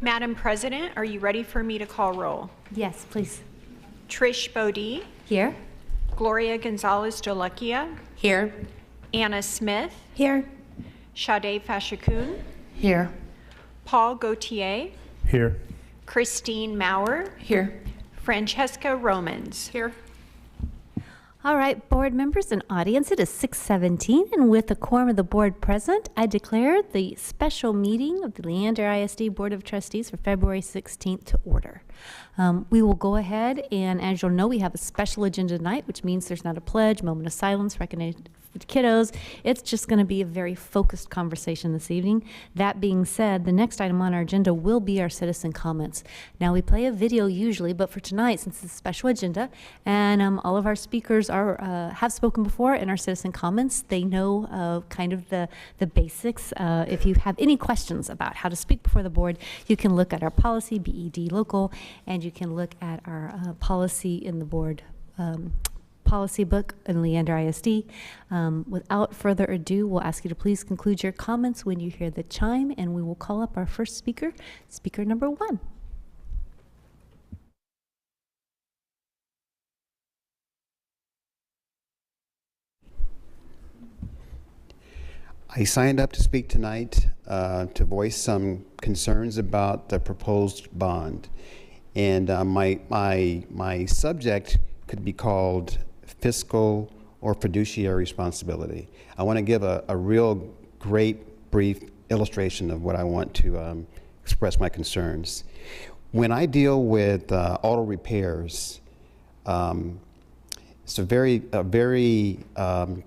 Madam President, are you ready for me to call roll? Yes, please. Trish Bodie, Here. Gloria Gonzalez de Lucia, Here. Anna Smith, Here. Sade Fashakun, Here. Paul Gautier, Here. Christine Maurer, Here. Francesca Romans. Here. All right, board members and audience, it is 6:17, and with the quorum of the board present, I declare the special meeting of the Leander ISD Board of Trustees for February 16th to order. We will go ahead, and as you'll know, we have a special agenda tonight, which means there's not a pledge, moment of silence, recognition for the kiddos. It's just going to be a very focused conversation this evening. That being said, the next item on our agenda will be our citizen comments. Now, we play a video usually, but for tonight, since it's a special agenda, and all of our speakers have spoken before in our citizen comments, they know kind of the basics. If you have any questions about how to speak before the board, you can look at our policy, BED local, and you can look at our policy in the board policy book in Leander ISD. Without further ado, we'll ask you to please conclude your comments when you hear the chime, and we will call up our first speaker, speaker number 1. I signed up to speak tonight to voice some concerns about the proposed bond. And my subject could be called fiscal or fiduciary responsibility. I want to give a real great brief illustration of what I want to express my concerns. When I deal with auto repairs, it's a very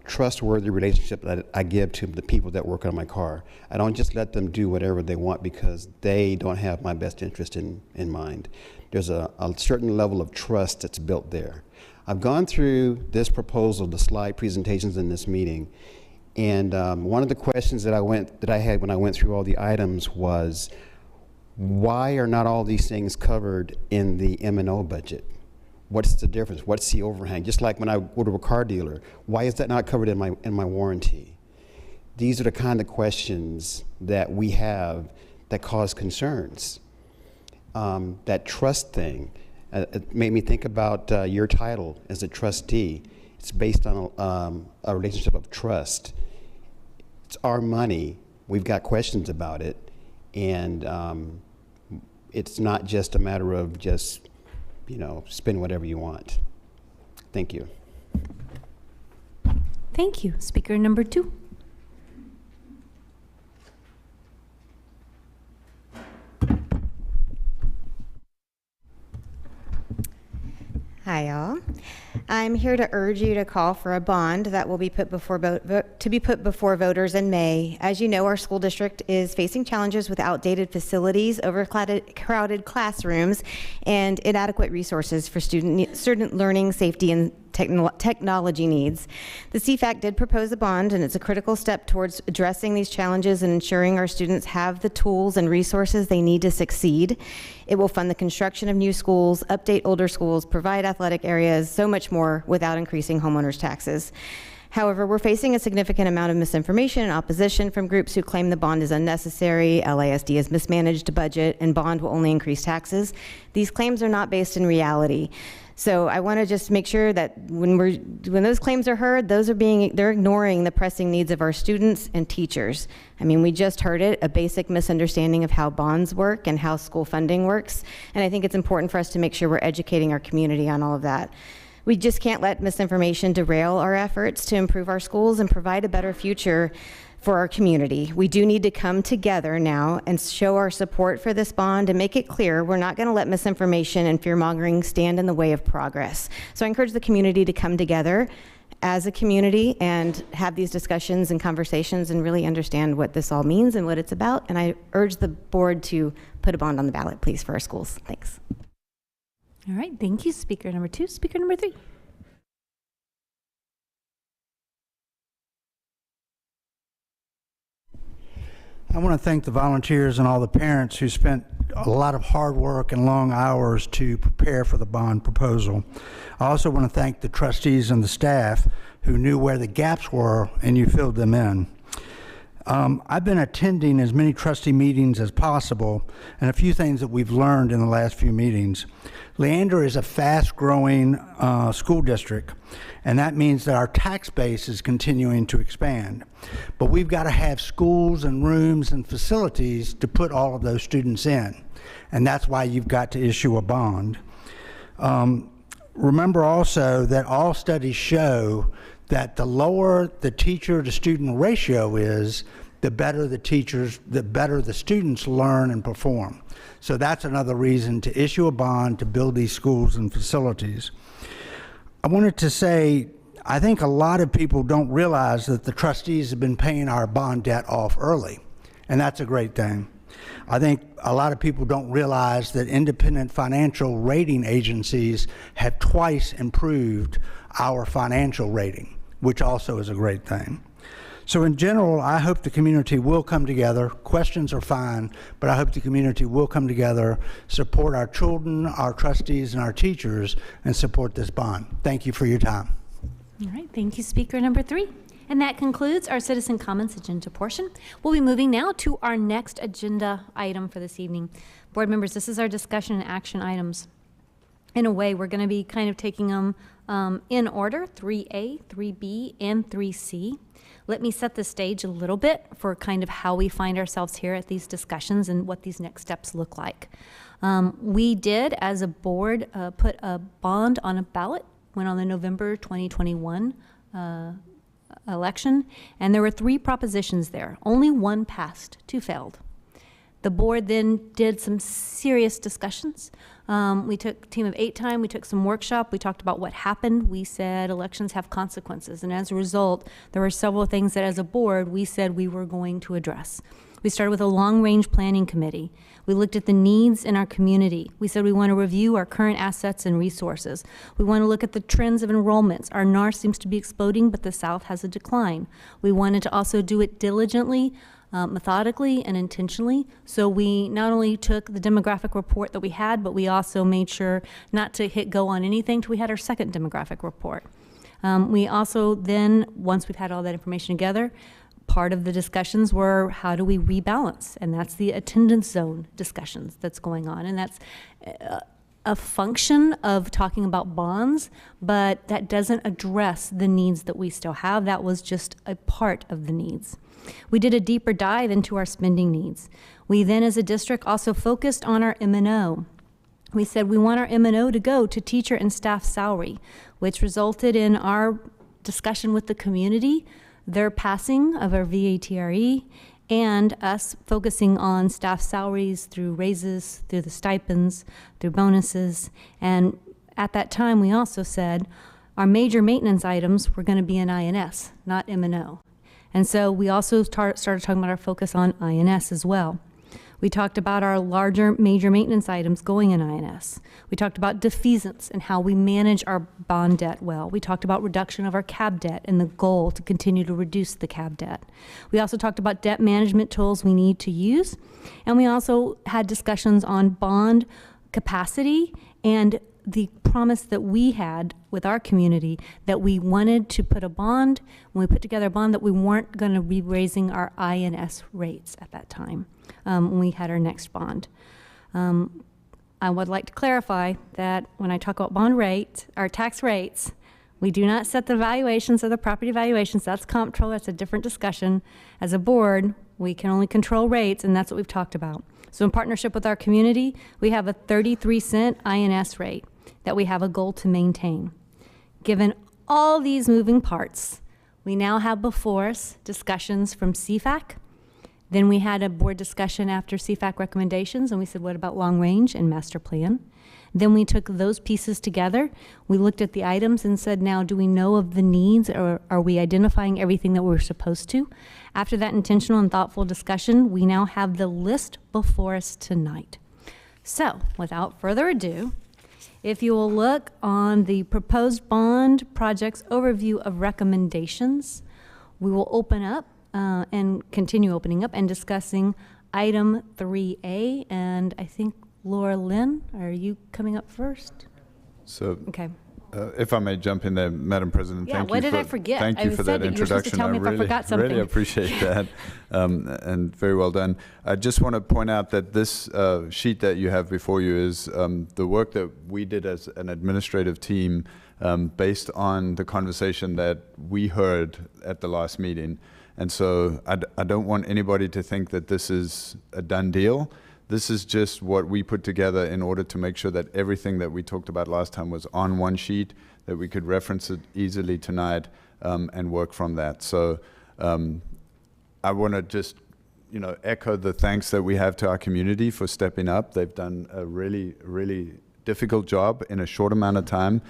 trustworthy relationship that I give to the people that work on my car. I don't just let them do whatever they want because they don't have my best interest in mind. There's a certain level of trust that's built there. I've gone through this proposal, the slide presentations in this meeting, and one of the questions that I had when I went through all the items was, why are not all these things covered in the M&O budget? What's the difference? What's the overhang? Just like when I go to a car dealer, why is that not covered in my warranty? These are the kind of questions that we have that cause concerns. That trust thing, it made me think about your title as a trustee. It's based on a relationship of trust. It's our money. We've got questions about it, and it's not just a matter of just, spend whatever you want. Thank you. Thank you. Speaker number 2. Hi, y'all. I'm here to urge you to call for a bond that will be put before voters in May. As you know, our school district is facing challenges with outdated facilities, overcrowded classrooms, and inadequate resources for student learning, safety, and technology needs. The CFAC did propose a bond, and it's a critical step towards addressing these challenges and ensuring our students have the tools and resources they need to succeed. It will fund the construction of new schools, update older schools, provide athletic areas, so much more without increasing homeowners' taxes. However, we're facing a significant amount of misinformation and opposition from groups who claim the bond is unnecessary, LASD has mismanaged the budget, and bond will only increase taxes. These claims are not based in reality. So I want to just make sure that when those claims are heard, they're ignoring the pressing needs of our students and teachers. I mean, we just heard it, a basic misunderstanding of how bonds work and how school funding works. And I think it's important for us to make sure we're educating our community on all of that. We just can't let misinformation derail our efforts to improve our schools and provide a better future for our community. We do need to come together now and show our support for this bond and make it clear we're not going to let misinformation and fear-mongering stand in the way of progress. So I encourage the community to come together as a community and have these discussions and conversations and really understand what this all means and what it's about. And I urge the board to put a bond on the ballot, please, for our schools. Thanks. All right, thank you. Speaker number 2. Speaker number 3. I want to thank the volunteers and all the parents who spent a lot of hard work and long hours to prepare for the bond proposal. I also want to thank the trustees and the staff who knew where the gaps were and you filled them in. I've been attending as many trustee meetings as possible, and a few things that we've learned in the last few meetings. Leander is a fast-growing school district, and that means that our tax base is continuing to expand. But we've got to have schools and rooms and facilities to put all of those students in, and that's why you've got to issue a bond. Remember also that all studies show that the lower the teacher to student ratio is, the better the students learn and perform. So that's another reason to issue a bond to build these schools and facilities. I wanted to say, I think a lot of people don't realize that the trustees have been paying our bond debt off early, and that's a great thing. I think a lot of people don't realize that independent financial rating agencies have twice improved our financial rating, which also is a great thing. So in general, I hope the community will come together. Questions are fine, but I hope the community will come together, support our children, our trustees, and our teachers, and support this bond. Thank you for your time. All right, thank you, speaker number 3. And that concludes our citizen comments agenda portion. We'll be moving now to our next agenda item for this evening. Board members, this is our discussion and action items. In a way, we're going to be kind of taking them in order, 3A, 3B, and 3C. Let me set the stage a little bit for kind of how we find ourselves here at these discussions and what these next steps look like. We did, as a board, put a bond on a ballot, went on the November 2021 election, and there were 3 propositions there. Only 1 passed, 2 failed. The board then did some serious discussions. We took a team of 8 time, we took some workshop, we talked about what happened. We said elections have consequences, and as a result, there were several things that as a board we said we were going to address. We started with a long-range planning committee. We looked at the needs in our community. We said we want to review our current assets and resources. We want to look at the trends of enrollments. Our NAR seems to be exploding, but the South has a decline. We wanted to also do it diligently, methodically, and intentionally. So we not only took the demographic report that we had, but we also made sure not to hit go on anything till we had our second demographic report. We also then, once we've had all that information together, part of the discussions were how do we rebalance, and that's the attendance zone discussions that's going on, and that's a function of talking about bonds, but that doesn't address the needs that we still have. That was just a part of the needs. We did a deeper dive into our spending needs. We then, as a district, also focused on our M&O. We said we want our M&O to go to teacher and staff salary, which resulted in our discussion with the community, their passing of our VATRE, and us focusing on staff salaries through raises, through the stipends, through bonuses. And at that time, we also said our major maintenance items were going to be in INS, not M&O. And so we also started talking about our focus on INS as well. We talked about our larger major maintenance items going in INS. We talked about defeasance and how we manage our bond debt well. We talked about reduction of our CAB debt and the goal to continue to reduce the CAB debt. We also talked about debt management tools we need to use. And we also had discussions on bond capacity and the promise that we had with our community that we wanted to put a bond, when we put together a bond, that we weren't going to be raising our INS rates at that time when we had our next bond. I would like to clarify that when I talk about bond rate, our tax rates, we do not set the valuations of the property valuations. That's comptroller. That's a different discussion. As a board, we can only control rates, and that's what we've talked about. So in partnership with our community, we have a 33-cent INS rate that we have a goal to maintain. Given all these moving parts, we now have before us discussions from CFAC. Then we had a board discussion after CFAC recommendations, and we said, what about long range and master plan? Then we took those pieces together. We looked at the items and said, now, do we know of the needs, or are we identifying everything that we're supposed to? After that intentional and thoughtful discussion, we now have the list before us tonight. So, without further ado, if you will look on the proposed bond projects overview of recommendations, we will open up and continue opening up and discussing item 3A. And I think Laura Lynn, are you coming up first? So Okay. If I may jump in there, Madam President, Yeah, thank what you did I forget? Thank I you for said that that you were supposed to introduction. tell me if I forgot something. Really appreciate that, and very well done. I just want to point out that this sheet that you have before you is the work that we did as an administrative team based on the conversation that we heard at the last meeting. And so I don't want anybody to think that this is a done deal. This is just what we put together in order to make sure that everything that we talked about last time was on one sheet, that we could reference it easily tonight and work from that. So I want to just echo the thanks that we have to our community for stepping up. They've done a really, really difficult job in a short amount of time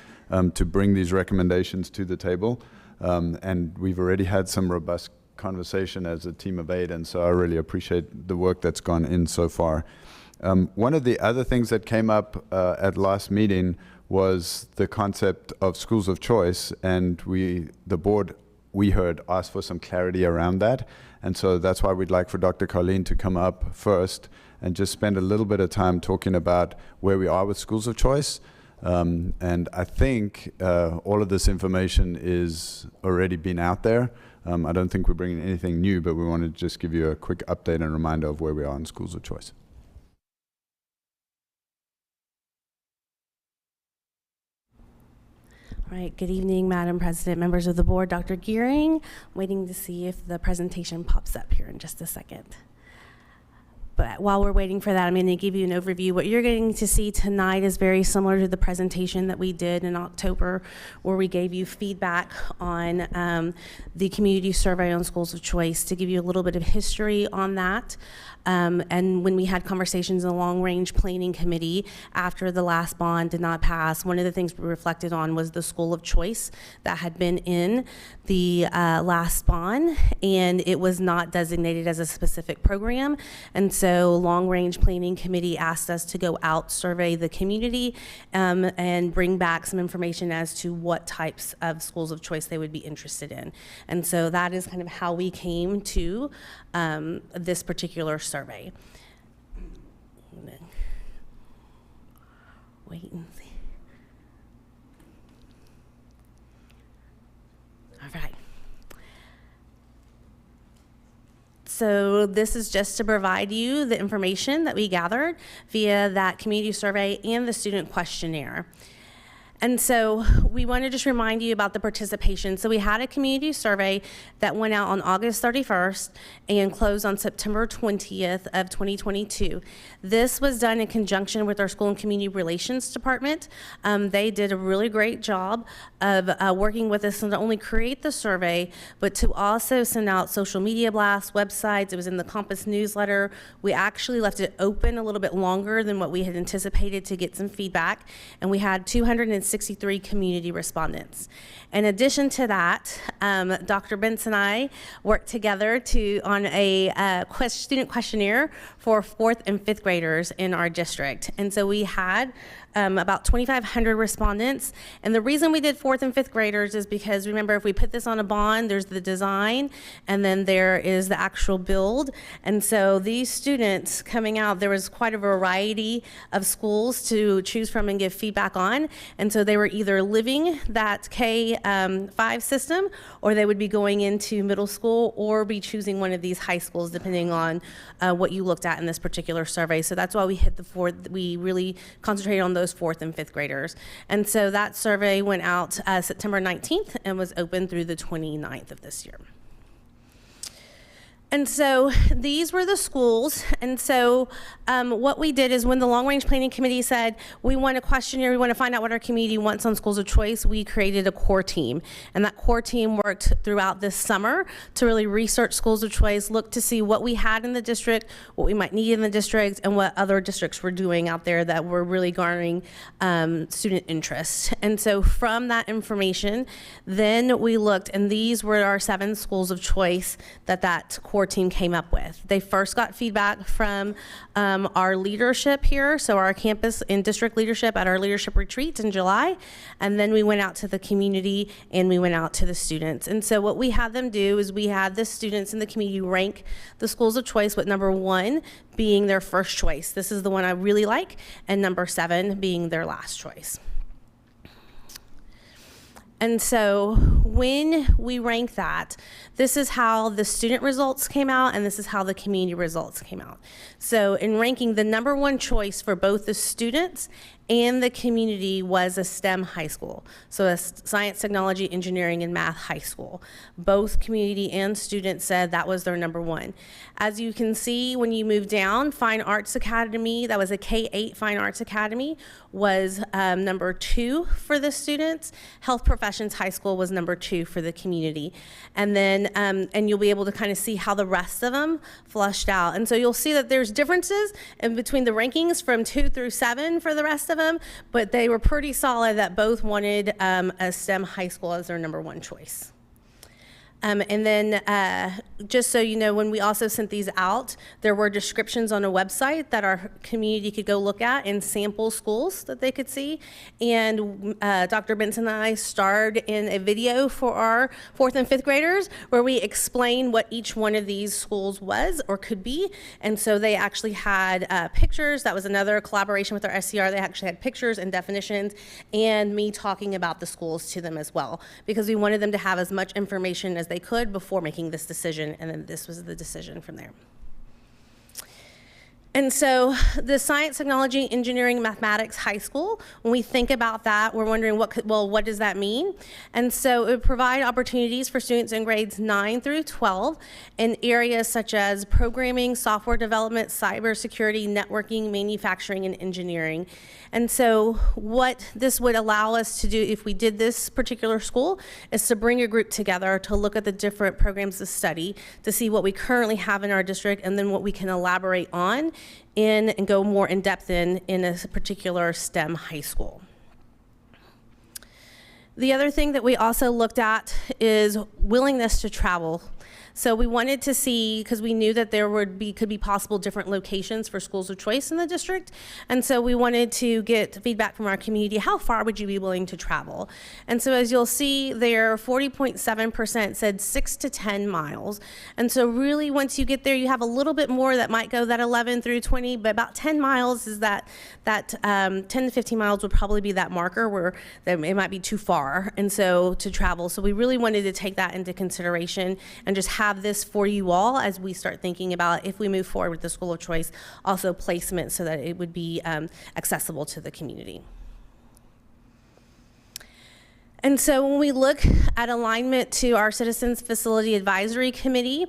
to bring these recommendations to the table. And we've already had some robust conversation as a team of 8, and so I really appreciate the work that's gone in so far. One of the other things that came up at last meeting was the concept of schools of choice, and the board we heard asked for some clarity around that, and so that's why we'd like for Dr. Carleen to come up first and just spend a little bit of time talking about where we are with schools of choice. And I think all of this information is already been out there. I don't think we're bringing anything new, but we want to just give you a quick update and reminder of where we are in schools of choice. All right, good evening, Madam President, members of the board, Dr. Gearing. Waiting to see if the presentation pops up here in just a second. But while we're waiting for that, I'm going to give you an overview. What you're getting to see tonight is very similar to the presentation that we did in October, where we gave you feedback on the community survey on schools of choice, to give you a little bit of history on that. And when we had conversations in the long-range planning committee after the last bond did not pass, one of the things we reflected on was the school of choice that had been in the last bond, and it was not designated as a specific program. And so long-range planning committee asked us to go out, survey the community, and bring back some information as to what types of schools of choice they would be interested in. And so that is kind of how we came to this particular survey. Wait and see. All right. So this is just to provide you the information that we gathered via that community survey and the student questionnaire. And so we want to just remind you about the participation. So we had a community survey that went out on August 31st and closed on September 20th of 2022. This was done in conjunction with our School and Community Relations Department. They did a really great job of working with us to not only create the survey, but to also send out social media blasts, websites. It was in the Compass newsletter. We actually left it open a little bit longer than what we had anticipated to get some feedback, and we had 263 community respondents. In addition to that, Dr. Benson and I worked together on a student questionnaire for 4th and 5th graders in our district. And so we had about 2,500 respondents. And the reason we did 4th and 5th graders is because, remember, if we put this on a bond, there's the design, and then there is the actual build. And so these students coming out, there was quite a variety of schools to choose from and give feedback on. And so they were either living that K-5 system, or they would be going into middle school, or be choosing one of these high schools, depending on what you looked at in this particular survey. So that's why we hit we really concentrated on those 4th and 5th graders. And so that survey went out September 19th and was open through the 29th of this year. And so these were the schools. And so what we did is, when the Long Range Planning Committee said, we want a questionnaire, we want to find out what our community wants on schools of choice, we created a core team. And that core team worked throughout this summer to really research schools of choice, look to see what we had in the district, what we might need in the district, and what other districts were doing out there that were really garnering student interest. And so from that information, then we looked, and these were our 7 schools of choice that core team came up with. They first got feedback from our leadership here, so our campus and district leadership at our leadership retreat in July, and then we went out to the community and we went out to the students. And so what we had them do is, we had the students in the community rank the schools of choice, with number 1 being their first choice. This is the one I really like, and number 7 being their last choice. And so when we rank that, this is how the student results came out, and this is how the community results came out. So in ranking, the number one choice for both the students and the community was a STEM high school. So a science, technology, engineering, and math high school. Both community and students said that was their number one. As you can see, when you move down, Fine Arts Academy, that was a K-8 Fine Arts Academy, was number 2 for the students. Health Professions High School was number 2 for the community. And then, and you'll be able to kind of see how the rest of them flushed out. And so you'll see that there's differences in between the rankings from 2 through 7 for the rest of them, but they were pretty solid that both wanted a STEM high school as their number one choice. And then just so you know, when we also sent these out, there were descriptions on a website that our community could go look at and sample schools that they could see. And Dr. Benson and I starred in a video for our 4th and 5th graders where we explained what each one of these schools was or could be. And so they actually had pictures. That was another collaboration with our SCR. They actually had pictures and definitions and me talking about the schools to them as well, because we wanted them to have as much information as they could before making this decision, and then this was the decision from there. And so the Science, Technology, Engineering, Mathematics High School, when we think about that, we're wondering what does that mean? And so it would provide opportunities for students in grades 9 through 12 in areas such as programming, software development, cybersecurity, networking, manufacturing, and engineering. And so what this would allow us to do if we did this particular school is to bring a group together to look at the different programs of study, to see what we currently have in our district and then what we can elaborate on in and go more in depth in a particular STEM high school. The other thing that we also looked at is willingness to travel. So we wanted to see, because we knew that there could be possible different locations for schools of choice in the district. And so we wanted to get feedback from our community. How far would you be willing to travel? And so as you'll see there, 40.7% said 6 to 10 miles. And so really once you get there, you have a little bit more that might go that 11 through 20, but about 10 miles is that 10 to 15 miles would probably be that marker where it might be too far. And so to travel. So we really wanted to take that into consideration and just have this for you all as we start thinking about, if we move forward with the school of choice, also placement so that it would be accessible to the community. And so when we look at alignment to our Citizens Facility Advisory Committee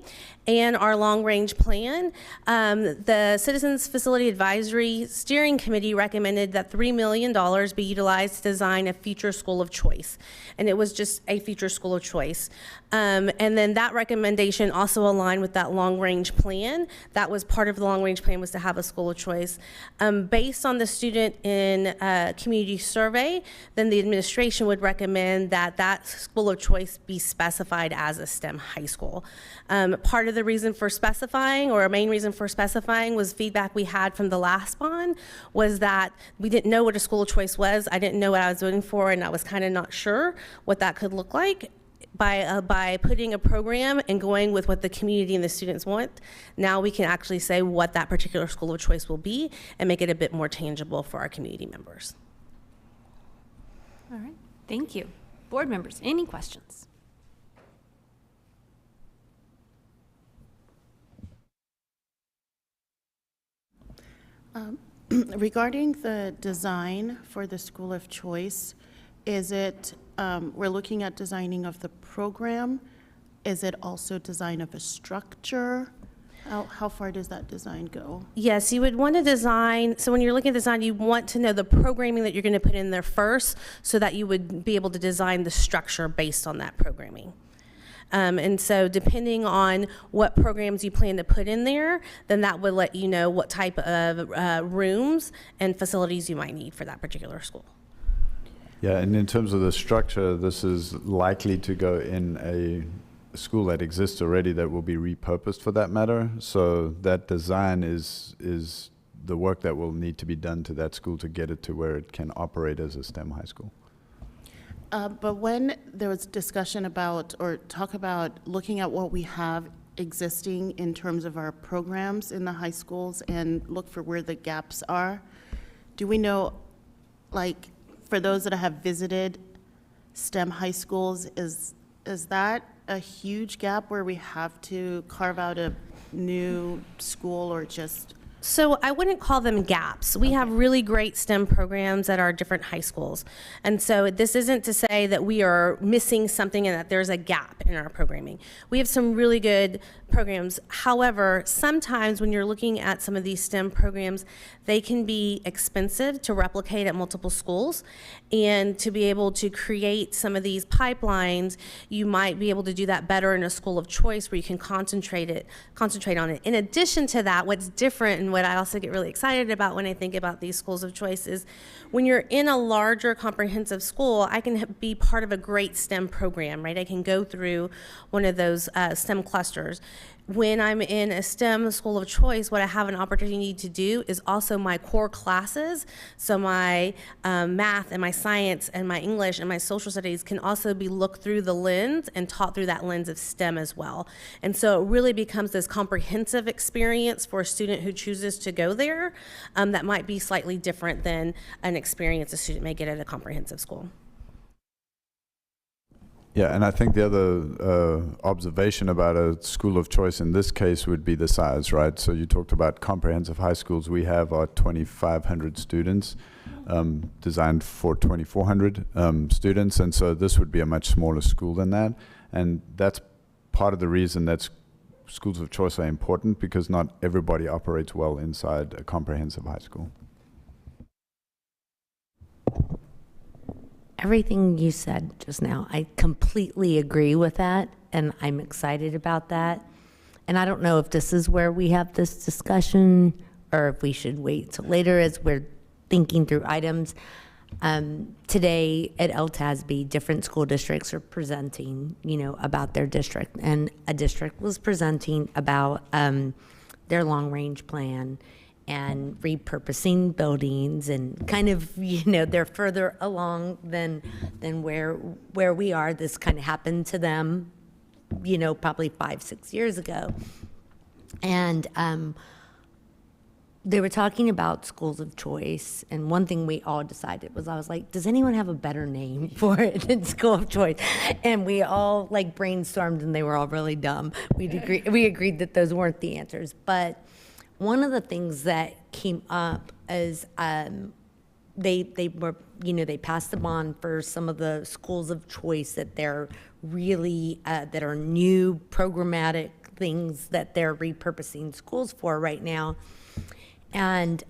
and our long-range plan, the Citizens Facility Advisory Steering Committee recommended that $3 million be utilized to design a future school of choice. And it was just a future school of choice. And then that recommendation also aligned with that long-range plan. That was part of the long-range plan, was to have a school of choice. Based on the student in community survey, then the administration would recommend that school of choice be specified as a STEM high school. Part of the reason for specifying, or a main reason for specifying, was feedback we had from the last bond, was that we didn't know what a school of choice was. I didn't know what I was voting for, and I was kind of not sure what that could look like. By putting a program and going with what the community and the students want, now we can actually say what that particular school of choice will be and make it a bit more tangible for our community members. All right, thank you. Board members, any questions? Regarding the design for the school of choice, is it, we're looking at designing of the program. Is it also design of a structure? How far does that design go? Yes, you would want to design, so when you're looking at design, you want to know the programming that you're going to put in there first so that you would be able to design the structure based on that programming. And so depending on what programs you plan to put in there, then that would let you know what type of rooms and facilities you might need for that particular school. Yeah, and in terms of the structure, this is likely to go in a school that exists already that will be repurposed for that matter. So that design is the work that will need to be done to that school to get it to where it can operate as a STEM high school. But when there was discussion about, or talk about looking at what we have existing in terms of our programs in the high schools and look for where the gaps are, do we know, like, for those that have visited STEM high schools, is that a huge gap where we have to carve out a new school, or just? So I wouldn't call them gaps. We have really great STEM programs at our different high schools. And so this isn't to say that we are missing something and that there's a gap in our programming. We have some really good programs. However, sometimes when you're looking at some of these STEM programs, they can be expensive to replicate at multiple schools. And to be able to create some of these pipelines, you might be able to do that better in a school of choice where you can concentrate on it. In addition to that, what's different and what I also get really excited about when I think about these schools of choice is when you're in a larger comprehensive school, I can be part of a great STEM program, right? I can go through one of those STEM clusters. When I'm in a STEM school of choice, what I have an opportunity to do is also my core classes. So my math and my science and my English and my social studies can also be looked through the lens and taught through that lens of STEM as well. And so it really becomes this comprehensive experience for a student who chooses to go there that might be slightly different than an experience a student may get at a comprehensive school. Yeah, and I think the other observation about a school of choice in this case would be the size, right? So you talked about comprehensive high schools. We have our 2,500 students designed for 2,400 students, and so this would be a much smaller school than that. And that's part of the reason that schools of choice are important, because not everybody operates well inside a comprehensive high school. Everything you said just now, I completely agree with that, and I'm excited about that. And I don't know if this is where we have this discussion or if we should wait till later as we're thinking through items. Today at LTASB, different school districts are presenting, about their district. And a district was presenting about their long-range plan and repurposing buildings, and kind of, they're further along than where we are. This kind of happened to them, probably 5-6 years ago. And they were talking about schools of choice, and one thing we all decided was, I was like, does anyone have a better name for it than school of choice? And we all brainstormed, and they were all really dumb. We agreed that those weren't the answers. But one of the things that came up is they were, they passed the bond for some of the schools of choice that they're really, that are new programmatic things that they're repurposing schools for right now. And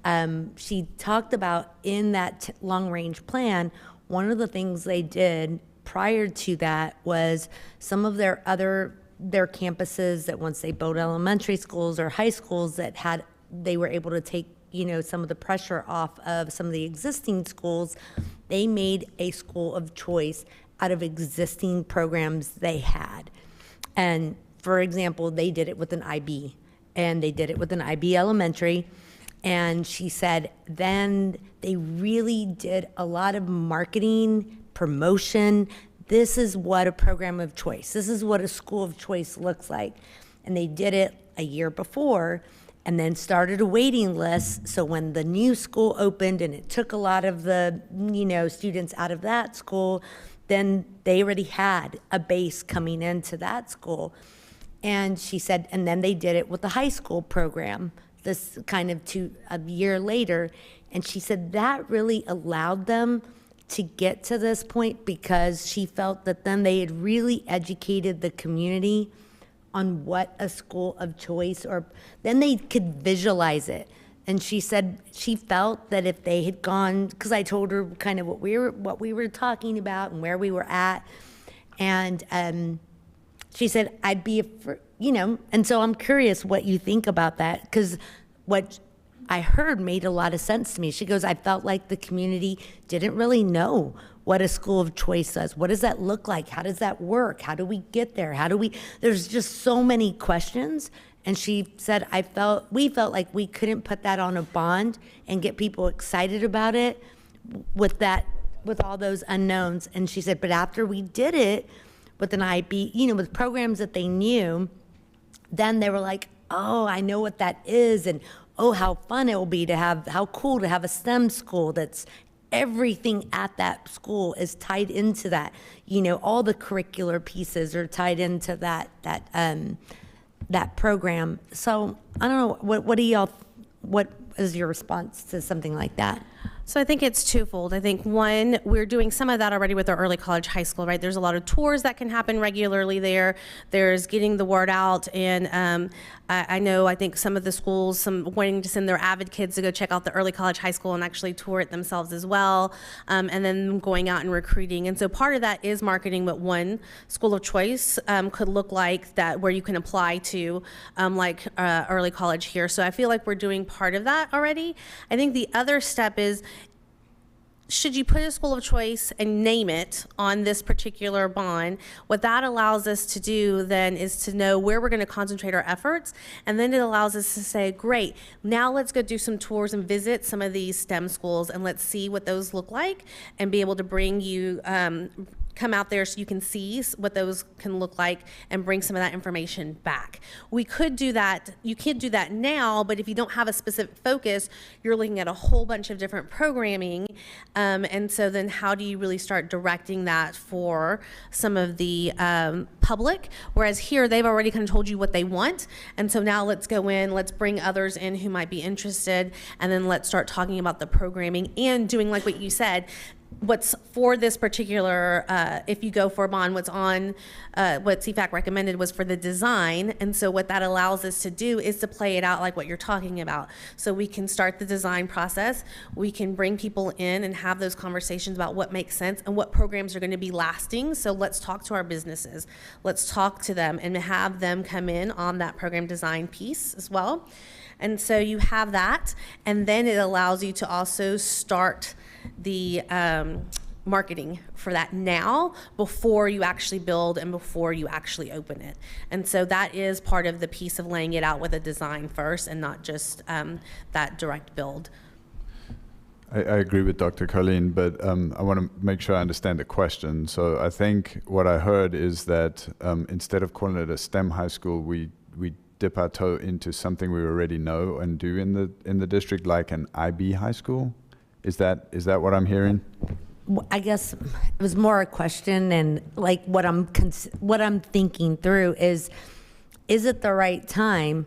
she talked about in that long-range plan, one of the things they did prior to that was some of their campuses that once they built elementary schools or high schools that they were able to take, some of the pressure off of some of the existing schools. They made a school of choice out of existing programs they had. And for example, they did it with an IB, and they did it with an IB elementary. And she said then they really did a lot of marketing, promotion. This is what a program of choice, this is what a school of choice looks like. And they did it a year before, and then started a waiting list. So when the new school opened and it took a lot of the, students out of that school, then they already had a base coming into that school. And she said, and then they did it with the high school program, this kind of a year later. And she said that really allowed them to get to this point, because she felt that then they had really educated the community on what a school of choice, or then they could visualize it. And she said she felt that if they had gone, because I told her kind of what we were talking about and where we were at, and she said I'd be, and so I'm curious what you think about that, because what I heard made a lot of sense to me. She goes, I felt like the community didn't really know what a school of choice does. What does that look like? How does that work? How do we get there? There's just so many questions. And she said, we felt like we couldn't put that on a bond and get people excited about it with all those unknowns. And she said, but after we did it with an IB, with programs that they knew, then they were like, oh, I know what that is. And oh, how fun it will be how cool to have a STEM school that's everything at that school is tied into that. You know, all the curricular pieces are tied into that program. So I don't know, what is your response to something like that? So I think it's twofold. I think one, we're doing some of that already with our early college high school, right? There's a lot of tours that can happen regularly there. There's getting the word out, and I think some of the schools, some wanting to send their avid kids to go check out the early college high school and actually tour it themselves as well, and then going out and recruiting. And so part of that is marketing what one school of choice could look like, that where you can apply to early college here. So I feel like we're doing part of that already. I think the other step is, should you put a school of choice and name it on this particular bond, what that allows us to do then is to know where we're going to concentrate our efforts. And then it allows us to say, great, now let's go do some tours and visit some of these STEM schools, and let's see what those look like, and be able to bring you, come out there so you can see what those can look like and bring some of that information back. We could do that. You can't do that now, but if you don't have a specific focus, you're looking at a whole bunch of different programming. And so then how do you really start directing that for some of the public? Whereas here, they've already kind of told you what they want. And so now let's go in, let's bring others in who might be interested, and then let's start talking about the programming and doing like what you said, what's for this particular, if you go for a bond, what's on, what CFAC recommended was for the design. And so what that allows us to do is to play it out like what you're talking about. So we can start the design process, we can bring people in and have those conversations about what makes sense and what programs are going to be lasting. So let's talk to our businesses, let's talk to them and have them come in on that program design piece as well. And so you have that, and then it allows you to also start the marketing for that now, before you actually build and before you actually open it. And so that is part of the piece of laying it out with a design first, and not just that direct build. I agree with Dr. Colleen, but I want to make sure I understand the question. So I think what I heard is that instead of calling it a STEM high school, we dip our toe into something we already know and do in the district, like an IB high school. Is that what I'm hearing? I guess it was more a question, and like what I'm thinking through is it the right time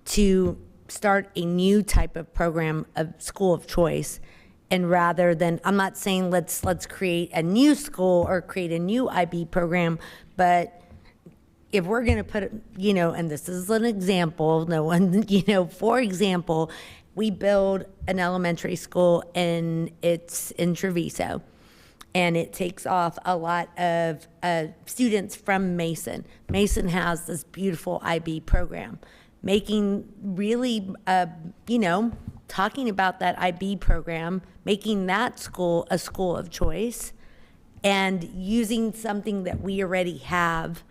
to start a new type of program of school of choice? And rather than, I'm not saying let's create a new school or create a new IB program, but if we're going to put it, and this is an example, no one, for example, we build an elementary school and it's in Treviso, and it takes off a lot of students from Mason. Mason has this beautiful IB program, making really, talking about that IB program, making that school a school of choice, and using something that we already have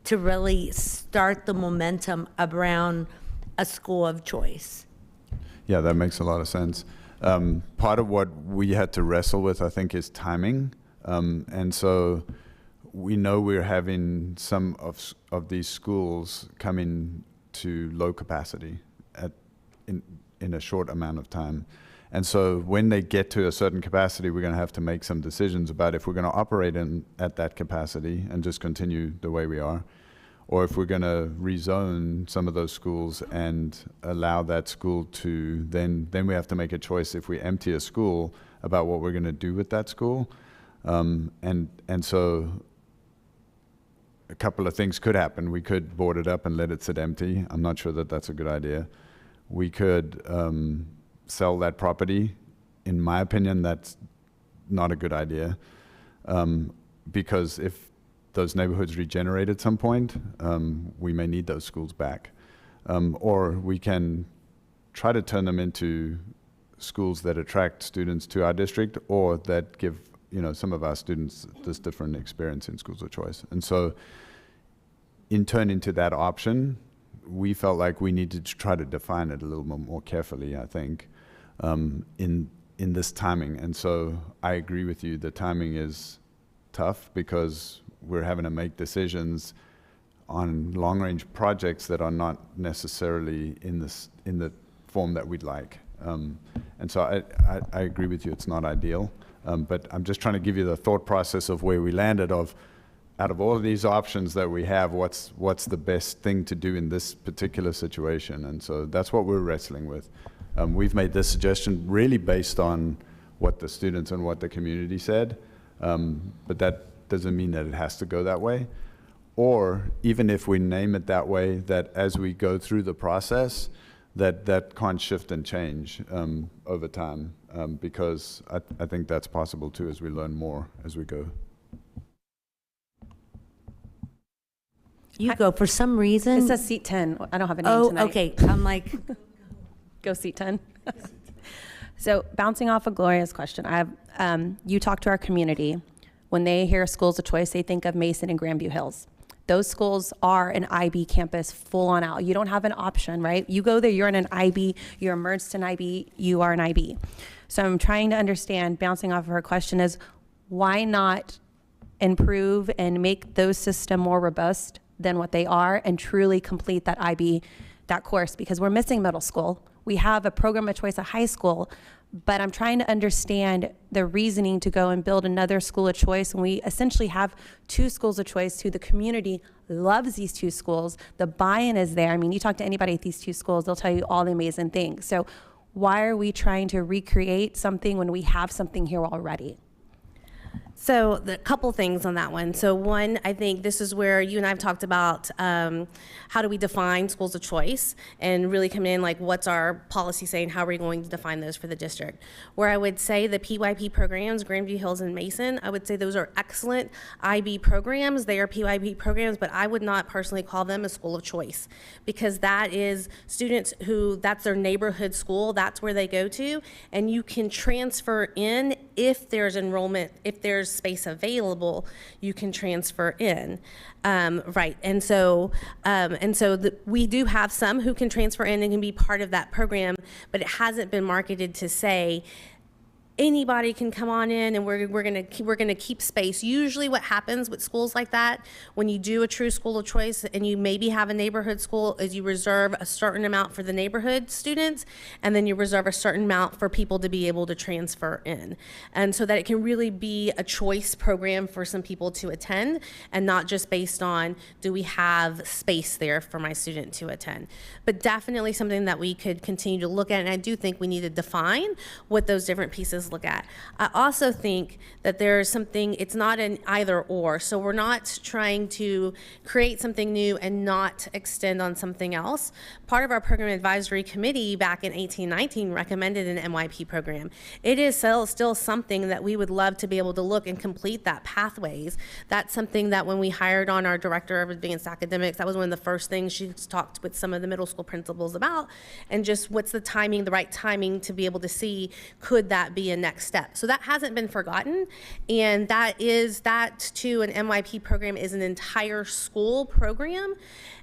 to really start the momentum around a school of choice. Yeah, that makes a lot of sense. Part of what we had to wrestle with, I think, is timing. And so we know we're having some of these schools coming to low capacity in a short amount of time. And so when they get to a certain capacity, we're going to have to make some decisions about if we're going to operate at that capacity and just continue the way we are, or if we're going to rezone some of those schools and allow that school to, then we have to make a choice if we empty a school about what we're going to do with that school. And so a couple of things could happen. We could board it up and let it sit empty. I'm not sure that that's a good idea. We could sell that property. In my opinion, that's not a good idea, because if those neighborhoods regenerate at some point, we may need those schools back. Or we can try to turn them into schools that attract students to our district, or that give some of our students this different experience in schools of choice. And so in turning to that option, we felt like we needed to try to define it a little more carefully, I think, in this timing. And so I agree with you, the timing is tough because we're having to make decisions on long-range projects that are not necessarily in the form that we'd like. And so I agree with you, it's not ideal. But I'm just trying to give you the thought process of where we landed of, out of all of these options that we have, what's the best thing to do in this particular situation? And so that's what we're wrestling with. We've made this suggestion really based on what the students and what the community said, but that doesn't mean that it has to go that way. Or even if we name it that way, that as we go through the process, that can't shift and change over time, because I think that's possible too as we learn more as we go. You go, for some reason. It says seat 10. I don't have a name Oh, tonight. okay. I'm like, Go seat 10. So bouncing off of Gloria's question, you talk to our community. When they hear schools of choice, they think of Mason and Grandview Hills. Those schools are an IB campus full on out. You don't have an option, right? You go there, you're in an IB, you're immersed in IB, you are an IB. So I'm trying to understand, bouncing off of her question, is why not improve and make those systems more robust than what they are and truly complete that IB, that course? Because we're missing middle school. We have a program of choice at high school, but I'm trying to understand the reasoning to go and build another school of choice. And we essentially have two schools of choice who the community loves these two schools. The buy-in is there. I mean, you talk to anybody at these two schools, they'll tell you all the amazing things. So why are we trying to recreate something when we have something here already? So the couple things on that one. So one, I think this is where you and I have talked about how do we define schools of choice and really come in like what's our policy saying, how are we going to define those for the district? Where I would say the PYP programs, Grandview Hills and Mason, I would say those are excellent IB programs. They are PYP programs, but I would not personally call them a school of choice because that is students who, that's their neighborhood school, that's where they go to, and you can transfer in if there's enrollment, if there's space available, you can transfer in, right? And so we do have some who can transfer in and can be part of that program, but it hasn't been marketed to say anybody can come on in and we're gonna keep space. Usually what happens with schools like that, when you do a true school of choice and you maybe have a neighborhood school, is you reserve a certain amount for the neighborhood students and then you reserve a certain amount for people to be able to transfer in. And so that it can really be a choice program for some people to attend and not just based on, do we have space there for my student to attend? But definitely something that we could continue to look at, and I do think we need to define what those different pieces look at. I also think that there's something, it's not an either or, so we're not trying to create something new and not extend on something else. Part of our program advisory committee back in 1819 recommended an MYP program. It is still something that we would love to be able to look and complete that pathways. That's something that when we hired on our director of advanced academics, that was one of the first things she talked with some of the middle school principals about, and just what's the timing, the right timing to be able to see, could that be a next step? So that hasn't been forgotten, and that too, an MYP program is an entire school program.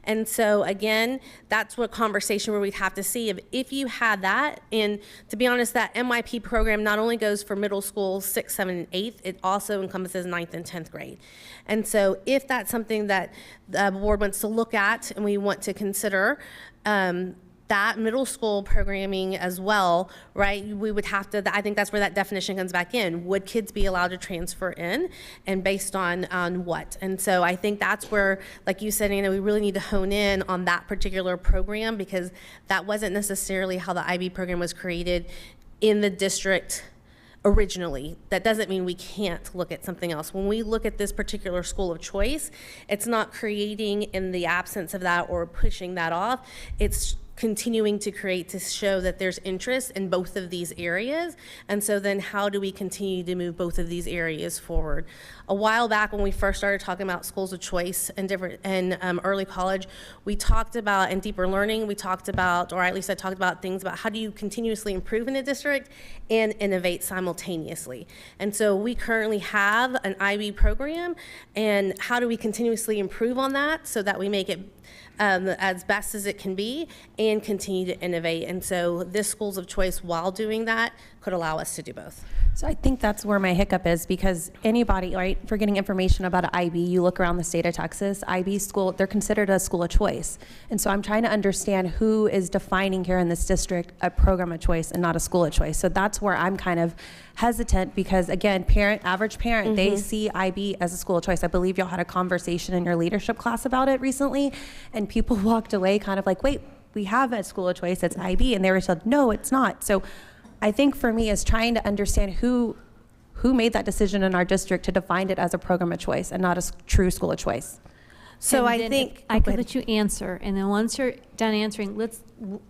And so again, that's what conversation where we'd have to see if you had that. And to be honest, that MYP program not only goes for middle school 6th, 7th, and 8th, it also encompasses 9th and 10th grade. And so if that's something that the board wants to look at and we want to consider, that middle school programming as well, right? We would have to, I think that's where that definition comes back in. Would kids be allowed to transfer in, and based on what? And so I think that's where, like you said, Anna, we really need to hone in on that particular program, because that wasn't necessarily how the IB program was created in the district originally. That doesn't mean we can't look at something else. When we look at this particular school of choice, it's not creating in the absence of that or pushing that off. It's continuing to create to show that there's interest in both of these areas. And so then how do we continue to move both of these areas forward? A while back when we first started talking about schools of choice and early college, we talked about, in deeper learning, we talked about, or at least I talked about things about how do you continuously improve in a district and innovate simultaneously. And so we currently have an IB program, and how do we continuously improve on that so that we make it as best as it can be and continue to innovate. And so this schools of choice, while doing that, could allow us to do both. So I think that's where my hiccup is, because anybody, right, for getting information about an IB, you look around the state of Texas, IB school, they're considered a school of choice. And so I'm trying to understand who is defining here in this district a program of choice and not a school of choice. So that's where I'm kind of hesitant, because again, average parent, they see IB as a school of choice. I believe y'all had a conversation in your leadership class about it recently, and people walked away kind of like, wait, we have a school of choice, it's IB, and they were told, no, it's not. So I think for me is trying to understand who made that decision in our district to define it as a program of choice and not a true school of choice. So And I then think I could let you answer, and then once you're done answering,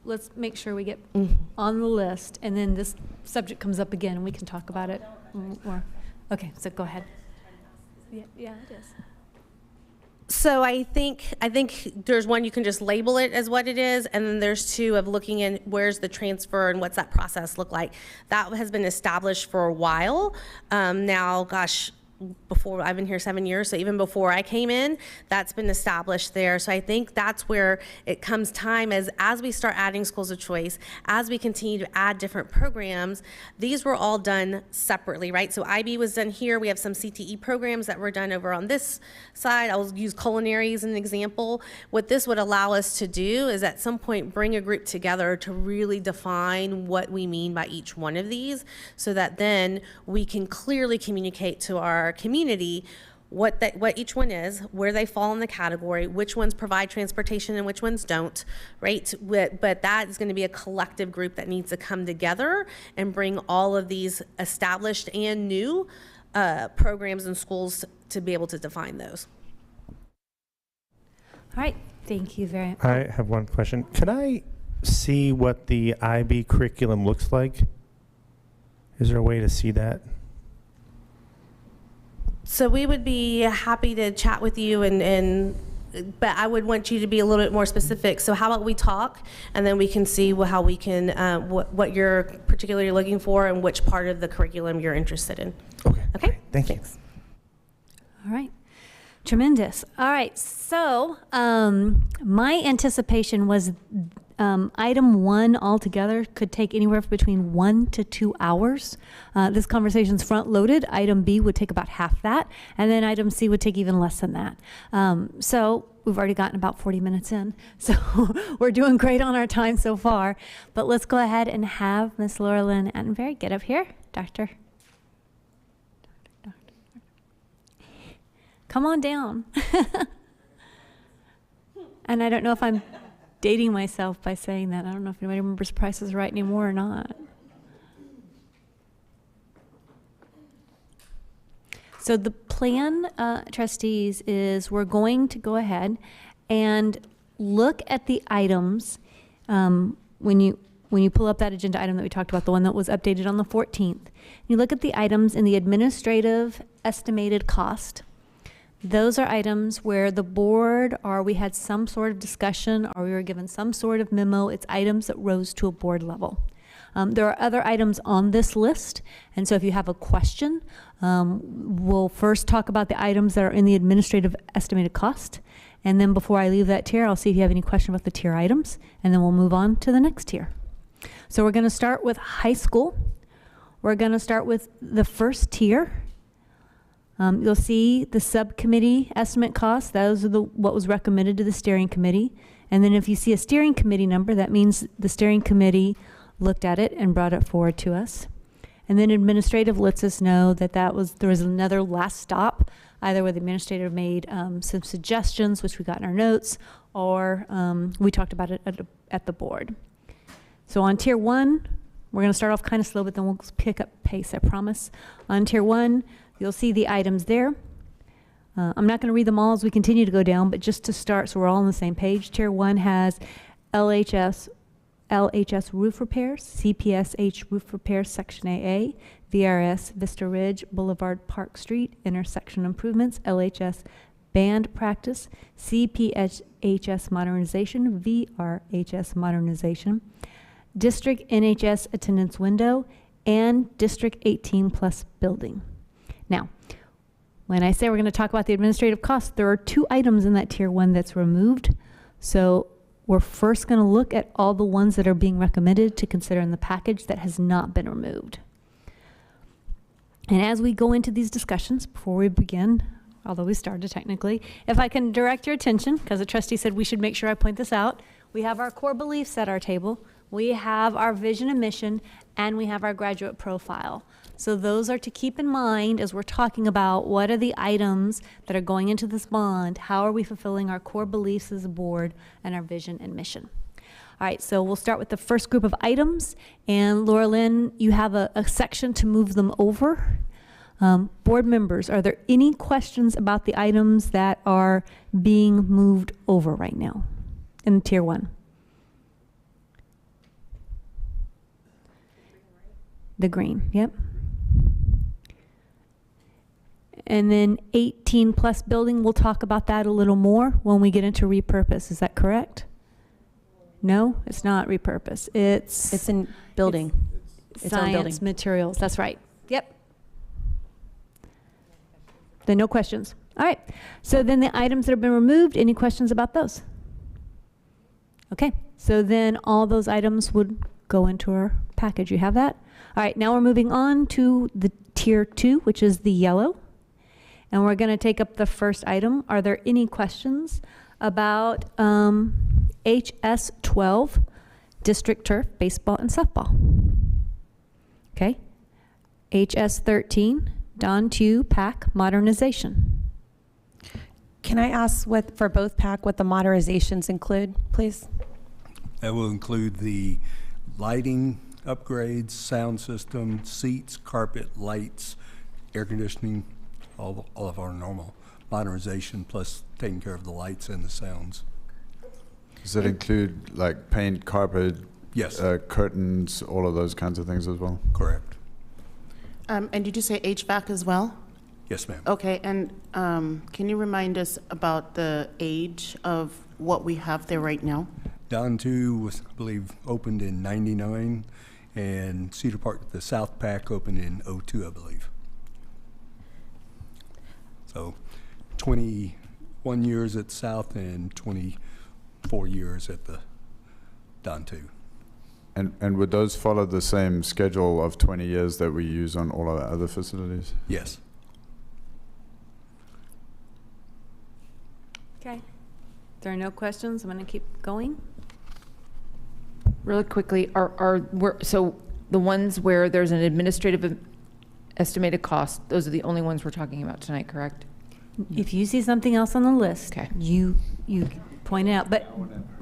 let's make sure we get on the list, and then this subject comes up again, and we can talk about it more. Okay, so go ahead. Yeah, it is. So I think there's one, you can just label it as what it is, and then there's two of looking in where's the transfer and what's that process look like. That has been established for a while. Now, gosh, before I've been here 7 years, so even before I came in, that's been established there. So I think that's where it comes time as we start adding schools of choice, as we continue to add different programs. These were all done separately, right? So IB was done here. We have some CTE programs that were done over on this side. I'll use culinary as an example. What this would allow us to do is at some point bring a group together to really define what we mean by each one of these, so that then we can clearly communicate to our community what each one is, where they fall in the category, which ones provide transportation and which ones don't, right? But that is going to be a collective group that needs to come together and bring all of these established and new programs and schools to be able to define those. All right, thank you very much. I have one question. Could I see what the IB curriculum looks like? Is there a way to see that? So we would be happy to chat with you, but I would want you to be a little bit more specific. So how about we talk, and then we can see how we can, what you're particularly looking for and which part of the curriculum you're interested in. Okay. Okay? Great. Thank you. Thanks. All right. Tremendous. All right. So my anticipation was item 1 altogether could take anywhere between 1 to 2 hours. This conversation's front loaded. Item B would take about half that. And then item C would take even less than that. So we've already gotten about 40 minutes in. So we're doing great on our time so far. But let's go ahead and have Miss Laura Lynn Attenberry get up here. Doctor. Come on down. And I don't know if I'm dating myself by saying that. I don't know if anybody remembers Price is Right anymore or not. So the plan, trustees, is we're going to go ahead and look at the items when you pull up that agenda item that we talked about, the one that was updated on the 14th. You look at the items in the administrative estimated cost. Those are items where the board, or we had some sort of discussion, or we were given some sort of memo. It's items that rose to a board level. There are other items on this list, and so if you have a question, we'll first talk about the items that are in the administrative estimated cost, and then before I leave that tier, I'll see if you have any question about the tier items, and then we'll move on to the next tier. So we're going to start with high school. We're going to start with the first tier. You'll see the subcommittee estimate costs. Those are what was recommended to the steering committee. And then if you see a steering committee number, that means the steering committee looked at it and brought it forward to us. And then administrative lets us know that there was another last stop, either where the administrator made some suggestions, which we got in our notes, or we talked about it at the board. So on tier 1, we're going to start off kind of slow, but then we'll pick up pace, I promise. On tier 1, you'll see the items there. I'm not going to read them all as we continue to go down, but just to start so we're all on the same page, Tier 1 has LHS roof repairs, CPSH roof repairs, Section AA, VRS Vista Ridge Boulevard Park Street intersection improvements, LHS band practice, CPHS modernization, VRHS modernization, District NHS attendance window, and District 18 plus building. Now, when I say we're going to talk about the administrative costs, there are 2 items in that tier 1 that's removed. So we're first going to look at all the ones that are being recommended to consider in the package that has not been removed. And as we go into these discussions, before we begin, although we started technically, if I can direct your attention, because the trustee said we should make sure I point this out, we have our core beliefs at our table, we have our vision and mission, and we have our graduate profile. So those are to keep in mind as we're talking about what are the items that are going into this bond, how are we fulfilling our core beliefs as a board, and our vision and mission. All right, so we'll start with the first group of items, and Laura Lynn, you have a section to move them over. Board members, are there any questions about the items that are being moved over right now in Tier 1? The green, yep. And then 18 plus building, we'll talk about that a little more when we get into repurpose. Is that correct? No, it's not repurpose. It's in building. It's on building. Science materials. That's right. Yep. Then no questions. All right. So then the items that have been removed, any questions about those? Okay. So then all those items would go into our package. You have that? All right. Now we're moving on to the Tier 2, which is the yellow. And we're going to take up the first item. Are there any questions about HS12, district turf, baseball, and softball? Okay. HS13, Don 2, PAC, modernization. Can I ask what, for both PAC, what the modernizations include, please? That will include the lighting upgrades, sound system, seats, carpet, lights, air conditioning, all of our normal modernization, plus taking care of the lights and the sounds. Does that include like paint, carpet, Yes. Curtains, all of those kinds of things as well? Correct. And did you say HVAC as well? Yes, ma'am. Okay, and can you remind us about the age of what we have there right now? Don 2 was, I believe, opened in '99, and Cedar Park, the South Pack, opened in '02, I believe. So 21 years at South and 24 years at the Don 2. And would those follow the same schedule of 20 years that we use on all our other facilities? Yes. Okay. If there are no questions, I'm going to keep going. Really quickly, so the ones where there's an administrative estimated cost, those are the only ones we're talking about tonight, correct? If you see something else on the list, Okay. you point it out. But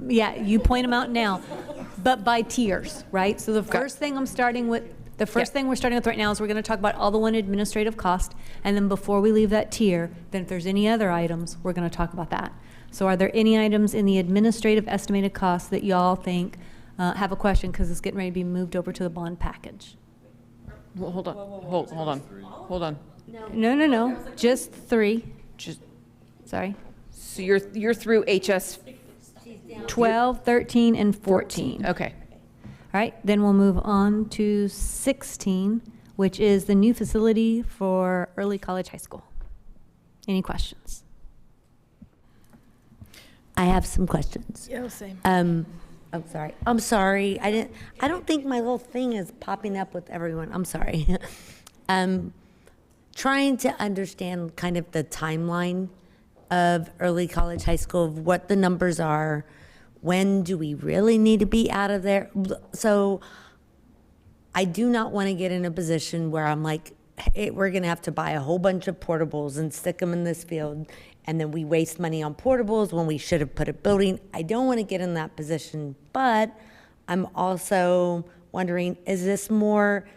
yeah, you point them out now, but by tiers, right? So the first thing I'm starting with, the first thing we're starting with right now is we're going to talk about all the one administrative cost, and then before we leave that tier, then if there's any other items, we're going to talk about that. So are there any items in the administrative estimated costs that y'all think have a question because it's getting ready to be moved over to the bond package? Well, hold on, hold on. No, just 3. Just, Sorry. so you're through HS 12, 13, and 14. Okay. All right, then we'll move on to 16, which is the new facility for early college high school. Any questions? I have some questions. Yeah, same. I'm sorry. I don't think my little thing is popping up with everyone. I'm sorry. Trying to understand kind of the timeline of early college high school, of what the numbers are, when do we really need to be out of there? So I do not want to get in a position where I'm like, hey, we're going to have to buy a whole bunch of portables and stick them in this field, and then we waste money on portables when we should have put a building. I don't want to get in that position, but I'm also wondering, is this more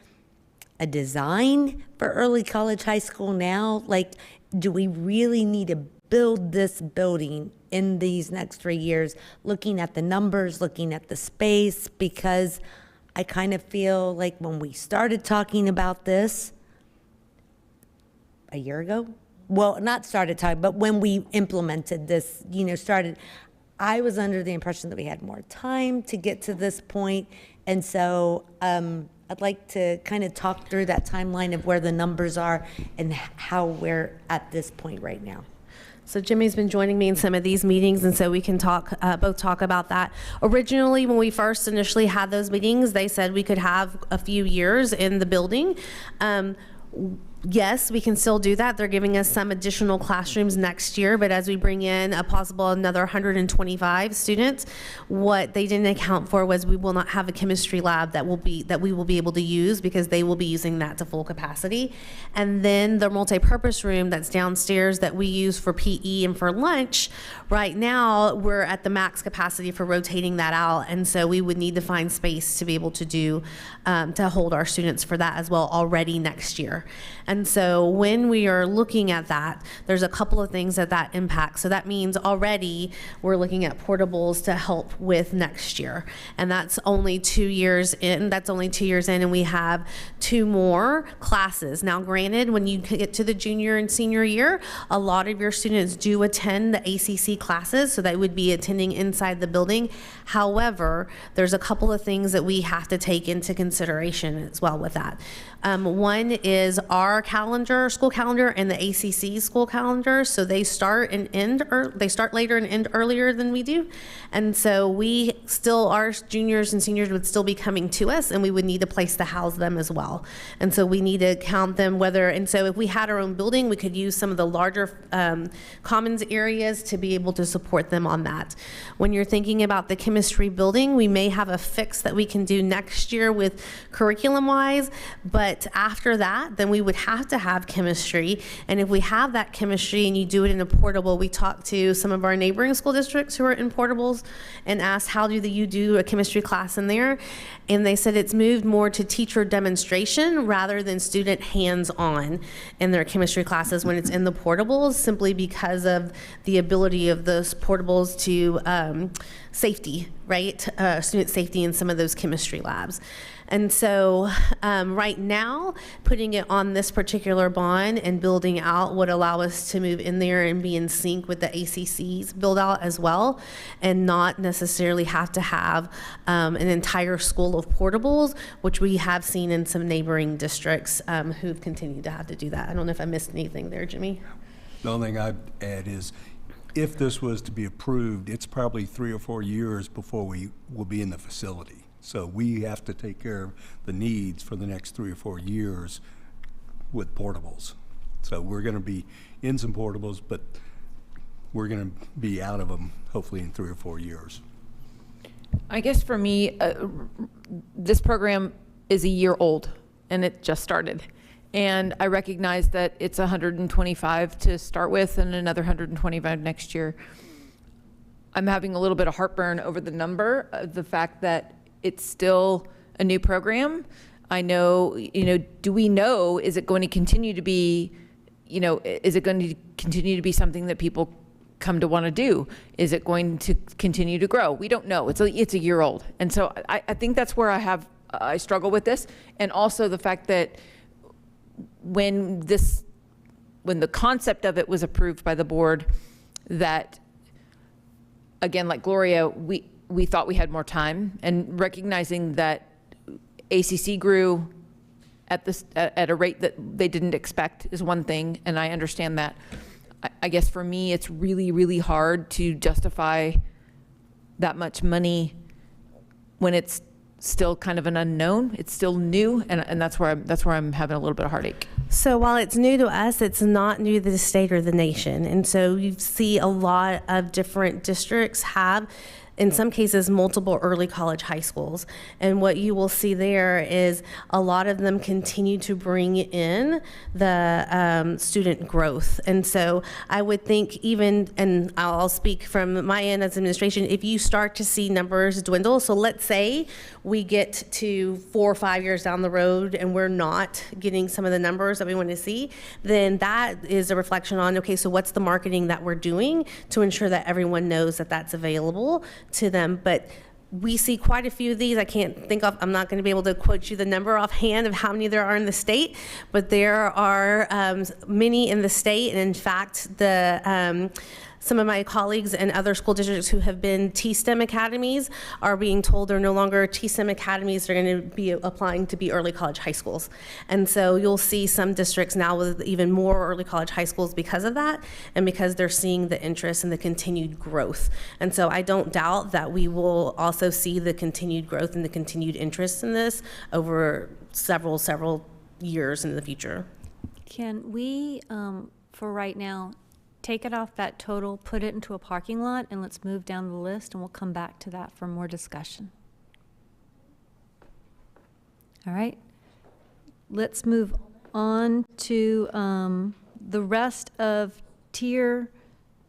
a design for early college high school now? Like, do we really need to build this building in these next 3 years, looking at the numbers, looking at the space? Because I kind of feel like when we started talking about this a year ago, well, not started talking, but when we implemented this, I was under the impression that we had more time to get to this point. And so I'd like to kind of talk through that timeline of where the numbers are and how we're at this point right now. So Jimmy's been joining me in some of these meetings, and so we can both talk about that. Originally, when we first initially had those meetings, they said we could have a few years in the building. Yes, we can still do that. They're giving us some additional classrooms next year, but as we bring in a possible another 125 students, what they didn't account for was we will not have a chemistry lab that we will be able to use, because they will be using that to full capacity. And then the multi-purpose room that's downstairs that we use for PE and for lunch, right now we're at the max capacity for rotating that out, and so we would need to find space to be able to do to hold our students for that as well already next year. And so when we are looking at that, there's a couple of things that impacts. So that means already we're looking at portables to help with next year. And that's only 2 years in. And we have 2 more classes. Now, granted, when you get to the junior and senior year, a lot of your students do attend the ACC classes, so they would be attending inside the building. However, there's a couple of things that we have to take into consideration as well with that. One is our school calendar, and the ACC school calendar. So they start later and end earlier than we do. And so our juniors and seniors would still be coming to us, and we would need a place to house them as well. And so we need to count them and so if we had our own building, we could use some of the larger commons areas to be able to support them on that. When you're thinking about the chemistry building, we may have a fix that we can do next year with curriculum-wise, but after that, then we would have to have chemistry. And if we have that chemistry and you do it in a portable, we talked to some of our neighboring school districts who are in portables and asked, how do you do a chemistry class in there? And they said it's moved more to teacher demonstration rather than student hands-on in their chemistry classes when it's in the portables, simply because of the ability of those portables to safety, right? Student safety in some of those chemistry labs. And so right now, putting it on this particular bond and building out would allow us to move in there and be in sync with the ACC's build out as well, and not necessarily have to have an entire school of portables, which we have seen in some neighboring districts who've continued to have to do that. I don't know if I missed anything there, Jimmy. The only thing I'd add is, if this was to be approved, it's probably 3 or 4 years before we will be in the facility. So we have to take care of the needs for the next 3 or 4 years with portables. So we're going to be in some portables, but we're going to be out of them hopefully in 3 or 4 years. I guess for me, this program is a year old and it just started. And I recognize that it's 125 to start with and another 125 next year. I'm having a little bit of heartburn over the number, the fact that it's still a new program. I know, do we know, is it going to continue to be, is it going to continue to be something that people come to want to do? Is it going to continue to grow? We don't know. It's a year old. And so I think that's where I struggle with this. And also the fact that when the concept of it was approved by the board, that again, like Gloria, we thought we had more time, and recognizing that ACC grew at a rate that they didn't expect is one thing, and I understand that. I guess for me, it's really, really hard to justify that much money when it's still kind of an unknown. It's still new, and that's where I'm having a little bit of heartache. So while it's new to us, it's not new to the state or the nation. And so you see a lot of different districts have, in some cases, multiple early college high schools. And what you will see there is a lot of them continue to bring in the student growth. And so I would think and I'll speak from my end as administration, if you start to see numbers dwindle, so let's say we get to 4 or 5 years down the road and we're not getting some of the numbers that we want to see, then that is a reflection on, okay, so what's the marketing that we're doing to ensure that everyone knows that that's available to them. But we see quite a few of these. I'm not going to be able to quote you the number offhand of how many there are in the state, but there are many in the state. And in fact, the some of my colleagues in other school districts who have been T-STEM academies are being told they're no longer T-STEM academies, they're going to be applying to be early college high schools. And so you'll see some districts now with even more early college high schools because of that, and because they're seeing the interest and the continued growth. And so I don't doubt that we will also see the continued growth and the continued interest in this over several years in the future. Can we, for right now, take it off that total, put it into a parking lot, and let's move down the list, and we'll come back to that for more discussion. All right. Let's move on to the rest of Tier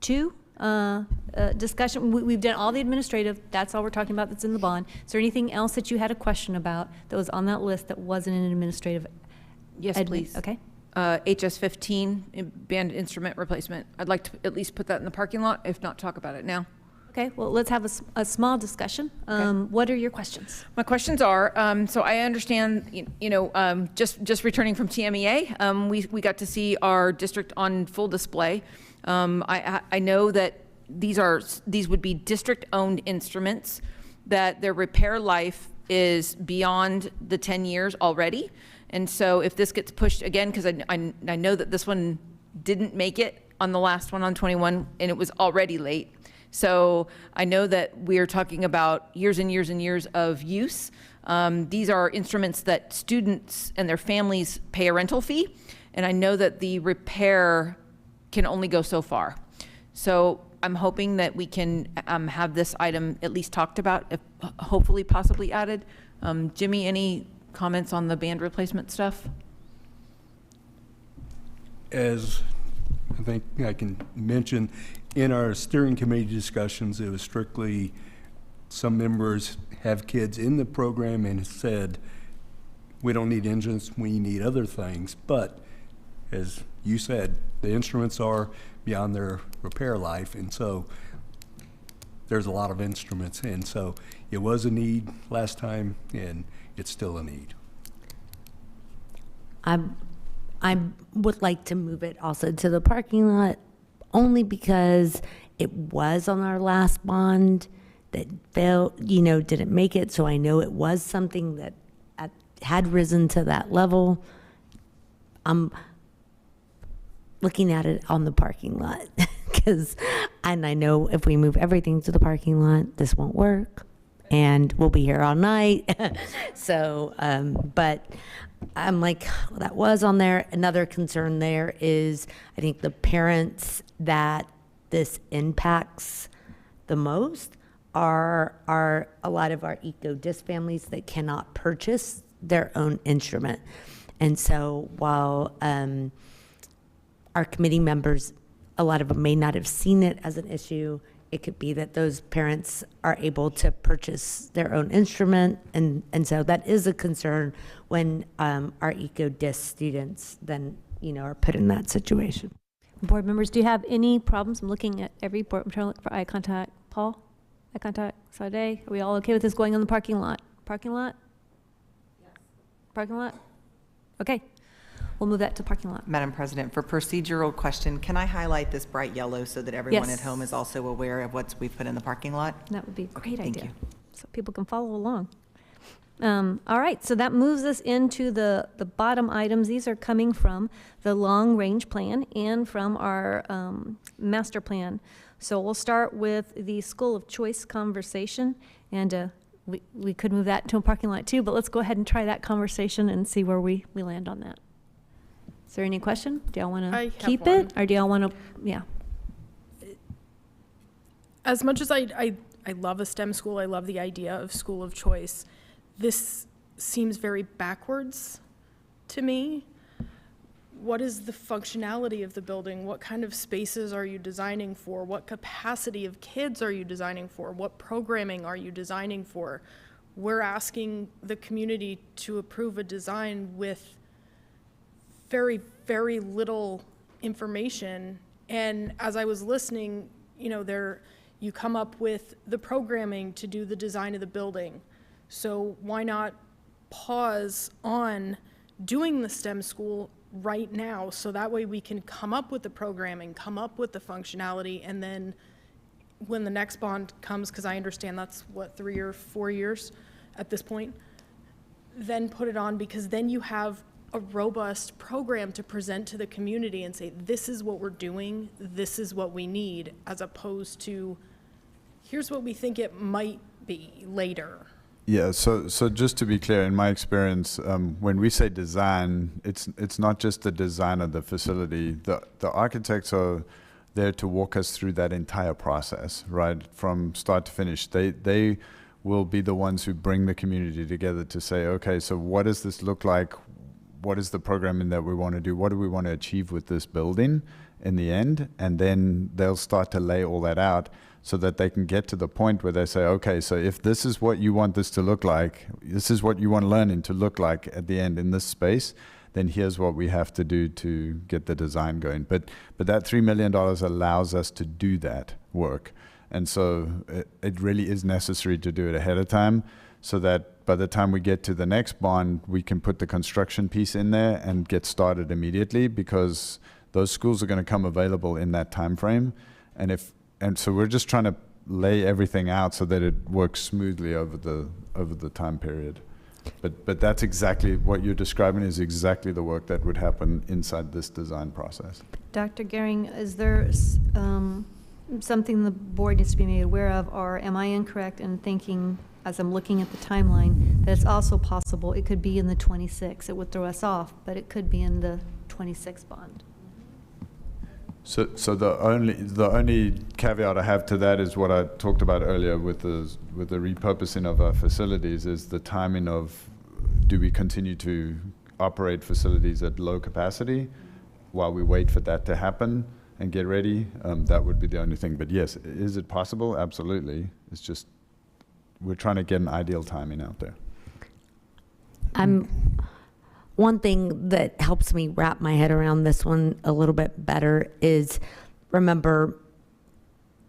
2 discussion. We've done all the administrative. That's all we're talking about that's in the bond. Is there anything else that you had a question about that was on that list that wasn't an administrative? Yes, please. Okay. HS 15, band instrument replacement. I'd like to at least put that in the parking lot, if not talk about it now. Okay, well, let's have a small discussion. What are your questions? My questions are, so I understand, just returning from TMEA, we got to see our district on full display. I know that these would be district-owned instruments, that their repair life is beyond the 10 years already. And so if this gets pushed again, because I know that this one didn't make it on the last one on 21, and it was already late. So I know that we're talking about years and years and years of use. These are instruments that students and their families pay a rental fee, and I know that the repair can only go so far. So I'm hoping that we can have this item at least talked about, if hopefully possibly added. Jimmy, any comments on the band replacement stuff? As I think I can mention, in our steering committee discussions, it was strictly some members have kids in the program and said, we don't need engines, we need other things. But as you said, the instruments are beyond their repair life, and so there's a lot of instruments, and so it was a need last time, and it's still a need. I would like to move it also to the parking lot, only because it was on our last bond that failed, didn't make it. So I know it was something that had risen to that level. I'm looking at it on the parking lot and I know if we move everything to the parking lot, this won't work. And we'll be here all night. So, but I'm like, well, that was on there. Another concern there is, I think the parents that this impacts the most are a lot of our eco-disc families that cannot purchase their own instrument. And so while our committee members, a lot of them may not have seen it as an issue, it could be that those parents are able to purchase their own instrument, and so that is a concern when our eco-disc students then, are put in that situation. Board members, do you have any problems? I'm looking at every board. I'm trying to look for eye contact. Paul? Eye contact? Sade? Are we all okay with this going on the parking lot? Parking lot? Yes. Parking lot? Okay. We'll move that to parking lot. Madam President, for procedural question, can I highlight this bright yellow so that everyone Yes. at home is also aware of what we've put in the parking lot? That would be a great thank idea. you. So people can follow along. All right, so that moves us into the bottom items. These are coming from the long-range plan and from our master plan. So we'll start with the school of choice conversation, and we could move that to a parking lot too, but let's go ahead and try that conversation and see where we land on that. Is there any question? Do y'all want to keep it, or do y'all want to, yeah? As much as I love a STEM school, I love the idea of school of choice, this seems very backwards to me. What is the functionality of the building? What kind of spaces are you designing for? What capacity of kids are you designing for? What programming are you designing for? We're asking the community to approve a design with very, very little information. And as I was listening, you come up with the programming to do the design of the building. So why not pause on doing the STEM school right now, so that way we can come up with the programming, come up with the functionality, and then when the next bond comes, because I understand that's what, 3 or 4 years at this point, then put it on, because then you have a robust program to present to the community and say, this is what we're doing, this is what we need, as opposed to, here's what we think it might be later. Yeah, so just to be clear, in my experience, when we say design, it's not just the design of the facility. The architects are there to walk us through that entire process, right, from start to finish. They will be the ones who bring the community together to say, okay, so what does this look like? What is the programming that we want to do? What do we want to achieve with this building in the end? And then they'll start to lay all that out, so that they can get to the point where they say, okay, so if this is what you want this to look like, this is what you want learning to look like at the end in this space, then here's what we have to do to get the design going. But that $3 million allows us to do that work. And so it really is necessary to do it ahead of time, so that by the time we get to the next bond, we can put the construction piece in there and get started immediately, because those schools are going to come available in that time frame. And so we're just trying to lay everything out so that it works smoothly over the time period. But that's exactly what you're describing, is exactly the work that would happen inside this design process. Dr. Gehring, is there something the board needs to be made aware of, or am I incorrect in thinking, as I'm looking at the timeline, that it's also possible it could be in the 26? It would throw us off, but it could be in the 26 bond. So the only caveat I have to that is what I talked about earlier with the repurposing of our facilities, is the timing of, do we continue to operate facilities at low capacity while we wait for that to happen and get ready? That would be the only thing. But yes, is it possible? Absolutely. It's just we're trying to get an ideal timing out there. One thing that helps me wrap my head around this one a little bit better is, remember,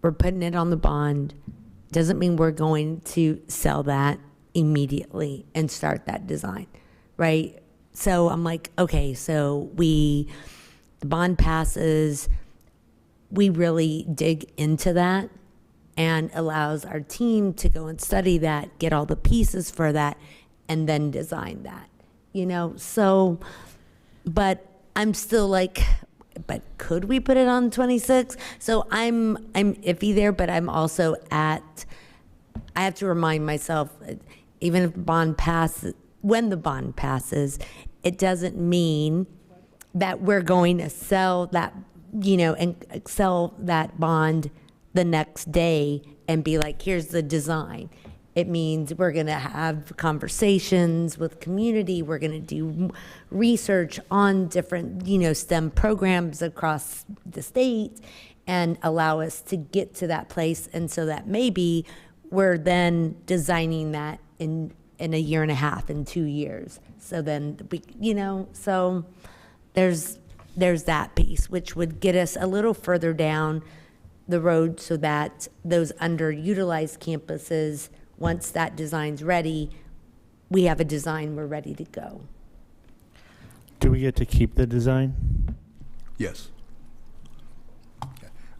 we're putting it on the bond. Doesn't mean we're going to sell that immediately and start that design, right? So I'm like, okay, so the bond passes, we really dig into that and allows our team to go and study that, get all the pieces for that, and then design that. So, but I'm still like, but could we put it on 26? So I'm iffy there, but I'm also I have to remind myself, even if when the bond passes, it doesn't mean that we're going to sell that, and sell that bond the next day and be like, here's the design. It means we're going to have conversations with community. We're going to do research on different, STEM programs across the state, and allow us to get to that place. And so that maybe we're then designing that in a year and a half, in 2 years. So then we, so there's that piece, which would get us a little further down the road, so that those underutilized campuses, once that design's ready, we have a design, we're ready to go. Do we get to keep the design? Yes.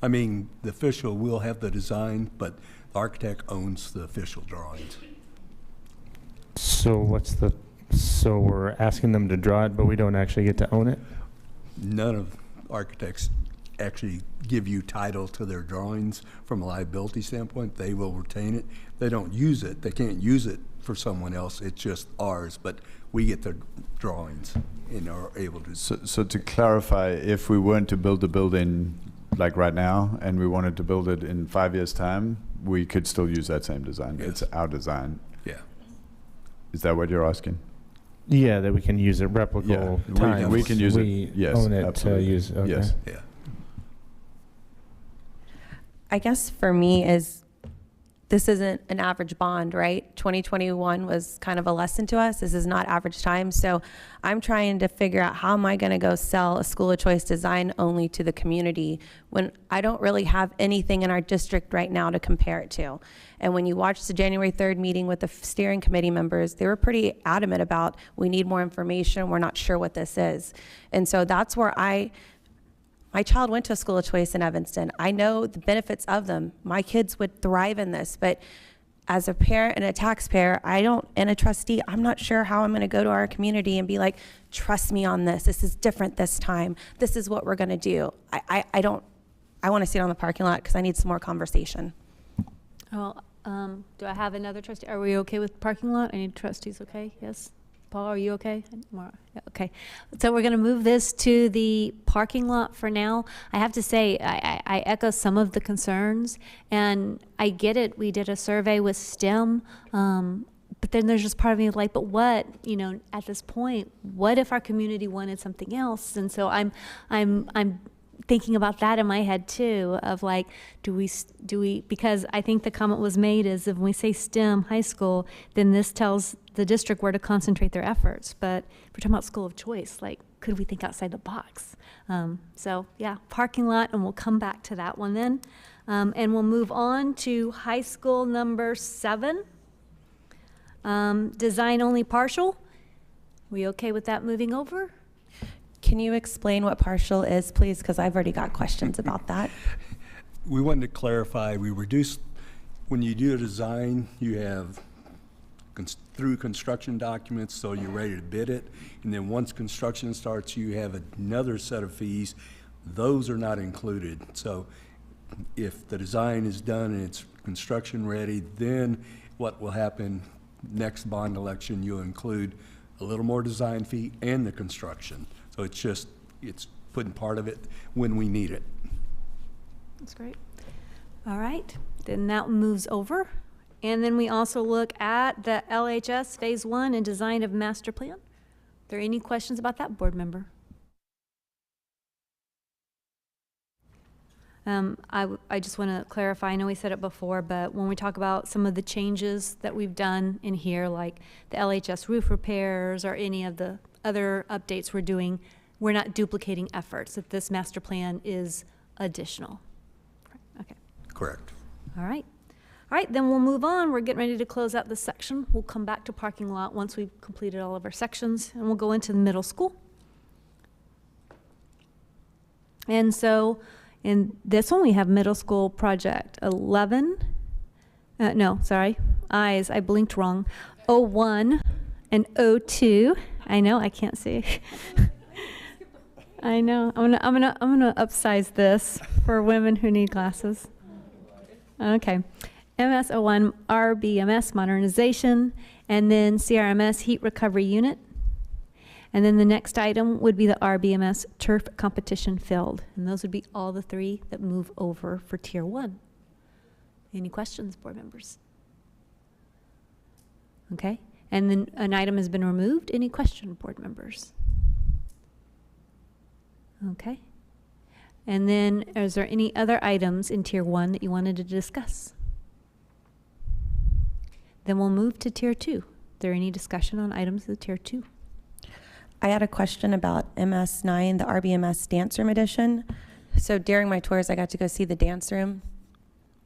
I mean, the official will have the design, but the architect owns the official drawings. So we're asking them to draw it, but we don't actually get to own it? None of architects actually give you title to their drawings from a liability standpoint. They will retain it. They don't use it. They can't use it for someone else. It's just ours, but we get the drawings and are able to. So to clarify, if we weren't to build a building like right now, and we wanted to build it in 5 years' time, we could still use that same design. Yes. It's our design. Yeah. Is that what you're asking? Yeah, that we can use it replicable times. We can use it. We Yes, own it absolutely. to use. Okay. Yes. Yeah. I guess for me is this isn't an average bond, right? 2021 was kind of a lesson to us. This is not average time. So I'm trying to figure out how am I going to go sell a school of choice design only to the community when I don't really have anything in our district right now to compare it to. And when you watch the January 3rd meeting with the steering committee members, they were pretty adamant about we need more information. We're not sure what this is. And so that's where my child went to a school of choice in Evanston. I know the benefits of them. My kids would thrive in this, but as a parent and a taxpayer, and a trustee, I'm not sure how I'm gonna go to our community and be like, trust me on this. This is different this time. This is what we're gonna do. I wanna sit on the parking lot because I need some more conversation. Well, do I have another trustee? Are we okay with parking lot? Any trustees okay? Yes? Paul, are you okay? Yeah, okay. So we're going to move this to the parking lot for now. I have to say, I echo some of the concerns, and I get it. We did a survey with STEM, but then there's just part of me like, but what, at this point, what if our community wanted something else? And so I'm thinking about that in my head too, of like, do we, because I think the comment was made is if we say STEM high school, then this tells the district where to concentrate their efforts. But if we're talking about school of choice, like, could we think outside the box? So yeah, parking lot, and we'll come back to that one then. And we'll move on to high school number 7, design only partial. We okay with that moving over? Can you explain what partial is, please? Because I've already got questions about that. We wanted to clarify, we reduced, when you do a design, you have through construction documents, so you're ready to bid it. And then once construction starts, you have another set of fees. Those are not included. So if the design is done and it's construction ready, then what will happen next bond election, you'll include a little more design fee and the construction. So it's putting part of it when we need it. That's great. All right, then that moves over. And then we also look at the LHS Phase 1 and design of master plan. Are there any questions about that, board member? I just want to clarify, I know we said it before, but when we talk about some of the changes that we've done in here, like the LHS roof repairs or any of the other updates we're doing, we're not duplicating efforts, that this master plan is additional. Okay. Correct. All right. All right, then we'll move on. We're getting ready to close out this section. We'll come back to parking lot once we've completed all of our sections, and we'll go into the middle school. And so in this one, we have middle school project 11. No, sorry, eyes, I blinked wrong. 01 and 02. I know, I can't see. I know. I'm gonna upsize this for women who need glasses. Okay. MS01 RBMS modernization, and then CRMS heat recovery unit. And then the next item would be the RBMS turf competition field. And those would be all the 3 that move over for Tier 1. Any questions, board members? Okay. And then an item has been removed. Any question, board members? Okay. And then is there any other items in Tier 1 that you wanted to discuss? Then we'll move to Tier 2. Is there any discussion on items of Tier 2? I had a question about MS9, the RBMS dance room edition. So during my tours, I got to go see the dance room.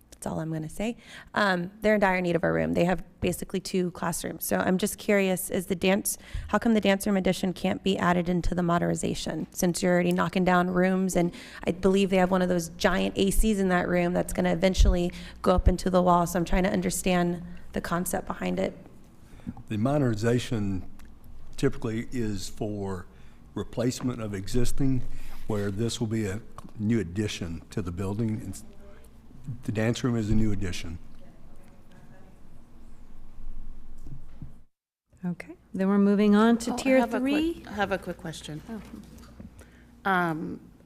That's all I'm going to say. They're in dire need of a room. They have basically 2 classrooms. So I'm just curious, how come the dance room edition can't be added into the modernization, since you're already knocking down rooms, and I believe they have one of those giant ACs in that room that's going to eventually go up into the wall. So I'm trying to understand the concept behind it. The modernization typically is for replacement of existing, where this will be a new addition to the building. The dance room is a new addition. Okay. Then we're moving on to Tier 3. I have a quick question. Oh.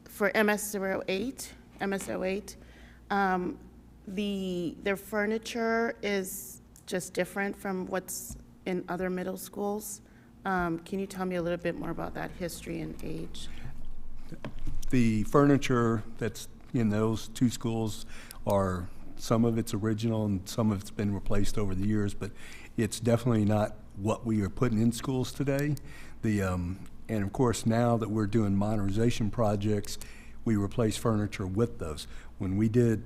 For MS08, their furniture is just different from what's in other middle schools. Can you tell me a little bit more about that history and age? The furniture that's in those 2 schools are Some of it's original and some of it's been replaced over the years, but it's definitely not what we are putting in schools today. And of course, now that we're doing modernization projects, we replace furniture with those. When we did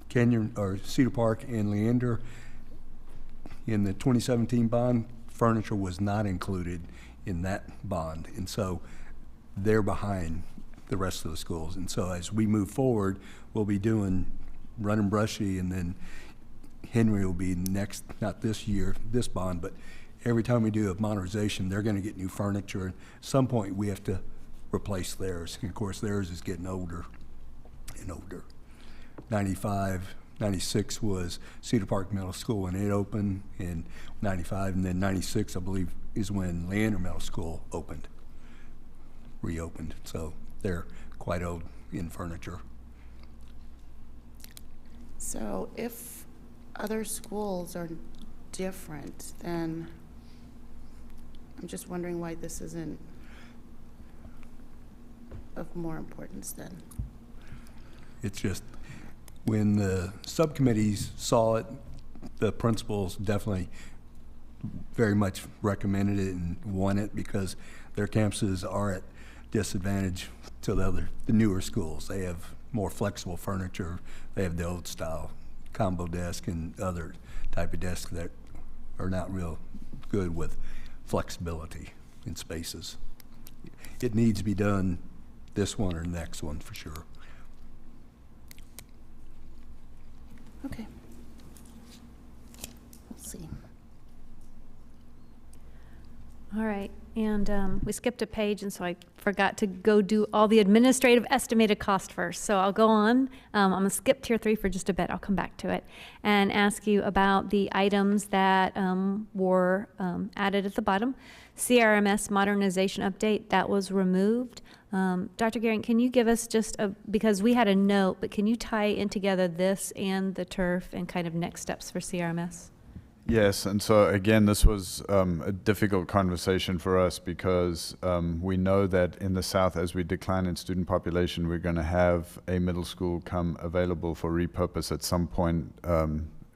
Canyon or Cedar Park and Leander in the 2017 bond, furniture was not included in that bond, and so they're behind the rest of the schools. And so as we move forward, we'll be doing Run and Brushy, and then Henry will be next, not this year, this bond, but every time we do a modernization, they're gonna get new furniture. At some point, we have to replace theirs. And of course, theirs is getting older and older. 95, 96 was Cedar Park Middle School when it opened, and 95, and then 96, I believe, is when Leander Middle School reopened. So they're quite old in furniture. So if other schools are different, then I'm just wondering why this isn't of more importance then. It's just, when the subcommittees saw it, the principals definitely very much recommended it and want it because their campuses are at disadvantage to the newer schools. They have more flexible furniture. They have the old style combo desk and other type of desks that are not real good with flexibility in spaces. It needs to be done, this one or next one for sure. Okay. We'll see. All right, and we skipped a page, and so I forgot to go do all the administrative estimated cost first. So I'll go on. I'm going to skip tier 3 for just a bit. I'll come back to it and ask you about the items that were added at the bottom. CRMS modernization update, that was removed. Dr. Garrett, can you give us just because we had a note, but can you tie in together this and the turf and kind of next steps for CRMS? Yes, and so again, this was a difficult conversation for us because we know that in the South, as we decline in student population, we're going to have a middle school come available for repurpose at some point.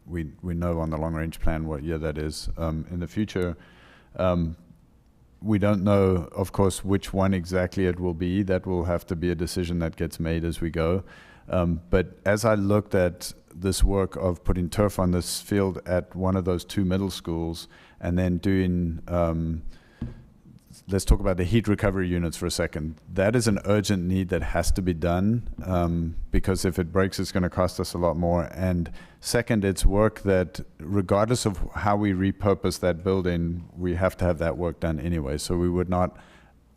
We know on the long-range plan what year that is in the future. We don't know, of course, which one exactly it will be. That will have to be a decision that gets made as we go. But as I looked at this work of putting turf on this field at one of those 2 middle schools and then doing, let's talk about the heat recovery units for a second. That is an urgent need that has to be done because if it breaks, it's going to cost us a lot more. And second, it's work that regardless of how we repurpose that building, we have to have that work done anyway. So we would not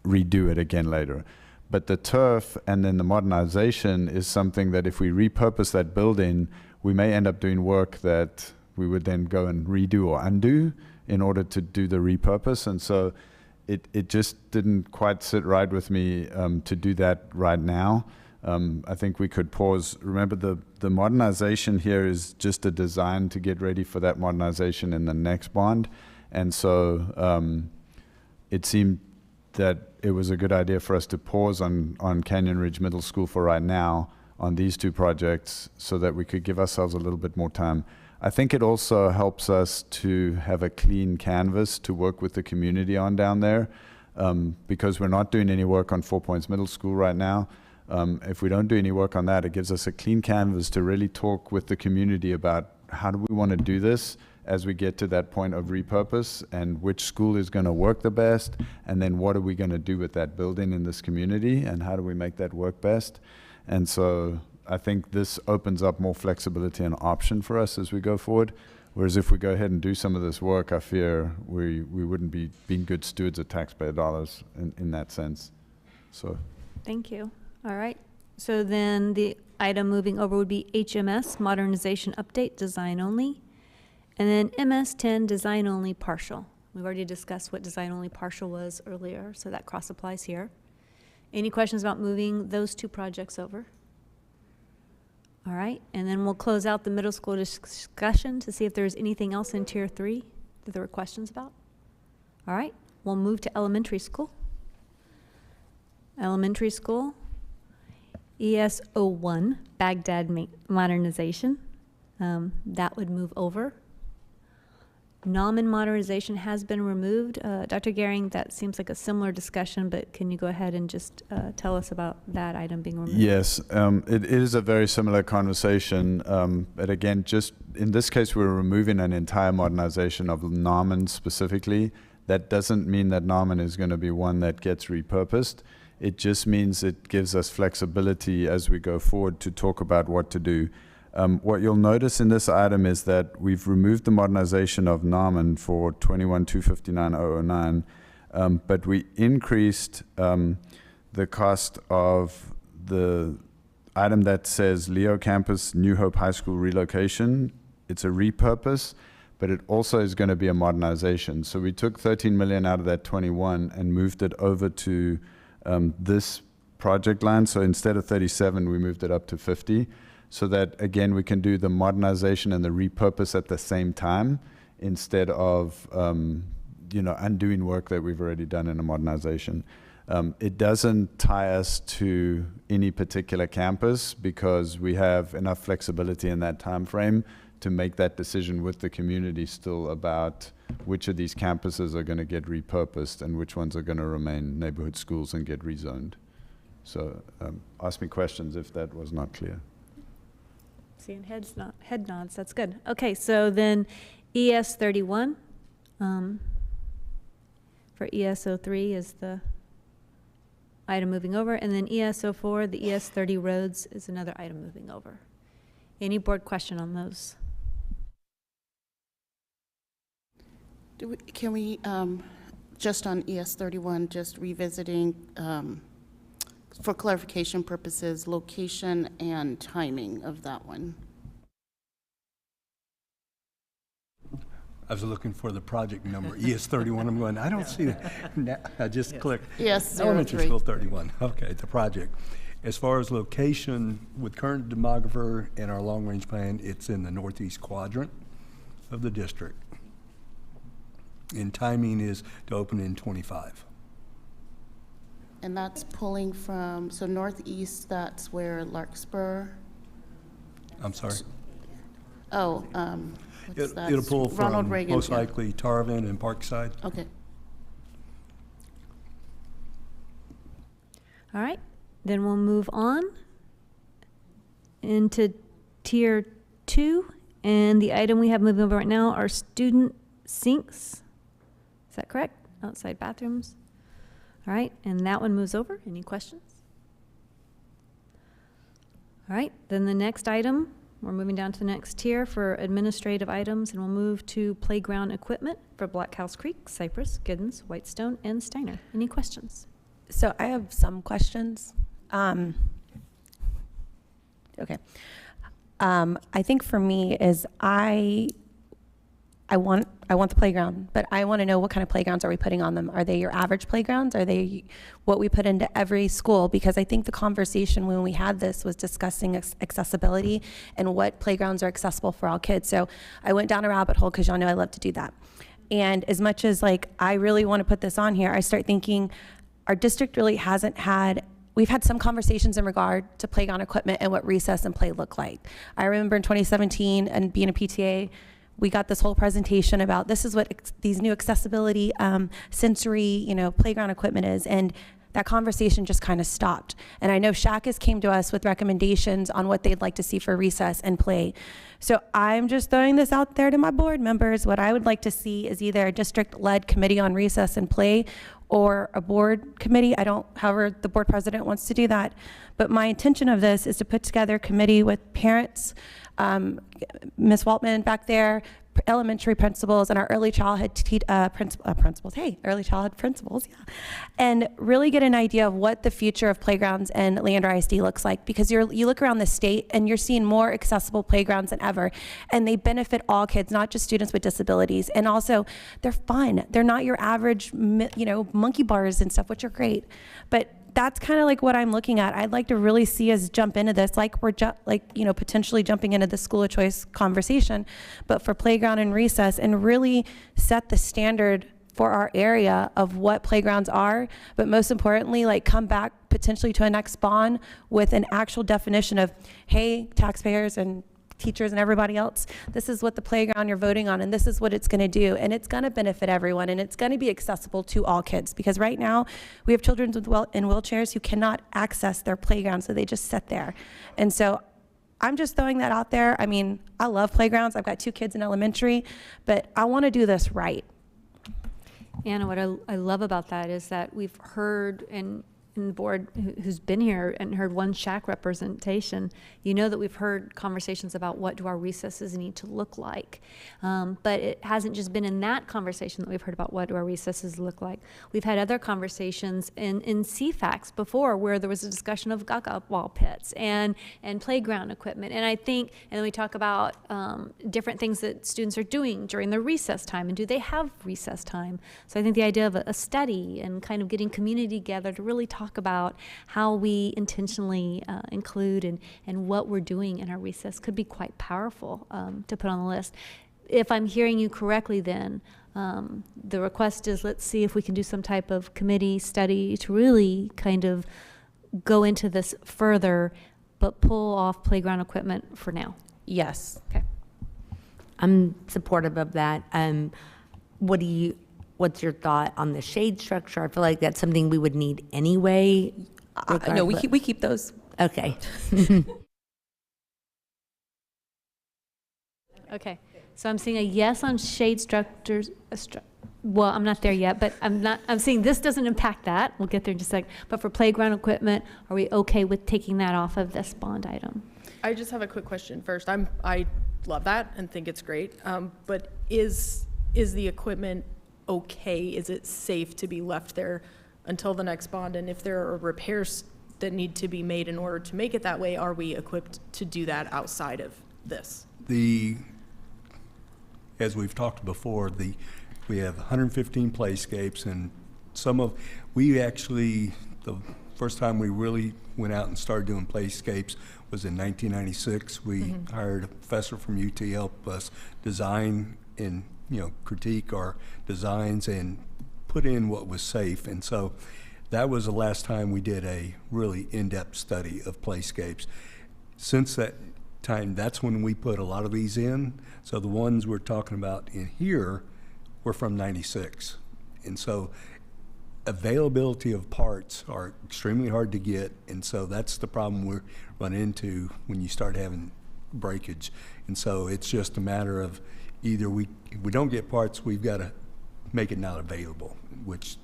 redo it again later. But the turf and then the modernization is something that if we repurpose that building, we may end up doing work that we would then go and redo or undo in order to do the repurpose. And so it just didn't quite sit right with me to do that right now. I think we could pause. Remember, the modernization here is just a design to get ready for that modernization in the next bond. And so it seemed that it was a good idea for us to pause on Canyon Ridge Middle School for right now on these 2 projects so that we could give ourselves a little bit more time. I think it also helps us to have a clean canvas to work with the community on down there because we're not doing any work on 4 Points Middle School right now. If we don't do any work on that, it gives us a clean canvas to really talk with the community about how do we want to do this as we get to that point of repurpose and which school is going to work the best, and then what are we going to do with that building in this community and how do we make that work best. And so I think this opens up more flexibility and option for us as we go forward, whereas if we go ahead and do some of this work, I fear we wouldn't be being good stewards of taxpayer dollars in that sense. So Thank you. All right. So then the item moving over would be HMS modernization update, design only. And then MS10, design only partial. We've already discussed what design only partial was earlier, so that cross applies here. Any questions about moving those 2 projects over? All right, and then we'll close out the middle school discussion to see if there's anything else in tier 3 that there were questions about. All right, we'll move to elementary school. Elementary school, ES01, Baghdad modernization. That would move over. Nomin modernization has been removed. Dr. Gehring, that seems like a similar discussion, but can you go ahead and just tell us about that item being removed? Yes, it is a very similar conversation. But again, just in this case, we're removing an entire modernization of Nomin specifically. That doesn't mean that Nomin is going to be one that gets repurposed. It just means it gives us flexibility as we go forward to talk about what to do. What you'll notice in this item is that we've removed the modernization of Nomin for 21,259,009, but we increased the cost of the item that says Leo Campus New Hope High School relocation. It's a repurpose, but it also is going to be a modernization. So we took 13 million out of that 21 and moved it over to this project line. So instead of 37, we moved it up to 50. So that, again, we can do the modernization and the repurpose at the same time instead of, undoing work that we've already done in a modernization. It doesn't tie us to any particular campus because we have enough flexibility in that time frame to make that decision with the community still about which of these campuses are going to get repurposed and which ones are going to remain neighborhood schools and get rezoned. So ask me questions if that was not clear. Seeing head nods, that's good. Okay, so then ES 31 for ES 03 is the item moving over, and then ES 04, the ES 30 roads is another item moving over. Any board question on those? Can we, just on ES 31, just revisiting, for clarification purposes, location and timing of that one? I was looking for the project number, ES 31. I'm going, I don't see that. I just clicked. Yes, Elementary 03. School 31. Okay, the project. As far as location, with current demographer and our long-range plan, it's in the northeast quadrant of the district. And timing is to open in 25. And that's pulling from, so northeast, that's where Larkspur, I'm sorry? oh, what's that? It'll pull Ronald from Reagan, most yeah. likely Tarvin and Parkside. Okay. All right, then we'll move on into tier 2, and the item we have moving over right now are student sinks. Is that correct? Outside bathrooms. All right, and that one moves over. Any questions? All right, then the next item, we're moving down to the next tier for administrative items, and we'll move to playground equipment for Black House Creek, Cypress, Giddens, Whitestone, and Steiner. Any questions? So I have some questions. Okay. I think for me is I want the playground, but I want to know what kind of playgrounds are we putting on them? Are they your average playgrounds? Are they what we put into every school? Because I think the conversation when we had this was discussing accessibility and what playgrounds are accessible for all kids. So I went down a rabbit hole because y'all know I love to do that. And as much as like I really want to put this on here, I start thinking our district really hasn't had. We've had some conversations in regard to playground equipment and what recess and play look like. I remember in 2017 and being a PTA, we got this whole presentation about this is what these new accessibility, sensory, playground equipment is. And that conversation just kind of stopped. And I know SHACAS came to us with recommendations on what they'd like to see for recess and play. So I'm just throwing this out there to my board members. What I would like to see is either a district-led committee on recess and play or a board committee. However, the board president wants to do that. But my intention of this is to put together a committee with parents, Ms. Waltman back there, elementary principals, and our early childhood principals. Hey, early childhood principals, yeah. And really get an idea of what the future of playgrounds in Leander ISD looks like, because you look around the state and you're seeing more accessible playgrounds than ever, and they benefit all kids, not just students with disabilities. And also, they're fun. They're not your average, monkey bars and stuff, which are great, but that's kind of like what I'm looking at. I'd like to really see us jump into this, like we're potentially jumping into the school of choice conversation, but for playground and recess, and really set the standard for our area of what playgrounds are, but most importantly, like come back potentially to a next bond with an actual definition of, hey, taxpayers and teachers and everybody else, this is what the playground you're voting on, and this is what it's going to do, and it's going to benefit everyone, and it's going to be accessible to all kids, because right now we have children in wheelchairs who cannot access their playground, so they just sit there. And so I'm just throwing that out there. I mean, I love playgrounds. I've got 2 kids in elementary, but I want to do this right. Anna, what I love about that is that we've heard, and the board who's been here and heard one SHAC representation, you know that we've heard conversations about what do our recesses need to look like. But it hasn't just been in that conversation that we've heard about what do our recesses look like. We've had other conversations in CFAX before where there was a discussion of gaga ball pits and playground equipment. And I think, and then we talk about different things that students are doing during their recess time, and do they have recess time? So I think the idea of a study and kind of getting community together to really talk about how we intentionally include and what we're doing in our recess could be quite powerful to put on the list. If I'm hearing you correctly, then the request is, let's see if we can do some type of committee study to really kind of go into this further, but pull off playground equipment for now. Yes. Okay. I'm supportive of that. What's your thought on the shade structure? I feel like that's something we would need anyway. No, we keep those. Okay. Okay. So I'm seeing a yes on shade structures. Well, I'm not there yet, but I'm seeing this doesn't impact that. We'll get there in just a second. But for playground equipment, are we okay with taking that off of this bond item? I just have a quick question first. I love that and think it's great. But is the equipment okay? Is it safe to be left there until the next bond? And if there are repairs that need to be made in order to make it that way, are we equipped to do that outside of this? As we've talked before, we have 115 playscapes, and the first time we really went out and started doing playscapes was in 1996. We hired a professor from UT to help us design and critique our designs and put in what was safe. And so that was the last time we did a really in-depth study of playscapes. Since that time, that's when we put a lot of these in. So the ones we're talking about in here were from 96. And so availability of parts are extremely hard to get, and so that's the problem we run into when you start having breakage. And so it's just a matter of either if we don't get parts, we've got to make it not available, which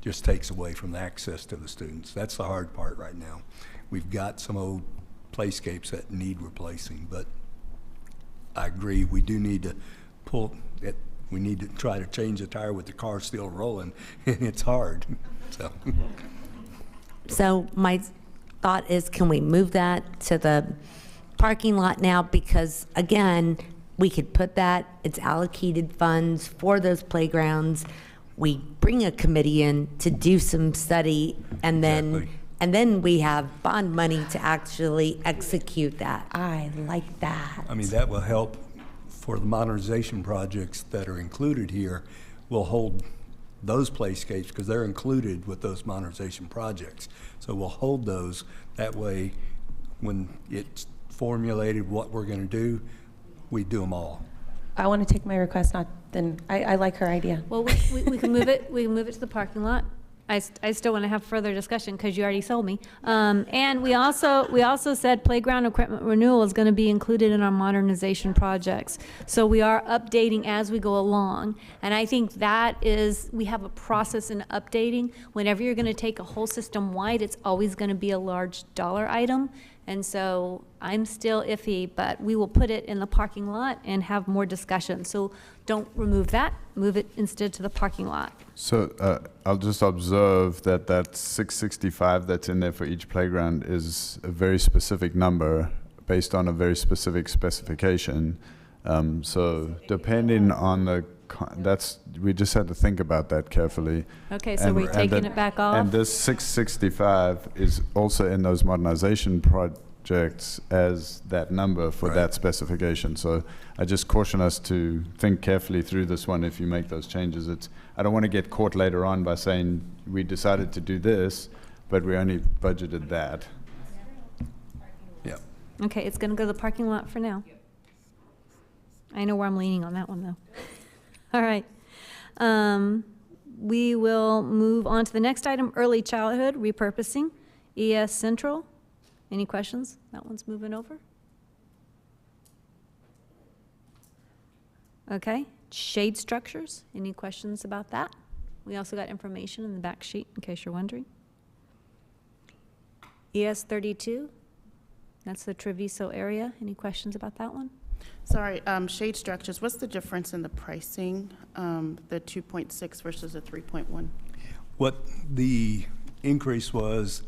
just takes away from the access to the students. That's the hard part right now. We've got some old playscapes that need replacing, but I agree, we do need to we need to try to change the tire with the car still rolling, and it's hard. So my thought is, can we move that to the parking lot now? Because again, we could put that, it's allocated funds for those playgrounds. We bring a committee in to do some study, and then we have bond money to actually execute that. I like that. I mean, that will help for the modernization projects that are included here. We'll hold those playscapes because they're included with those modernization projects. So we'll hold those. That way, when it's formulated what we're going to do, we do them all. I want to take my request, I like her idea. Well, we can move it. We can move it to the parking lot. I still want to have further discussion because you already sold me. And we also said playground equipment renewal is going to be included in our modernization projects. So we are updating as we go along. And I think we have a process in updating. Whenever you're going to take a whole system wide, it's always going to be a large dollar item. And so I'm still iffy, but we will put it in the parking lot and have more discussion. So don't remove that, move it instead to the parking lot. So I'll just observe that 665 that's in there for each playground is a very specific number based on a very specific specification. So depending on we just had to think about that carefully. Okay, so we're taking it back off? And this 665 is also in those modernization projects as that number for that specification. So I just caution us to think carefully through this one if you make those changes. I don't want to get caught later on by saying we decided to do this, but we only budgeted that. Yeah. Okay, it's going to go to the parking lot for now. I know where I'm leaning on that one, though. All right. We will move on to the next item, early childhood repurposing, ES Central. Any questions? That one's moving over. Okay. Shade structures. Any questions about that? We also got information in the back sheet, in case you're wondering. ES 32. That's the Treviso area. Any questions about that one? Sorry, shade structures, what's the difference in the pricing, the 2.6 versus the 3.1? What the increase is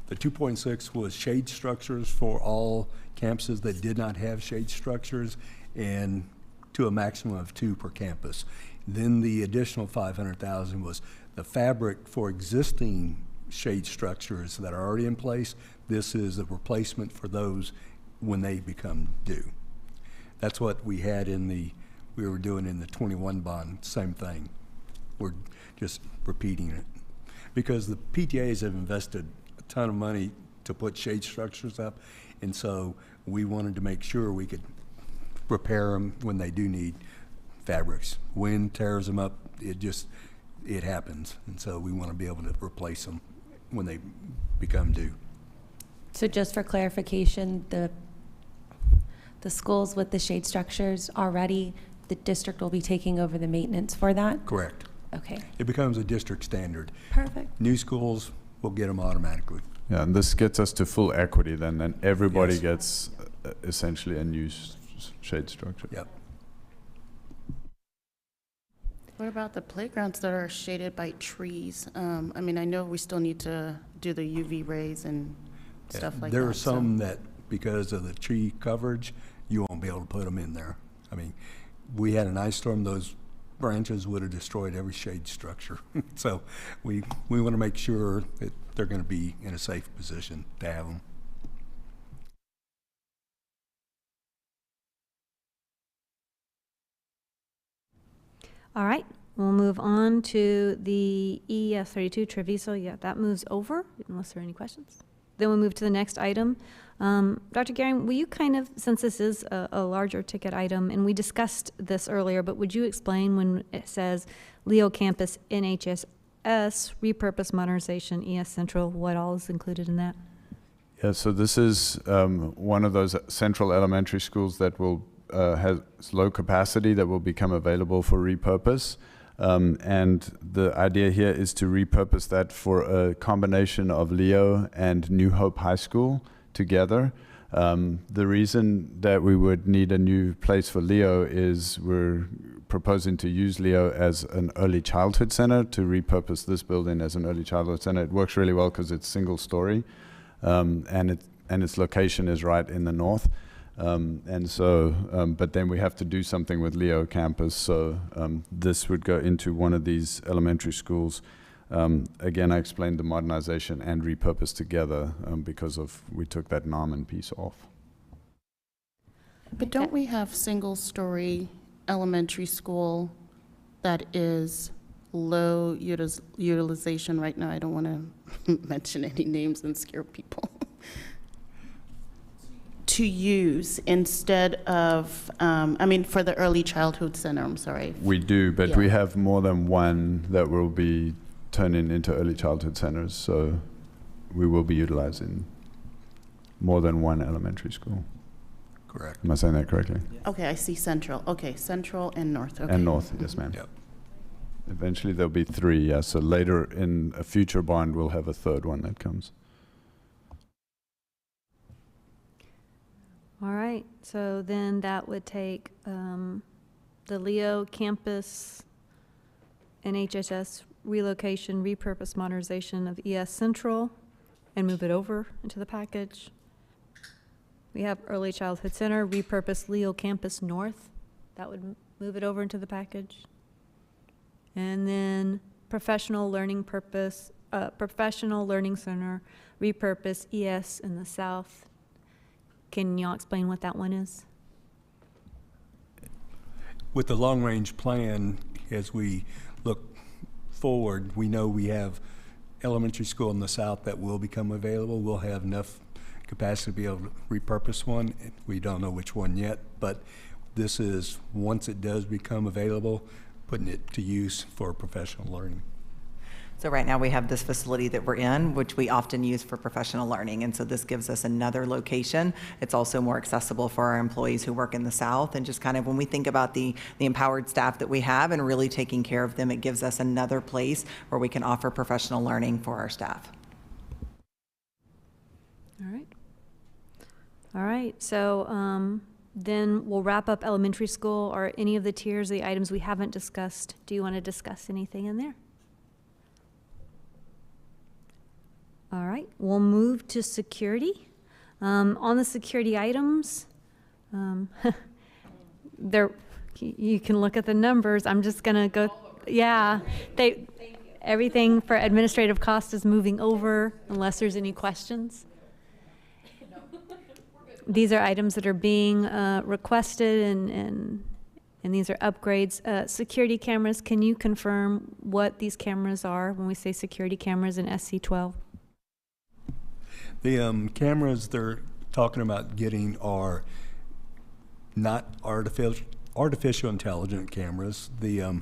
the 2.6 was shade structures for all campuses that did not have shade structures, and to a maximum of 2 per campus. Then the additional 500,000 was the fabric for existing shade structures that are already in place. This is the replacement for those when they become due. That's what we had we were doing in the 21 bond, same thing. We're just repeating it. Because the PTAs have invested a ton of money to put shade structures up, and so we wanted to make sure we could repair them when they do need fabrics. Wind tears them up, it happens, and so we want to be able to replace them when they become due. So just for clarification, the schools with the shade structures already, the district will be taking over the maintenance for that? Correct. Okay. It becomes a district standard. Perfect. New schools will get them automatically. Yeah, and this gets us to full equity then, and everybody Yes. gets essentially a new shade structure. Yep. What about the playgrounds that are shaded by trees? I mean, I know we still need to do the UV rays and stuff like that. There are some that, because of the tree coverage, you won't be able to put them in there. I mean, we had an ice storm, those branches would have destroyed every shade structure. So we want to make sure that they're going to be in a safe position to have them. All right, we'll move on to the ES 32 Treviso. Yeah, that moves over, unless there are any questions. Then we'll move to the next item. Dr. Garing, will you kind of, since this is a larger ticket item, and we discussed this earlier, but would you explain when it says Leo Campus NHSS repurpose modernization ES Central, what all is included in that? Yeah, so this is one of those central elementary schools that will has low capacity that will become available for repurpose. And the idea here is to repurpose that for a combination of Leo and New Hope High School together. The reason that we would need a new place for Leo is we're proposing to use Leo as an early childhood center, to repurpose this building as an early childhood center. It works really well because it's single story, and its location is right in the north. And so, but then we have to do something with Leo campus, so this would go into one of these elementary schools. Again, I explained the modernization and repurpose together because we took that Norman piece off. But don't we have single-story elementary school that is low utilization right now? I don't want to mention any names and scare people. To use instead of, I mean, for the early childhood center, I'm sorry. We do, but Yeah. we have more than one that will be turning into early childhood centers, so we will be utilizing more than one elementary school. Correct. Am I saying that correctly? Okay, I see central. Okay, central and north. Okay. And north, yes, ma'am. Yep. Eventually there'll be 3, yeah, so later in a future bond, we'll have a third one that comes. All right, so then that would take the Leo campus NHSS relocation, repurpose modernization of ES Central and move it over into the package. We have early childhood center, repurpose Leo campus north. That would move it over into the package. And then professional learning center, repurpose ES in the south. Can y'all explain what that one is? With the long-range plan, as we look forward, we know we have elementary school in the south that will become available. We'll have enough capacity to be able to repurpose one. We don't know which one yet, but this is, once it does become available, putting it to use for professional learning. So right now we have this facility that we're in, which we often use for professional learning. And so this gives us another location. It's also more accessible for our employees who work in the South. And just kind of when we think about the empowered staff that we have and really taking care of them, it gives us another place where we can offer professional learning for our staff. All right. All right, so then we'll wrap up elementary school. Or any of the tiers, the items we haven't discussed, do you want to discuss anything in there? All right, we'll move to security. On the security items, there, you can look at the numbers. I'm just gonna go, yeah. Everything for administrative cost is moving over unless there's any questions. These are items that are being requested and these are upgrades. Security cameras, can you confirm what these cameras are when we say security cameras in SC12? The cameras they're talking about getting are not artificial intelligent cameras. The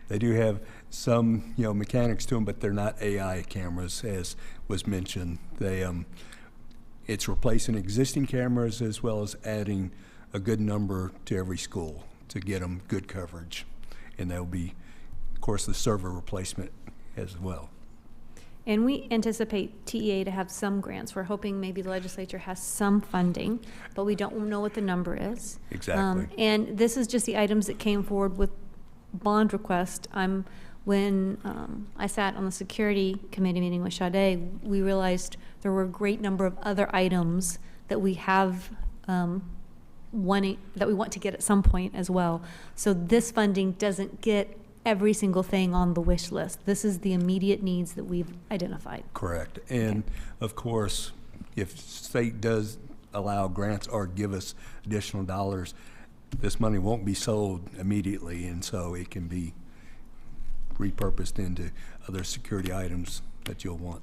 they do have some mechanics to them, but they're not AI cameras, as was mentioned. They it's replacing existing cameras as well as adding a good number to every school to get them good coverage, and there'll be, of course, the server replacement as well. And we anticipate TEA to have some grants. We're hoping maybe the legislature has some funding, but we don't know what the number is. Exactly. And this is just the items that came forward with bond request. When I sat on the security committee meeting with Sade, we realized there were a great number of other items that we have that we want to get at some point as well. So this funding doesn't get every single thing on the wish list. This is the immediate needs that we've identified. Correct. And of course, if state does allow grants or give us additional dollars, this money won't be sold immediately, and so it can be repurposed into other security items that you'll want.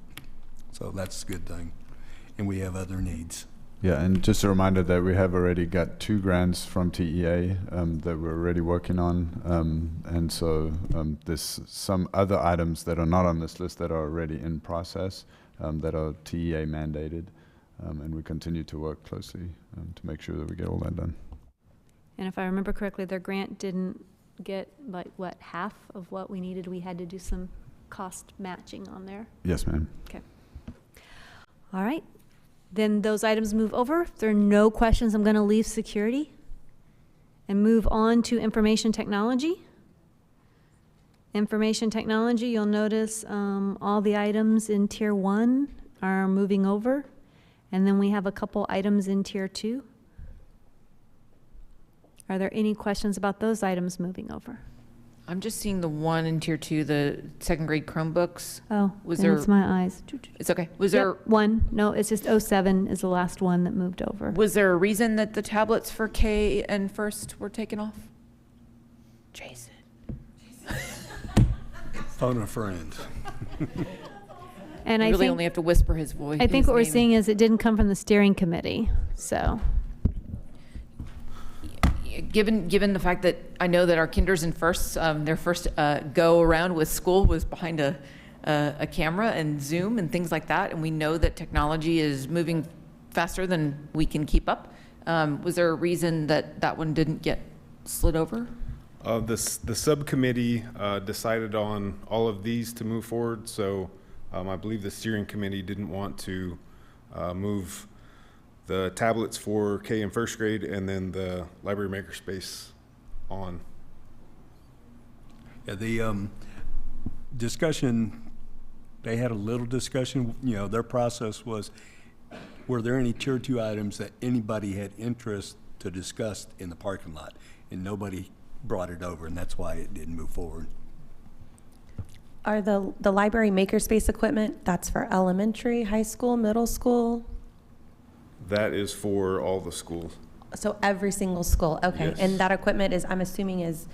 So that's a good thing. And we have other needs. Yeah, and just a reminder that we have already got 2 grants from TEA that we're already working on. And so there's some other items that are not on this list that are already in process that are TEA mandated. And we continue to work closely to make sure that we get all that done. And if I remember correctly, their grant didn't get half of what we needed. We had to do some cost matching on there. Yes, ma'am. Okay. All right. Then those items move over. If there are no questions, I'm going to leave security and move on to information technology. Information technology, you'll notice all the items in Tier 1 are moving over. And then we have a couple items in Tier 2. Are there any questions about those items moving over? I'm just seeing the one in Tier 2, the second grade Chromebooks. Oh, it's my eyes. It's okay. One. No, it's just 07 is the last one that moved over. Was there a reason that the tablets for K and First were taken off? Jason. Phone a friend. And I really think, only have to whisper his voice. I think what we're seeing is it didn't come from the steering committee, so. Given the fact that I know that our kinders and firsts, their first go around with school was behind a camera and Zoom and things like that, and we know that technology is moving faster than we can keep up. Was there a reason that one didn't get slid over? The subcommittee decided on all of these to move forward, so I believe the steering committee didn't want to move the tablets for K and first grade, and then the library makerspace on. Yeah, the discussion, they had a little discussion, their process was, were there any Tier 2 items that anybody had interest to discuss in the parking lot? And nobody brought it over, and that's why it didn't move forward. Are the library makerspace equipment, that's for elementary, high school, middle school? That is for all the schools. So every single school, okay. Yes. And that equipment is, I'm assuming, is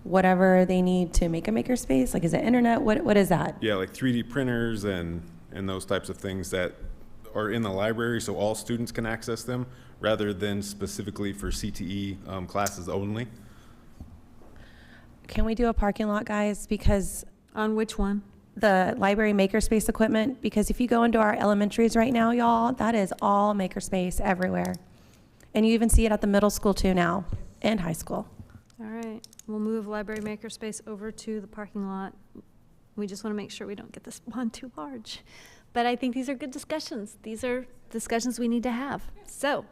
whatever they need to make a makerspace? Like, is it internet? What is that? Yeah, like 3D printers and those types of things that are in the library so all students can access them rather than specifically for CTE classes only. Can we do a parking lot, guys? Because On which one? the library makerspace equipment, because if you go into our elementaries right now, y'all, that is all makerspace everywhere. And you even see it at the middle school too now, and high school. All right, we'll move library makerspace over to the parking lot. We just want to make sure we don't get this one too large. But I think these are good discussions. These are discussions we need to have. So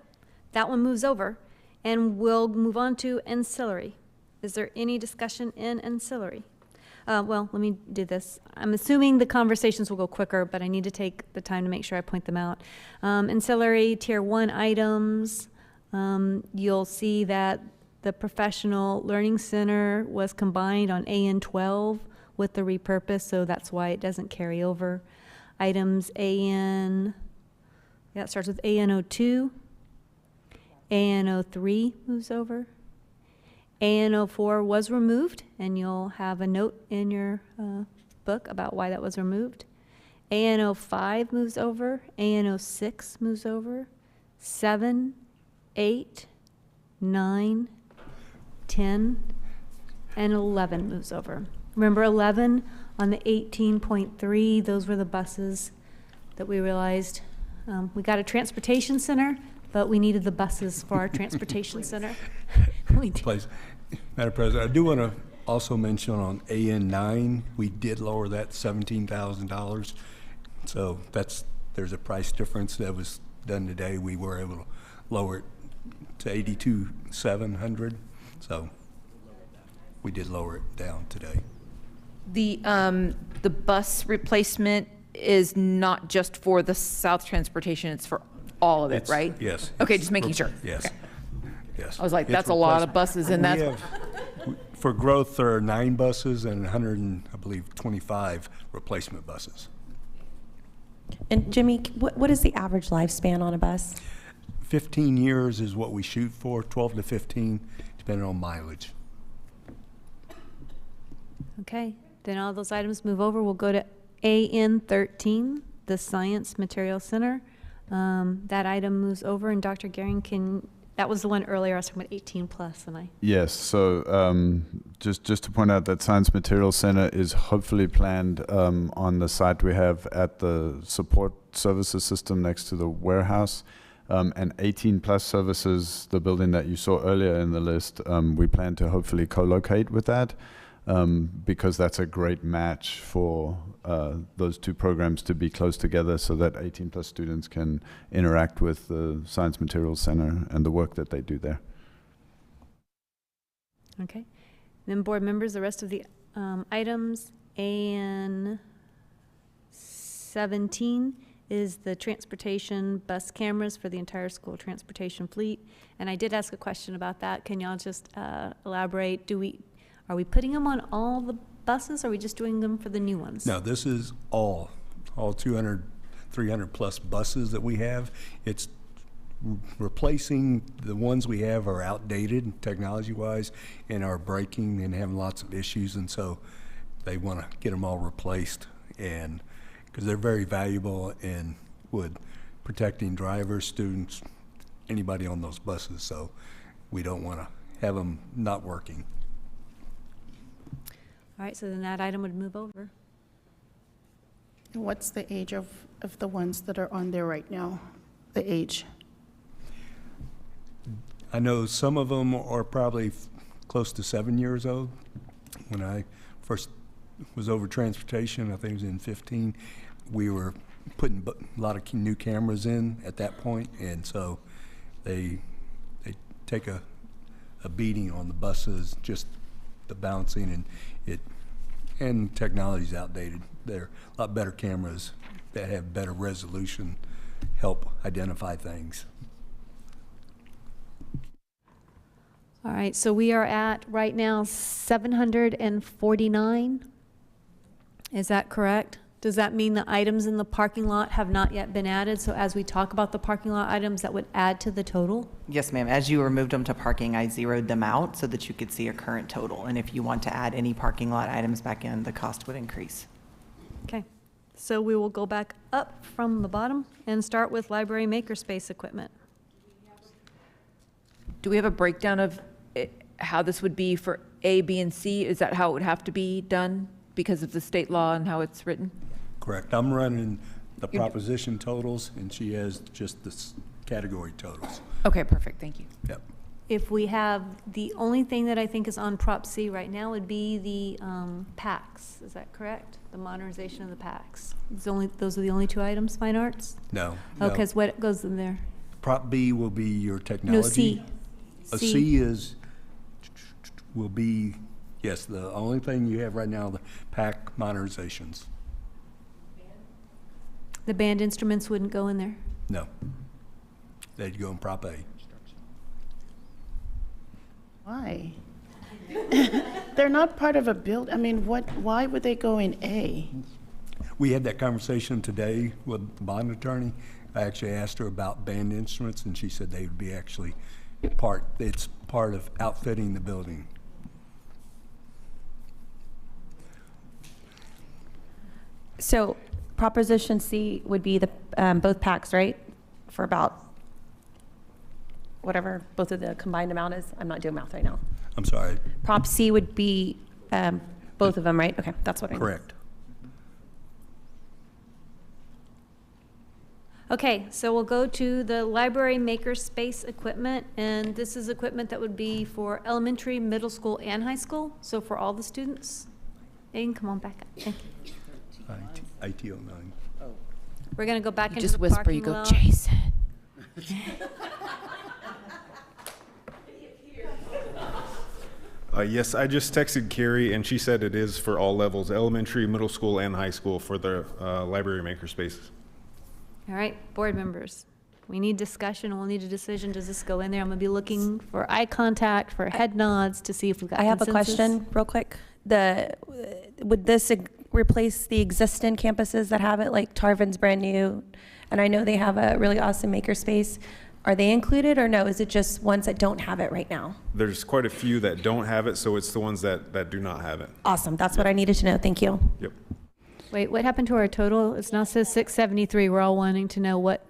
that one moves over, and we'll move on to ancillary. Is there any discussion in ancillary? Well, let me do this. I'm assuming the conversations will go quicker, but I need to take the time to make sure I point them out. Ancillary tier 1 items, you'll see that the professional learning center was combined on AN 12 with the repurpose, so that's why it doesn't carry over. Items AN, yeah, it starts with AN02, AN03 moves over. AN04 was removed, and you'll have a note in your book about why that was removed. AN05 moves over, AN06 moves over, 7, 8, 9, 10, and 11 moves over. Remember 11 on the 18.3, those were the buses that we realized we got a transportation center, but we needed the buses for our transportation center. We did. Please, Madam President, I do want to also mention on AN9, we did lower that $17,000. So there's a price difference that was done today. We were able to lower it to $82,700. So we did lower it down today. The bus replacement is not just for the South Transportation, it's for all of it, right? Yes. Okay, just making sure. Yes. Okay. Yes. I was like, that's a lot of buses, and that's. For growth, there are 9 buses and 25 replacement buses. And Jimmy, what is the average lifespan on a bus? 15 years is what we shoot for, 12 to 15, depending on mileage. Okay, then all those items move over. We'll go to AN13, the Science Material Center. That item moves over, and Dr. Gehring that was the one earlier, I was talking about 18 plus, and I. Yes, so just to point out that Science Material Center is hopefully planned on the site we have at the support services system next to the warehouse. And 18 plus services, the building that you saw earlier in the list, we plan to hopefully co-locate with that. Because that's a great match for those two programs to be close together so that 18 plus students can interact with the Science Materials Center and the work that they do there. Okay. Then board members, the rest of the items, AN17 is the transportation bus cameras for the entire school transportation fleet. And I did ask a question about that. Can y'all just elaborate? Are we putting them on all the buses, or are we just doing them for the new ones? No, this is all 200, 300 plus buses that we have. It's replacing the ones we have are outdated technology-wise and are breaking and having lots of issues, and so they want to get them all replaced, and because they're very valuable and would protecting drivers, students, anybody on those buses, so we don't want to have them not working. All right, so then that item would move over. And what's the age of the ones that are on there right now? The age? I know some of them are probably close to 7 years old. When I first was over transportation, I think it was in 15, we were putting a lot of new cameras in at that point, and so they take a beating on the buses, just the bouncing, and technology's outdated. There are a lot better cameras that have better resolution, help identify things. All right, so we are at right now 749. Is that correct? Does that mean the items in the parking lot have not yet been added? So as we talk about the parking lot items, that would add to the total? Yes, ma'am. As you removed them to parking, I zeroed them out so that you could see a current total. And if you want to add any parking lot items back in, the cost would increase. Okay, So we will go back up from the bottom and start with library makerspace equipment. Do we have a breakdown of how this would be for A, B, and C? Is that how it would have to be done because of the state law and how it's written? Correct. I'm running the proposition totals, and she has just the category totals. Okay, perfect, thank you. Yep. If we have, the only thing that I think is on Prop C right now would be the PACs. Is that correct? The modernization of the PACs. Those are the only two items, fine arts? No. Oh, no. because what goes in there? Prop B will be your technology. No, C. A C will be, yes, the only thing you have right now, the PAC modernizations. The band instruments wouldn't go in there? No. They'd go in Prop A. Why? They're not part of a build, I mean, why would they go in A? We had that conversation today with the bond attorney. I actually asked her about band instruments, and she said they would be actually it's part of outfitting the building. So Proposition C would be the both PACs, right? For about whatever both of the combined amount is. I'm not doing math right now. I'm sorry. Prop C would be both of them, right? Okay, that's what I know. Correct. Okay, so we'll go to the library makerspace equipment, and this is equipment that would be for elementary, middle school, and high school, so for all the students. Aiden, come on back up. Thank you. IT09. We're gonna go back into Just the whisper, parking you go, lot. Jason. Yes, I just texted Carrie, and she said it is for all levels, elementary, middle school, and high school for the library makerspaces. All right, board members, we need discussion, we'll need a decision. Does this go in there? I'm gonna be looking for eye contact, for head nods to see if we've got I have a consensus. question real quick. Would this replace the existing campuses that have it, like Tarvin's brand new? And I know they have a really awesome makerspace. Are they included, or no? Is it just ones that don't have it right now? There's quite a few that don't have it, so it's the ones that do not have it. Awesome, that's what I needed to know, thank you. Yep. Wait, what happened to our total? It now says 673. We're all wanting to know what.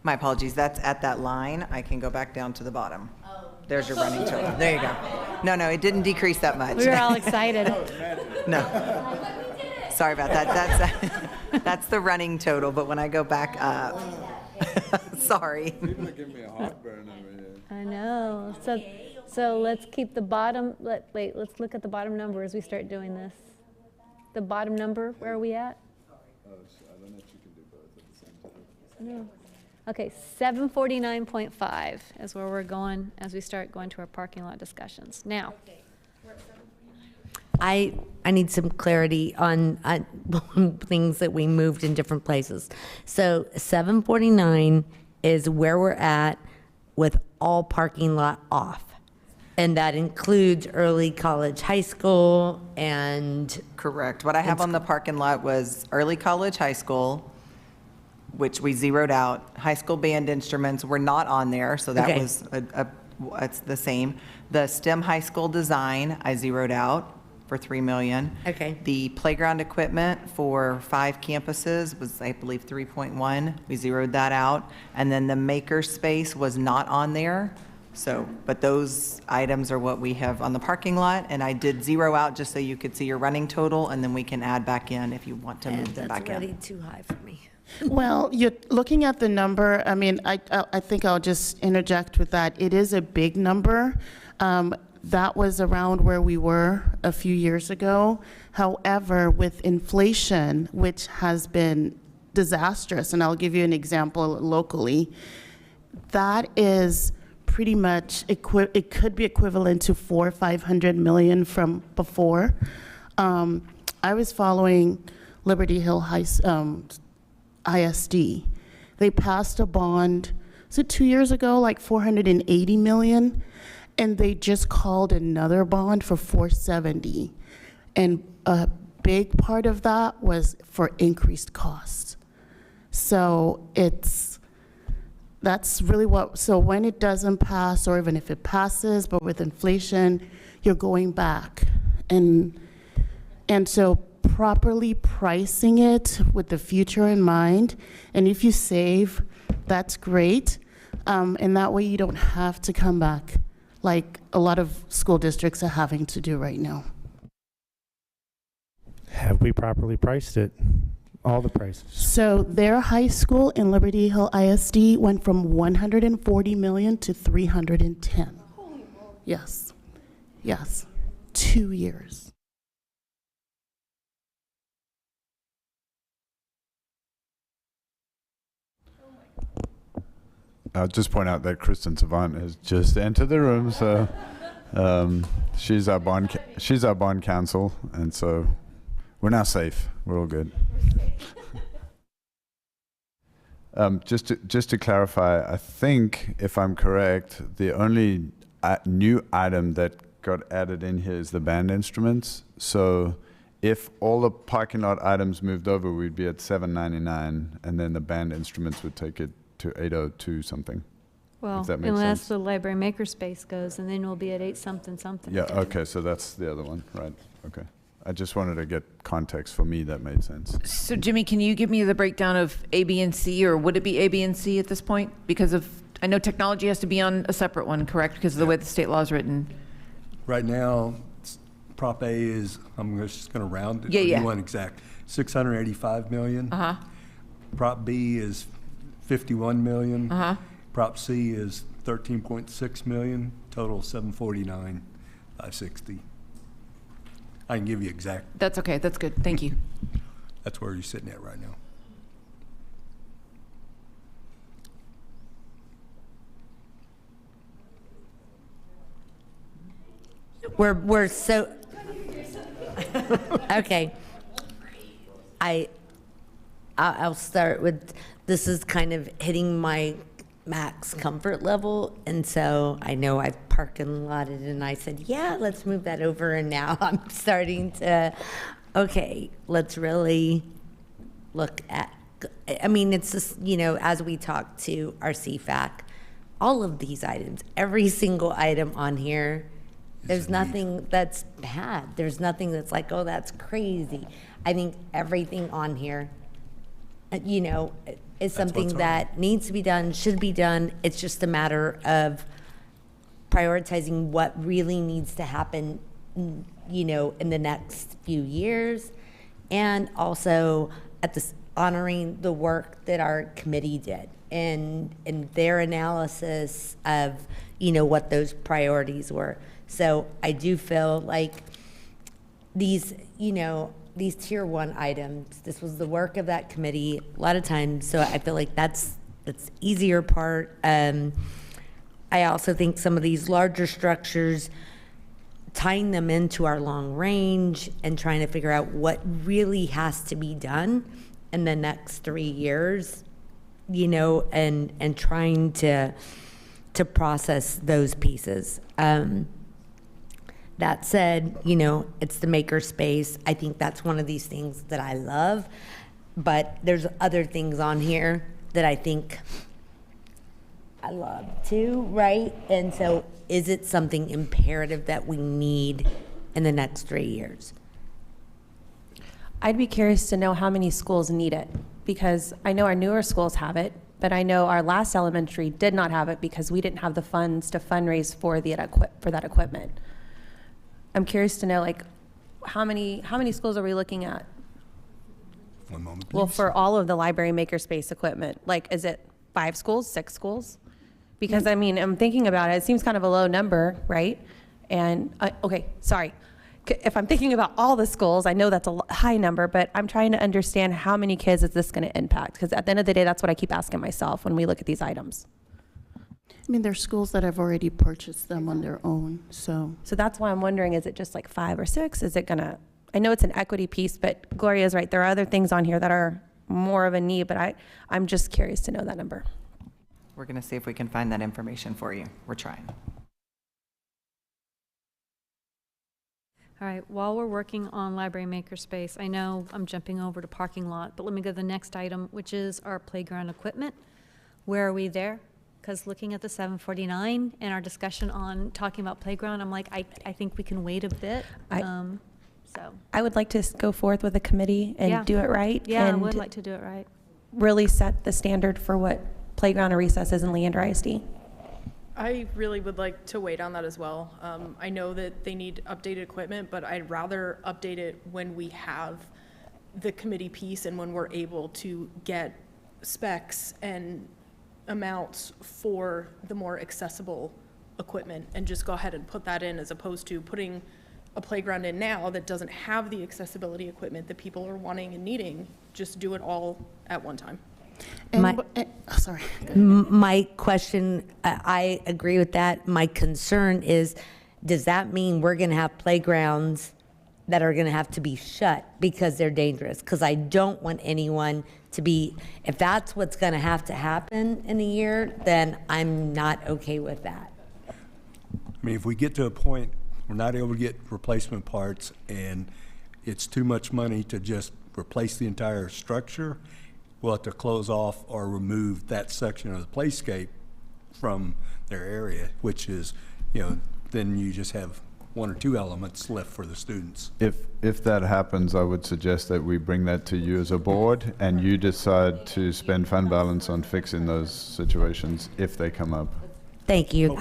My apologies, that's at that line. I can go back down to the bottom. There's your running total. There you go. No, it didn't decrease that much. We were all excited. No. Sorry about that. That's the running total, but when I go back up, sorry. People are giving me a heartburn over here. I know. So let's keep the bottom, let's look at the bottom number as we start doing this. The bottom number, where are we at? I don't know if you can do both at the same time. No. Okay, 749.5 is where we're going as we start going to our parking lot discussions. Now, I need some clarity on things that we moved in different places. So 749 is where we're at with all parking lot off. And that includes early college, high school, and... Correct. What I have on the parking lot was early college, high school, which we zeroed out. High school band instruments were not on there, so that Okay. was it's the same. The STEM high school design, I zeroed out for $3 million. Okay. The playground equipment for 5 campuses was, I believe, 3.1. We zeroed that out. And then the maker space was not on there. So, but those items are what we have on the parking lot, and I did zero out just so you could see your running total, and then we can add back in if you want to move them That's back already in. too high for me. Well, you're looking at the number, I mean, I think I'll just interject with that. It is a big number. That was around where we were a few years ago. However, with inflation, which has been disastrous, and I'll give you an example locally, that is pretty much, it could be equivalent to 400 or 500 million from before. I was following Liberty Hill ISD. They passed a bond, was it 2 years ago, like 480 million? And they just called another bond for 470. And a big part of that was for increased costs. So that's really so when it doesn't pass, or even if it passes, but with inflation, you're going back. And so properly pricing it with the future in mind. And if you save, that's great. And that way you don't have to come back like a lot of school districts are having to do right now. Have we properly priced it? All the prices? So their high school in Liberty Hill ISD went from 140 million to 310. Yes, yes, 2 years. I'll just point out that Kristen Savant has just entered the room, so she's our bond counsel, and so we're now safe. We're all good. Just to clarify, I think, if I'm correct, the only new item that got added in here is the band instruments. So if all the parking lot items moved over, we'd be at $799, and then the band instruments would take it to $802 something. Well, if that makes unless sense. the library makerspace goes, and then we'll be at 8 something something. Yeah, okay, so that's the other one, right, okay. I just wanted to get context. For me, that made sense. So Jimmy, can you give me the breakdown of A, B, and C, or would it be A, B, and C at this point? Because of, I know technology has to be on a separate one, correct? Because of the way the state law is written. Right now, Prop A is, I'm just going to round it. Yeah, or yeah. You want exact, 685 million. Uh-huh. Prop B is 51 million. Uh-huh. Prop C is 13.6 million, total 749, 560. I can give you exact. That's okay, that's good, thank you. That's where you're sitting at right now. We're so okay. I'll start with, this is kind of hitting my max comfort level, and so I know I've parking lotted and I said, yeah, let's move that over, and now I'm starting to, okay, let's really look at, I mean, it's just, you know, as we talk to our CFAC, all of these items, every single item on here, there's nothing that's bad. There's nothing that's like, oh, that's crazy. I think everything on here, you know, is something that needs to be done, should be done. It's just a matter of prioritizing what really needs to happen, you know, in the next few years, and also at this, honoring the work that our committee did and their analysis of, you know, what those priorities were. So I do feel like these, you know, these tier 1 items, this was the work of that committee a lot of times, so I feel like that's easier part. I also think some of these larger structures, tying them into our long range and trying to figure out what really has to be done in the next 3 years, you know, and trying to process those pieces. That said, you know, it's the maker space. I think that's one of these things that I love, but there's other things on here that I think I love too, right? And so is it something imperative that we need in the next 3 years? I'd be curious to know how many schools need it, because I know our newer schools have it, but I know our last elementary did not have it because we didn't have the funds to fundraise for that equipment. I'm curious to know, like, how many schools are we looking at? One moment, please. Well, for all of the library makerspace equipment, like, is it 5 schools, 6 schools? Because I mean, I'm thinking about it, it seems kind of a low number, right? And, okay, sorry. If I'm thinking about all the schools, I know that's a high number, but I'm trying to understand how many kids is this gonna impact? Because at the end of the day, that's what I keep asking myself when we look at these items. I mean, there's schools that have already purchased them on their own, so. So that's why I'm wondering, is it just like 5 or 6? Is it gonna, I know it's an equity piece, but Gloria's right, there are other things on here that are more of a need, but I'm just curious to know that number. We're going to see if we can find that information for you. We're trying. All right, while we're working on library makerspace, I know I'm jumping over to parking lot, but let me go to the next item, which is our playground equipment. Where are we there? Because looking at the 749 and our discussion on talking about playground, I'm like, I think we can wait a bit. So, I would like to go forth with a committee and Yeah. do it right. yeah, I and would like to do it right. really set the standard for what playground and recess is in Leander ISD. I really would like to wait on that as well. I know that they need updated equipment, but I'd rather update it when we have the committee piece and when we're able to get specs and amounts for the more accessible equipment and just go ahead and put that in, as opposed to putting a playground in now that doesn't have the accessibility equipment that people are wanting and needing. Just do it all at one time. Sorry. My question, I agree with that. My concern is, does that mean we're going to have playgrounds that are going to have to be shut because they're dangerous? Because I don't want anyone to be, if that's what's going to happen in a year, then I'm not okay with that. I mean, if we get to a point we're not able to get replacement parts and it's too much money to just replace the entire structure, we'll have to close off or remove that section of the playscape from their area, which is, then you just have one or two elements left for the students. If that happens, I would suggest that we bring that to you as a board and you decide to spend fund balance on fixing those situations if they come up. Thank you.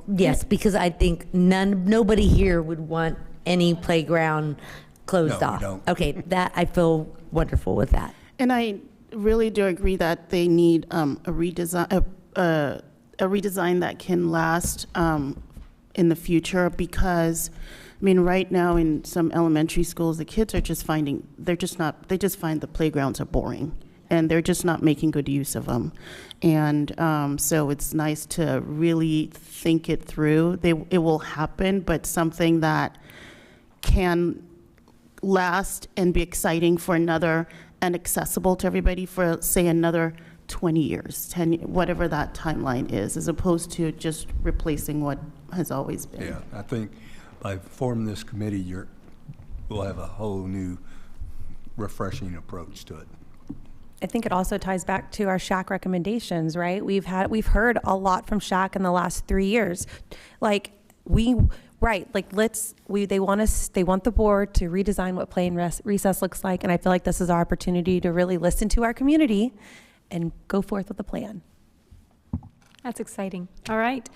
Yes, because I think nobody here would want any playground closed No, off. we don't. Okay, that I feel wonderful with that. And I really do agree that they need a redesign that can last in the future, because I mean, right now in some elementary schools, the kids are just they just find the playgrounds are boring and they're just not making good use of them. And so it's nice to really think it through. It will happen, but something that can last and be exciting for another, and accessible to everybody for, say, another 20 years, 10, whatever that timeline is, as opposed to just replacing what has always been. Yeah, I think by forming this committee, we'll have a whole new refreshing approach to it. I think it also ties back to our SHAC recommendations, right? We've heard a lot from SHAC in the last 3 years. They want the board to redesign what play and recess looks like, and I feel like this is our opportunity to really listen to our community and go forth with a plan. That's exciting. All right,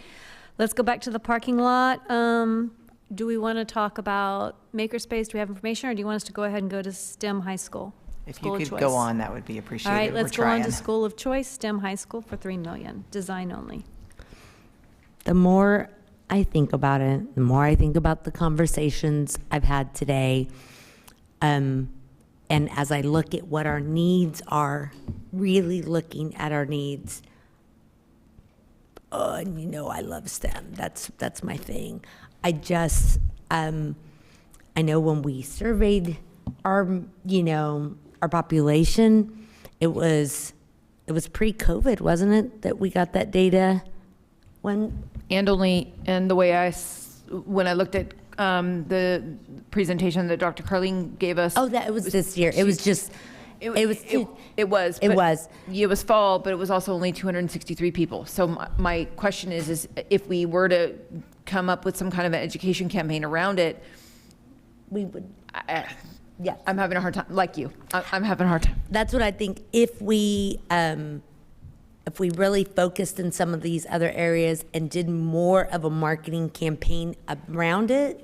let's go back to the parking lot. Do we want to talk about makerspace? Do we have information, or do you want us to go ahead and go to STEM High School? If School you of could Choice. go on, that would be appreciated. All right, let's We're go on to trying. School of Choice, STEM High School for $3 million, design only. The more I think about it, the more I think about the conversations I've had today, and as I look at what our needs are, really looking at our needs, and I love STEM. That's my thing. I just, I know when we surveyed our population, it was pre-COVID, wasn't it, that we got that data? When? And the way when I looked at the presentation that Dr. Carleen gave us. Oh, that it was this year. It was fall, but it was also only 263 people. So my question is if we were to come up with some kind of an education campaign around it, we would. Yeah, I'm having a hard time. Like you, I'm having a hard time. That's what I think. If we really focused in some of these other areas and did more of a marketing campaign around it,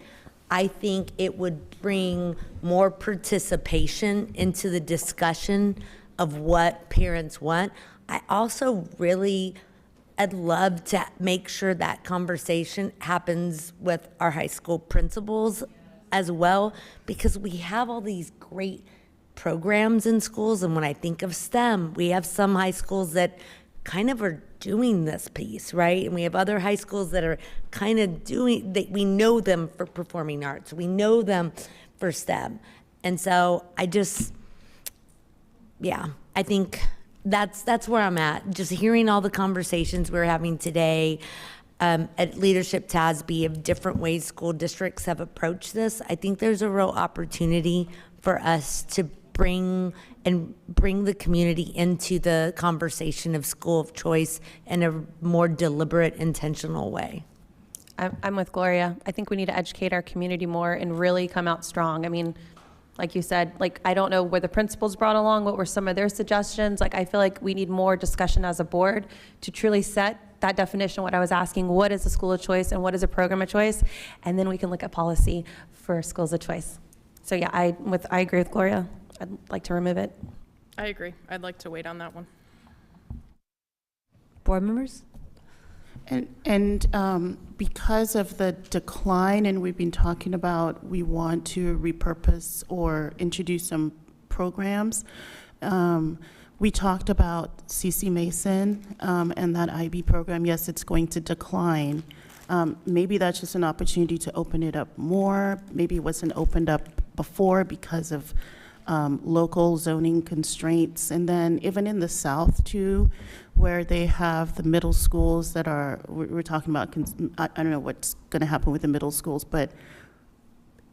I think it would bring more participation into the discussion of what parents want. I also I'd love to make sure that conversation happens with our high school principals as well, because we have all these great programs in schools. And when I think of STEM, we have some high schools that kind of are doing this piece, right? And we have other high schools that are kind of doing, that we know them for performing arts. We know them for STEM. And so I think that's where I'm at. Just hearing all the conversations we're having today at Leadership TASB of different ways school districts have approached this. I think there's a real opportunity for us to bring the community into the conversation of school of choice in a more deliberate, intentional way. I'm with Gloria. I think we need to educate our community more and really come out strong. I mean, like you said, like, I don't know where the principals brought along, what were some of their suggestions. Like, I feel like we need more discussion as a board to truly set that definition, what I was asking, what is a school of choice and what is a program of choice? And then we can look at policy for schools of choice. So yeah, I agree with Gloria. I'd like to remove it. I agree. I'd like to wait on that one. Board members? And because of the decline, and we've been talking about we want to repurpose or introduce some programs, we talked about CC Mason and that IB program. Yes, it's going to decline. Maybe that's just an opportunity to open it up more. Maybe it wasn't opened up before because of local zoning constraints. And then even in the South too, where they have the middle schools that are, we're talking about, I don't know what's going to happen with the middle schools, but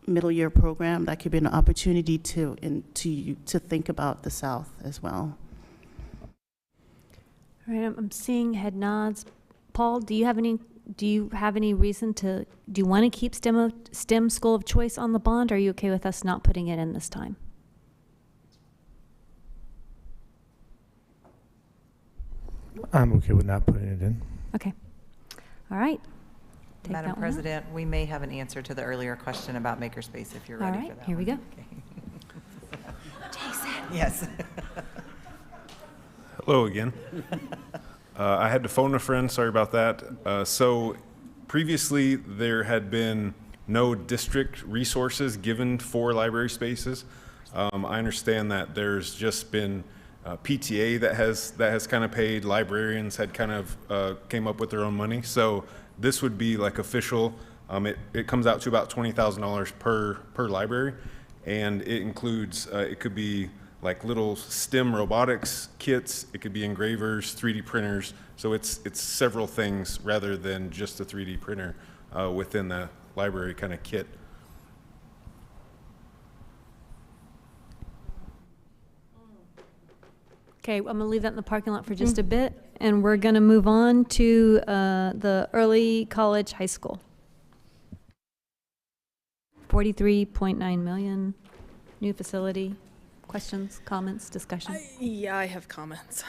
middle year program, that could be an opportunity to think about the South as well. All right, I'm seeing head nods. Paul, do you have any reason to, do you want to keep STEM School of Choice on the bond? Or are you okay with us not putting it in this time? I'm okay with not putting it in. Okay. All right. Take Madam that one out. President, we may have an answer to the earlier question about makerspace if you're All ready right, for that. here we go. Okay. Jason. Yes. Hello again. I had to phone a friend, sorry about that. So previously there had been no district resources given for library spaces. I understand that there's just been PTA that has kind of paid, librarians had kind of came up with their own money. So this would be like official. It comes out to about $20,000 per library, and it includes, it could be like little STEM robotics kits, it could be engravers, 3D printers. So it's several things rather than just a 3D printer within the library kind of kit. Okay, I'm going to leave that in the parking lot for just a bit, and we're going to move on to the early college high school. 43.9 million, new facility. Questions, comments, discussion? Yeah, I have comments.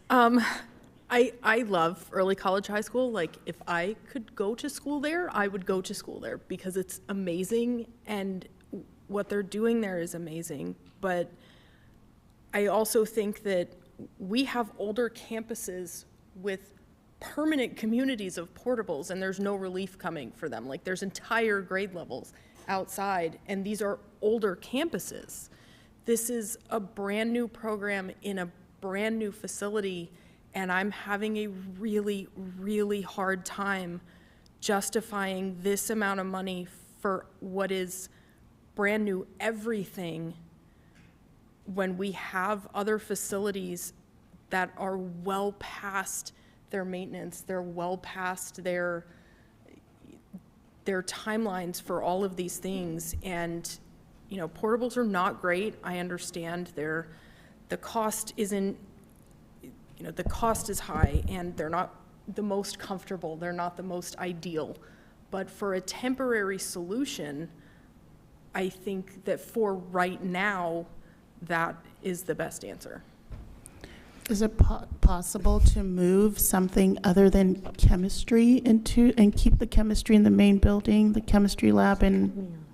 I love early college high school. Like, if I could go to school there, I would go to school there because it's amazing and what they're doing there is amazing. But I also think that we have older campuses with permanent communities of portables, and there's no relief coming for them. Like, there's entire grade levels outside, and these are older campuses. This is a brand new program in a brand new facility, and I'm having a really, really hard time justifying this amount of money for what is brand new everything when we have other facilities that are well past their maintenance, they're well past their timelines for all of these things. And you know, portables are not great. I understand the cost isn't, you know, the cost is high and they're not the most comfortable. They're not the most ideal. But for a temporary solution, I think that for right now, that is the best answer. Is it possible to move something other than chemistry into, and keep the chemistry in the main building, the chemistry lab,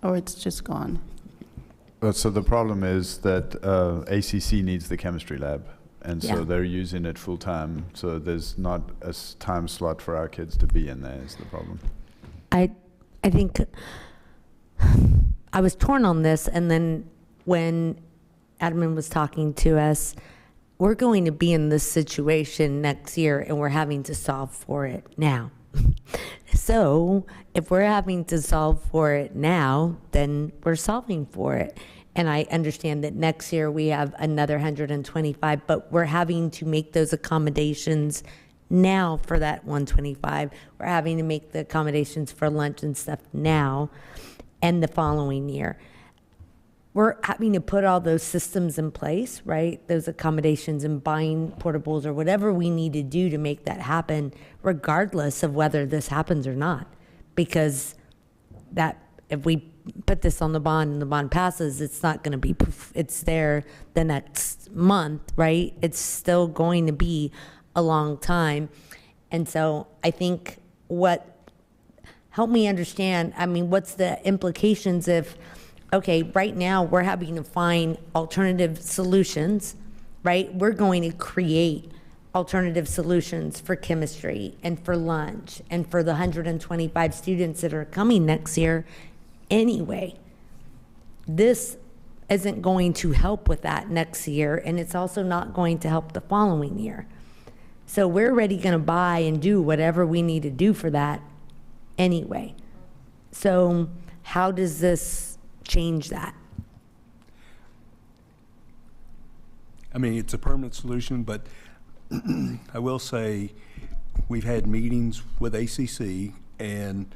or it's just gone? So the problem is that ACC needs the chemistry lab, and so they're using it full time. So there's not a time slot for our kids to be in there is the problem. I think I was torn on this, and then when Admin was talking to us, we're going to be in this situation next year, and we're having to solve for it now. So if we're having to solve for it now, then we're solving for it. And I understand that next year we have another 125, but we're having to make those accommodations now for that 125. We're having to make the accommodations for lunch and stuff now and the following year. We're having to put all those systems in place, right? Those accommodations and buying portables or whatever we need to do to make that happen, regardless of whether this happens or not. because that, if we put this on the bond and the bond passes, it's not going to be, it's there the next month, right? It's still going to be a long time. And so I think help me understand, I mean, what's the implications if, okay, right now we're having to find alternative solutions, right? We're going to create alternative solutions for chemistry and for lunch and for the 125 students that are coming next year anyway. This isn't going to help with that next year, and it's also not going to help the following year. So we're already going to buy and do whatever we need to do for that anyway. So how does this change that? I mean, it's a permanent solution, but I will say we've had meetings with ACC, and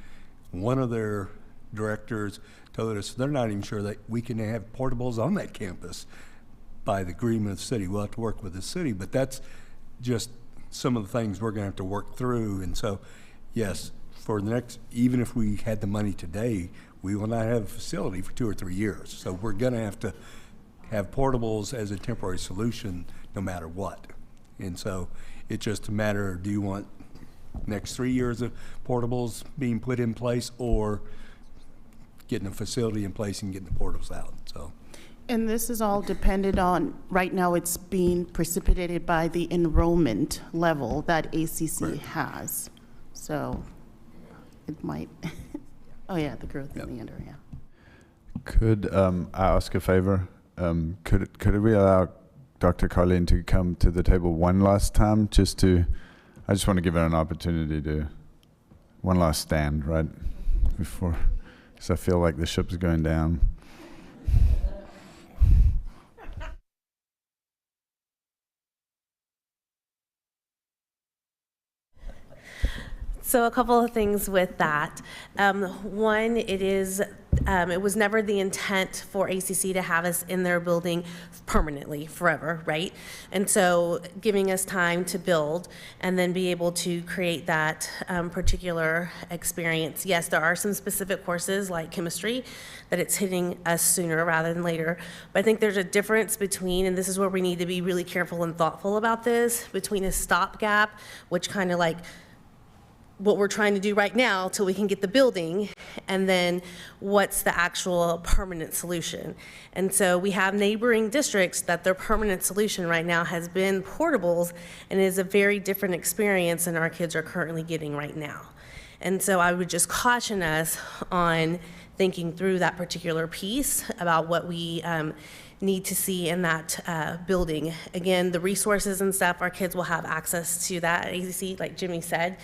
one of their directors told us they're not even sure that we can have portables on that campus by the agreement of the city. We'll have to work with the city, but that's just some of the things we're going to have to work through. And so, yes, for the next, even if we had the money today, we will not have a facility for 2 or 3 years. So we're going to have portables as a temporary solution no matter what. And so it's just a matter of, do you want next 3 years of portables being put in place, or getting a facility in place and getting the portables out? So. And this is all dependent on, right now it's being precipitated by the enrollment level that ACC has. So it might, oh yeah, the growth in Leander, yeah. Could I ask a favor? Could we allow Dr. Carlene to come to the table one last time, I just want to give her an opportunity to, one last stand, right? Before, because I feel like the ship's going down. So a couple of things with that. One, it was never the intent for ACC to have us in their building permanently, forever, right? And so giving us time to build and then be able to create that particular experience. Yes, there are some specific courses like chemistry that it's hitting us sooner rather than later. But I think there's a difference between, and this is where we need to be really careful and thoughtful about this, between a stopgap, which kind of like what we're trying to do right now till we can get the building, and then what's the actual permanent solution. And so we have neighboring districts that their permanent solution right now has been portables, and is a very different experience than our kids are currently getting right now. And so I would just caution us on thinking through that particular piece about what we need to see in that building. Again, the resources and stuff, our kids will have access to that at ACC, like Jimmy said.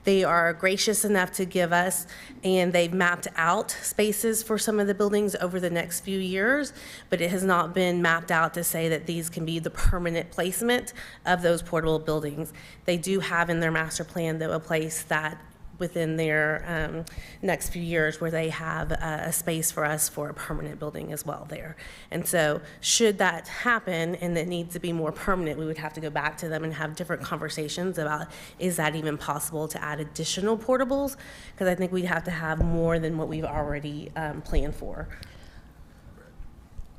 They are gracious enough to give us, and they've mapped out spaces for some of the buildings over the next few years, but it has not been mapped out to say that these can be the permanent placement of those portable buildings. They do have in their master plan, though, a place that within their next few years where they have a space for us for a permanent building as well there. And so should that happen and it needs to be more permanent, we would have to go back to them and have different conversations about, is that even possible to add additional portables? Because I think we'd have to have more than what we've already planned for.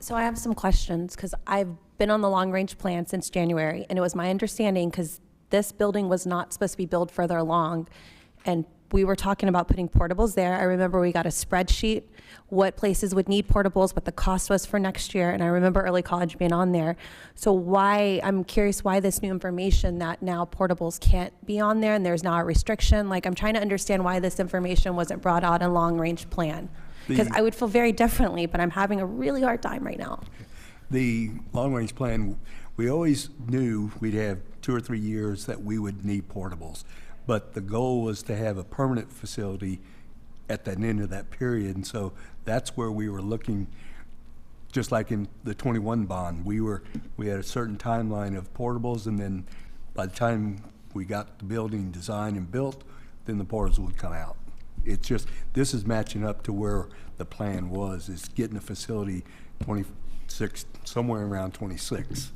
So I have some questions, because I've been on the long-range plan since January, and it was my understanding, because this building was not supposed to be built further along, and we were talking about putting portables there. I remember we got a spreadsheet, what places would need portables, what the cost was for next year, and I remember early college being on there. So I'm curious why this new information that now portables can't be on there and there's now a restriction. Like, I'm trying to understand why this information wasn't brought out in long-range plan. Because I would feel very differently, but I'm having a really hard time right now. The long-range plan, we always knew we'd have 2 or 3 years that we would need portables. But the goal was to have a permanent facility at the end of that period. And so that's where we were looking, just like in the 21 bond, we had a certain timeline of portables, and then by the time we got the building designed and built, then the portables would come out. It's just, this is matching up to where the plan was, is getting a facility 26, somewhere around 26.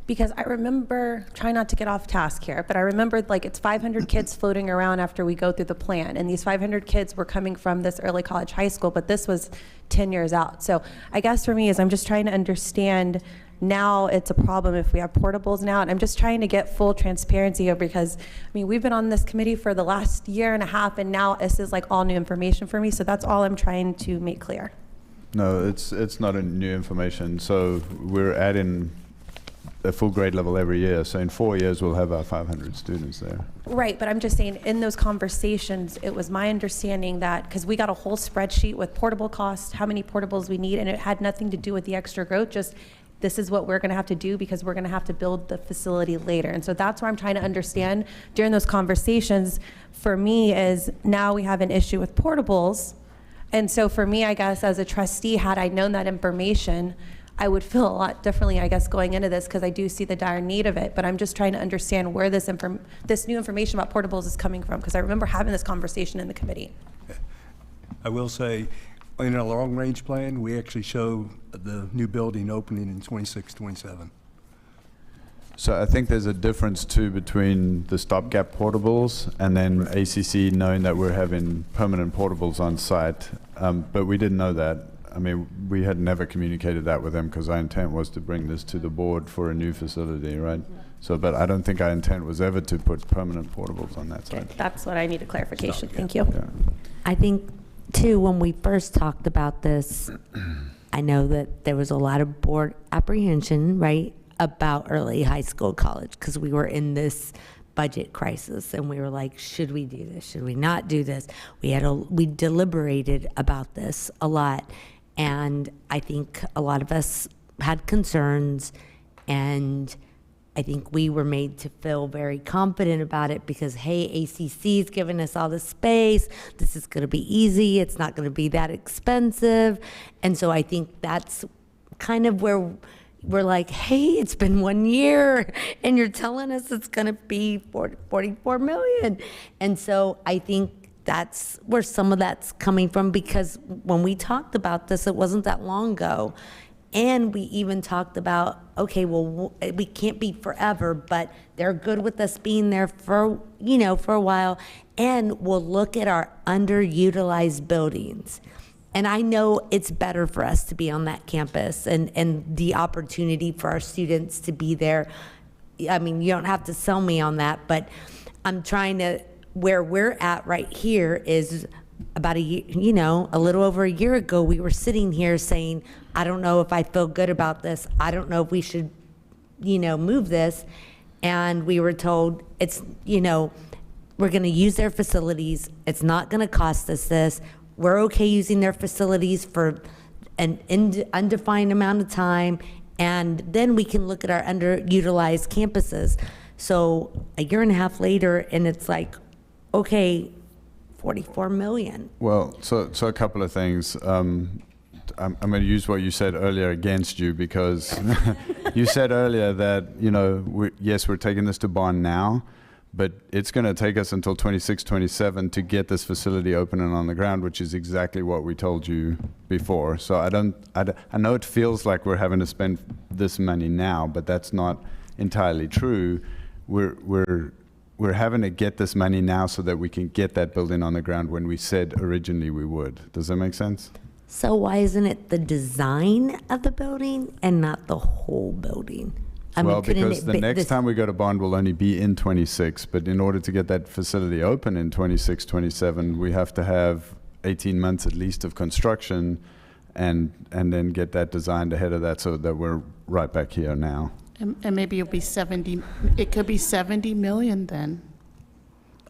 Because I remember, try not to get off task here, but I remembered like it's 500 kids floating around after we go through the plan. And these 500 kids were coming from this early college high school, but this was 10 years out. So I guess for me is I'm just trying to understand now it's a problem if we have portables now. And I'm just trying to get full transparency here because, I mean, we've been on this committee for the last year and a half and now this is like all new information for me. So that's all I'm trying to make clear. No, it's not a new information. So we're adding a full grade level every year. So in 4 years, we'll have our 500 students there. Right, but I'm just saying in those conversations, it was my understanding that, because we got a whole spreadsheet with portable costs, how many portables we need, and it had nothing to do with the extra growth, just this is what we're gonna have to do because we're gonna have to build the facility later. And so that's where I'm trying to understand during those conversations for me is now we have an issue with portables. And so for me, I guess as a trustee, had I known that information, I would feel a lot differently, I guess, going into this because I do see the dire need of it. But I'm just trying to understand where this new information about portables is coming from because I remember having this conversation in the committee. I will say, in our long-range plan, we actually show the new building opening in 26, 27. So I think there's a difference too between the stopgap portables and then ACC knowing that we're having permanent portables on site. But we didn't know that. I mean, we had never communicated that with them because our intent was to bring this to the board for a new facility, right? So, but I don't think our intent was ever to put permanent portables on that side. That's what I need a clarification. Thank you. Yeah. I think, too, when we first talked about this, I know that there was a lot of board apprehension, right, about early high school, college, because we were in this budget crisis and we were like, should we do this? Should we not do this? We deliberated about this a lot. And I think a lot of us had concerns, and I think we were made to feel very confident about it because, hey, ACC is giving us all the space. This is going to be easy. It's not going to be that expensive. And so I think that's kind of where we're like, hey, it's been 1 year and you're telling us it's going to be 44 million. And so I think that's where some of that's coming from because when we talked about this, it wasn't that long ago. And we even talked about, okay, well, we can't be forever, but they're good with us being there for, for a while. And we'll look at our underutilized buildings. And I know it's better for us to be on that campus and the opportunity for our students to be there. I mean, you don't have to sell me on that, but I'm trying to, where we're at right here is about a little over a year ago, we were sitting here saying, I don't know if I feel good about this. I don't know if we should, move this. And we were told it's, we're going to use their facilities. It's not going to cost us this. We're okay using their facilities for an undefined amount of time, and then we can look at our underutilized campuses. So a year and a half later, and it's like, okay, 44 million. Well, so a couple of things. I'm going to use what you said earlier against you because you said earlier that, yes, we're taking this to bond now, but it's going to take us until 26, 27 to get this facility open and on the ground, which is exactly what we told you before. So I know it feels like we're having to spend this money now, but that's not entirely true. We're having to get this money now so that we can get that building on the ground when we said originally we would. Does that make sense? So why isn't it the design of the building and not the whole building? Well, because the next time we go to bond will only be in 26, but in order to get that facility open in 26, 27, we have to have 18 months at least of construction and then get that designed ahead of that so that we're right back here now. And maybe it'll be 70, it could be 70 million then,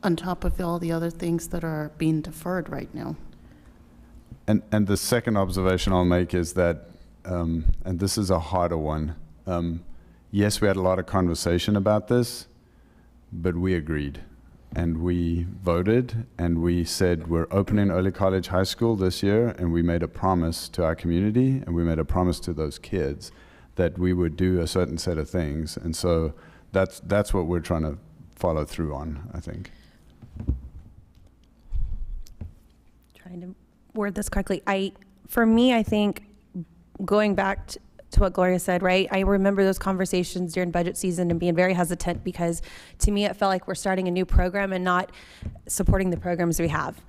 on top of all the other things that are being deferred right now. And the second observation I'll make is that, and this is a harder one, yes, we had a lot of conversation about this, but we agreed and we voted and we said we're opening early college high school this year, and we made a promise to our community and we made a promise to those kids that we would do a certain set of things. And so that's what we're trying to follow through on, I think. Trying to word this correctly. For me, I think going back to to what Gloria said, right? I remember those conversations during budget season and being very hesitant because to me it felt like we're starting a new program and not supporting the programs we have.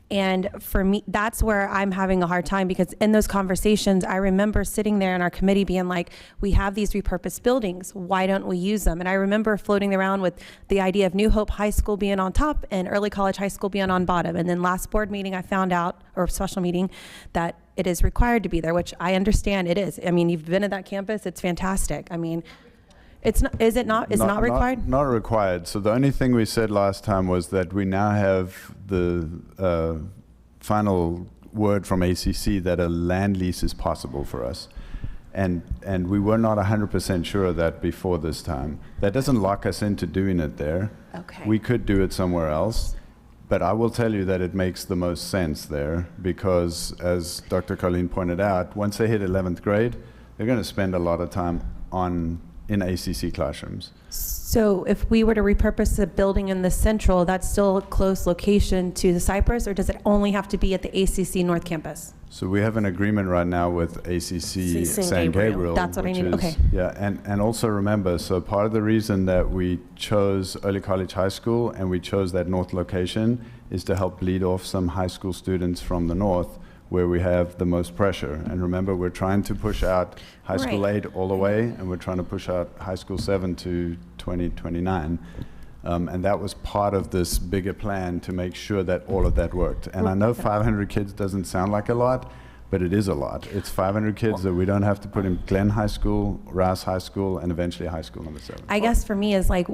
And for me, that's where I'm having a hard time, because in those conversations, I remember sitting there in our committee being like, we have these repurposed buildings, why don't we use them? And I remember floating around with the idea of New Hope High School being on top and Early College High School being on bottom. And then last board meeting, I found out, or special meeting, that it is required to be there, which I understand it is. I mean, you've been at that campus, it's fantastic. I mean, it's not, is it not, is it not required? Not required. So the only thing we said last time was that we now have the final word from ACC that a land lease is possible for us. And we were not 100% sure of that before this time. That doesn't lock us into doing it there. Okay. We could do it somewhere else. But I will tell you that it makes the most sense there because, as Dr. Colleen pointed out, once they hit 11th grade, they're going to spend a lot of time in ACC classrooms. So if we were to repurpose the building in the central, that's still a close location to the Cypress, or does it only have to be at the ACC North Campus? So we have an agreement right now with ACC San Gabriel. That's what I need, okay. Yeah, and also remember, so part of the reason that we chose Early College High School and we chose that north location is to help bleed off some high school students from the north where we have the most pressure. And remember, we're trying to push out high school Right. 8 all the way, and we're trying to push out high school 7 to 2029. And that was part of this bigger plan to make sure that all of that worked. And I know 500 kids doesn't sound like a lot, but it is a lot. It's 500 kids that we don't have to put in Glenn High School, Rouse High School, and eventually High School number 7. I guess for me is like,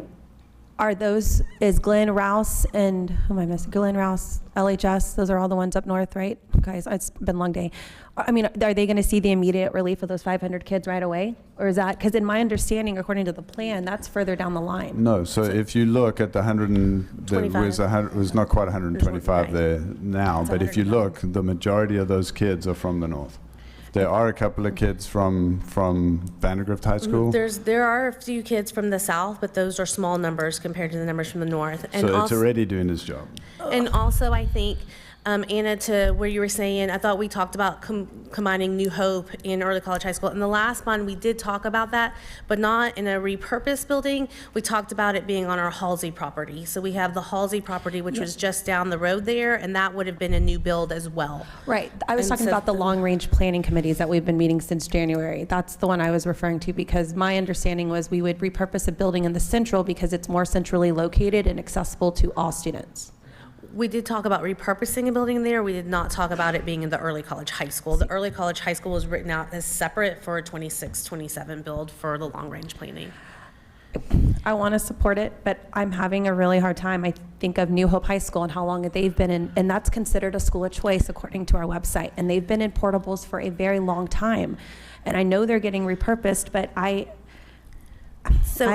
is Glenn Rouse and, who am I missing? Glenn Rouse, LHS, those are all the ones up north, right? Guys, it's been a long day. I mean, are they going to see the immediate relief of those 500 kids right away? Or is that, because in my understanding, according to the plan, that's further down the line. No, so if you look at the 100, it was not quite 125 there now, but if you look, the majority of those kids are from the north. There are a couple of kids from Vandergrift High School. There are a few kids from the south, but those are small numbers compared to the numbers from the north. And So it's also, already doing its job. and also I think, Anna, to where you were saying, I thought we talked about combining New Hope and Early College High School. In the last one, we did talk about that, but not in a repurposed building. We talked about it being on our Halsey property. So we have the Halsey property, which was just down the road there, and that would have been a new build as well. Right. I was And talking so about the long-range planning committees that we've been meeting since January. That's the one I was referring to, because my understanding was we would repurpose a building in the central because it's more centrally located and accessible to all students. We did talk about repurposing a building there. We did not talk about it being in the Early College High School. The Early College High School was written out as separate for a 26, 27 build for the long-range planning. I want to support it, but I'm having a really hard time. I think of New Hope High School and how long they've been in, and that's considered a school of choice according to our website. And they've been in portables for a very long time. And I know they're getting repurposed, but I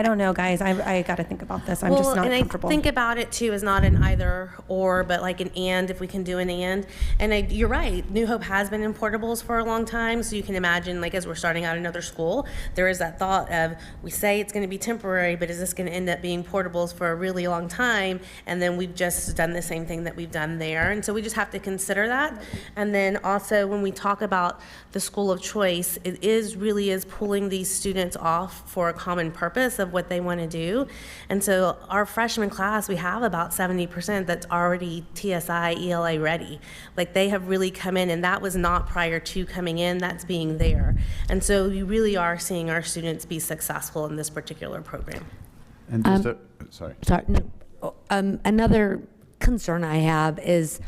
don't know, guys. I got to think about this. I'm just not comfortable. And I think about it too as not an either or, but like an and, if we can do an and. And you're right, New Hope has been in portables for a long time, so you can imagine, like, as we're starting out another school, there is that thought of, we say it's going to be temporary, but is this going to end up being portables for a really long time? And then we've just done the same thing that we've done there. And so we just have to consider that. And then also when we talk about the school of choice, it really is pulling these students off for a common purpose of what they want to do. And so our freshman class, we have about 70% that's already TSI, ELA ready. Like, they have really come in, and that was not prior to coming in, that's being there. And so you really are seeing our students be successful in this particular program. And just sorry. No. Another concern I have is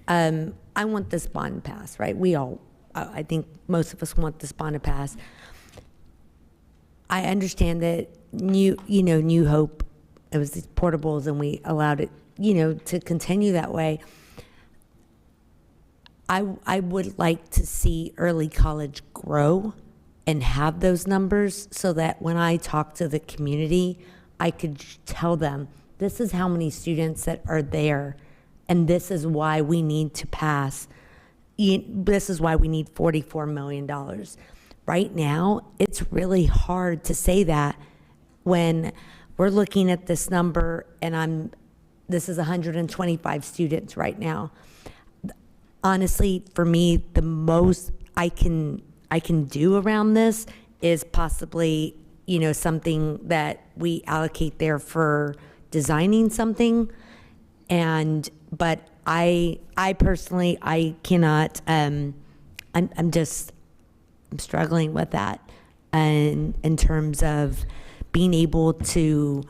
I want this bond pass, right? We all, I think most of us want this bond to pass. I understand that New Hope, it was these portables and we allowed it, to continue that way. I would like to see early college grow and have those numbers so that when I talk to the community, I could tell them, this is how many students that are there, and this is why we need to pass. This is why we need $44 million. Right now, it's really hard to say that when we're looking at this number and this is 125 students right now. Honestly, for me, the most I can do around this is possibly, you know, something that we allocate there for designing something. But I personally, I cannot, I'm struggling with that. And in terms of being able to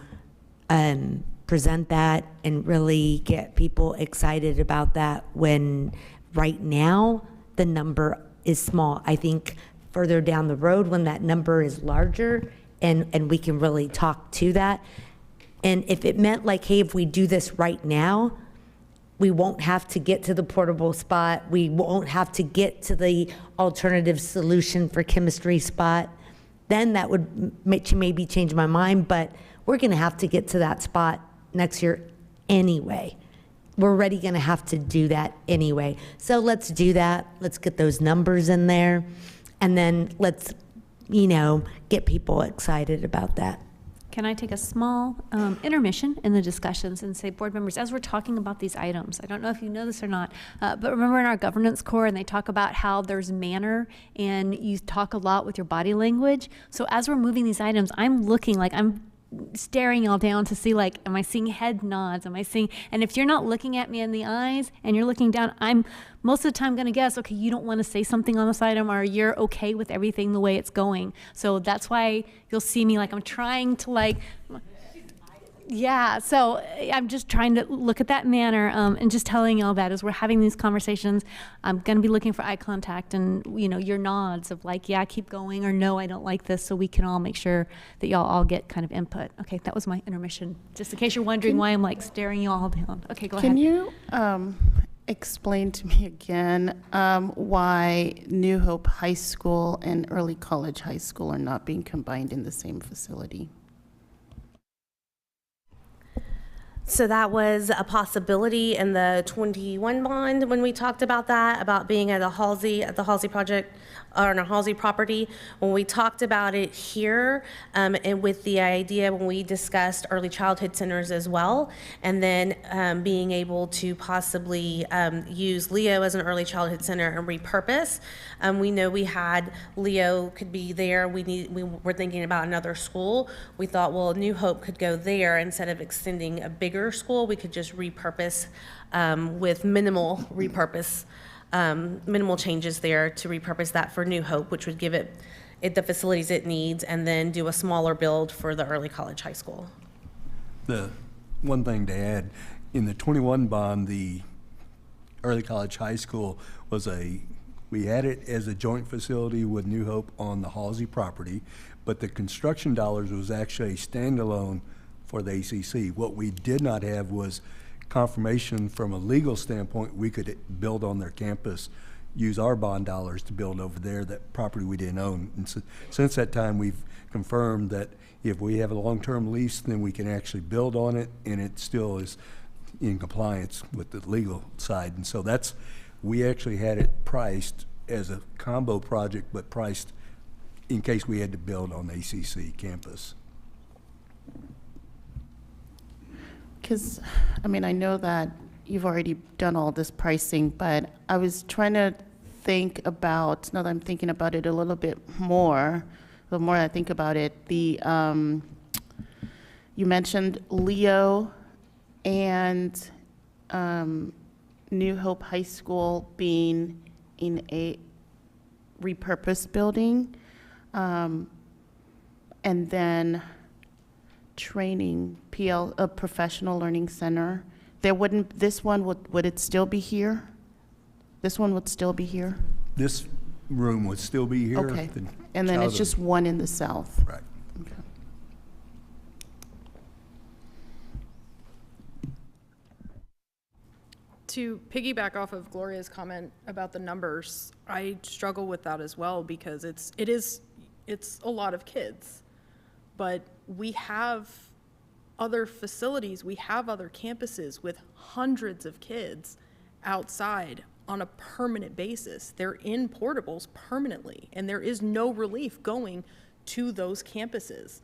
present that and really get people excited about that when right now the number is small. I think further down the road when that number is larger and we can really talk to that. And if it meant like, hey, if we do this right now, we won't have to get to the portable spot. We won't have to get to the alternative solution for chemistry spot. Then that would maybe change my mind, but we're gonna have to get to that spot next year anyway. We're already gonna have to do that anyway. So let's do that. Let's get those numbers in there. And then let's, you know, get people excited about that. Can I take a small intermission in the discussions and say, board members, as we're talking about these items, I don't know if you know this or not, but remember in our governance core, and they talk about how there's manner and you talk a lot with your body language. So as we're moving these items, I'm looking like I'm staring y'all down to see, like, am I seeing head nods? Am I seeing, and if you're not looking at me in the eyes and you're looking down, I'm most of the time going to guess, okay, you don't want to say something on this item, or you're okay with everything the way it's going. So that's why you'll see me like I'm trying to, like, yeah, so I'm just trying to look at that manner and just telling y'all that as we're having these conversations, I'm going to be looking for eye contact and, you know, your nods of like, yeah, keep going, or no, I don't like this, so we can all make sure that y'all all get kind of input. Okay, that was my intermission. Just in case you're wondering why I'm like staring y'all down. Okay, go ahead. Can you explain to me again why New Hope High School and Early College High School are not being combined in the same facility? So that was a possibility in the 21 bond when we talked about that, about being at the Halsey project, or on a Halsey property. When we talked about it here, and with the idea when we discussed early childhood centers as well, and then being able to possibly use Leo as an early childhood center and repurpose. We know we had Leo could be there. We were thinking about another school. We thought, well, New Hope could go there instead of extending a bigger school. We could just repurpose with minimal changes there to repurpose that for New Hope, which would give it the facilities it needs, and then do a smaller build for the Early College High School. The one thing to add, in the 21 bond, the Early College High School we had it as a joint facility with New Hope on the Halsey property, but the construction dollars was actually standalone for the ACC. What we did not have was confirmation from a legal standpoint we could build on their campus, use our bond dollars to build over there that property we didn't own. And so, since that time, we've confirmed that if we have a long-term lease, then we can actually build on it, and it still is in compliance with the legal side. And so we actually had it priced as a combo project, but priced in case we had to build on the ACC campus. Because, I mean, I know that you've already done all this pricing, but I was trying to think about, now that I'm thinking about it a little bit more, the more I think about it, you mentioned Leo and New Hope High School being in a repurposed building, and then training, a professional learning center. This one, would it still be here? This one would still be here? This room would still be here. Okay, and then it's just one in the south? Right. Okay. To piggyback off of Gloria's comment about the numbers, I struggle with that as well, because it's a lot of kids, but we have other facilities, we have other campuses with hundreds of kids outside on a permanent basis. They're in portables permanently, and there is no relief going to those campuses.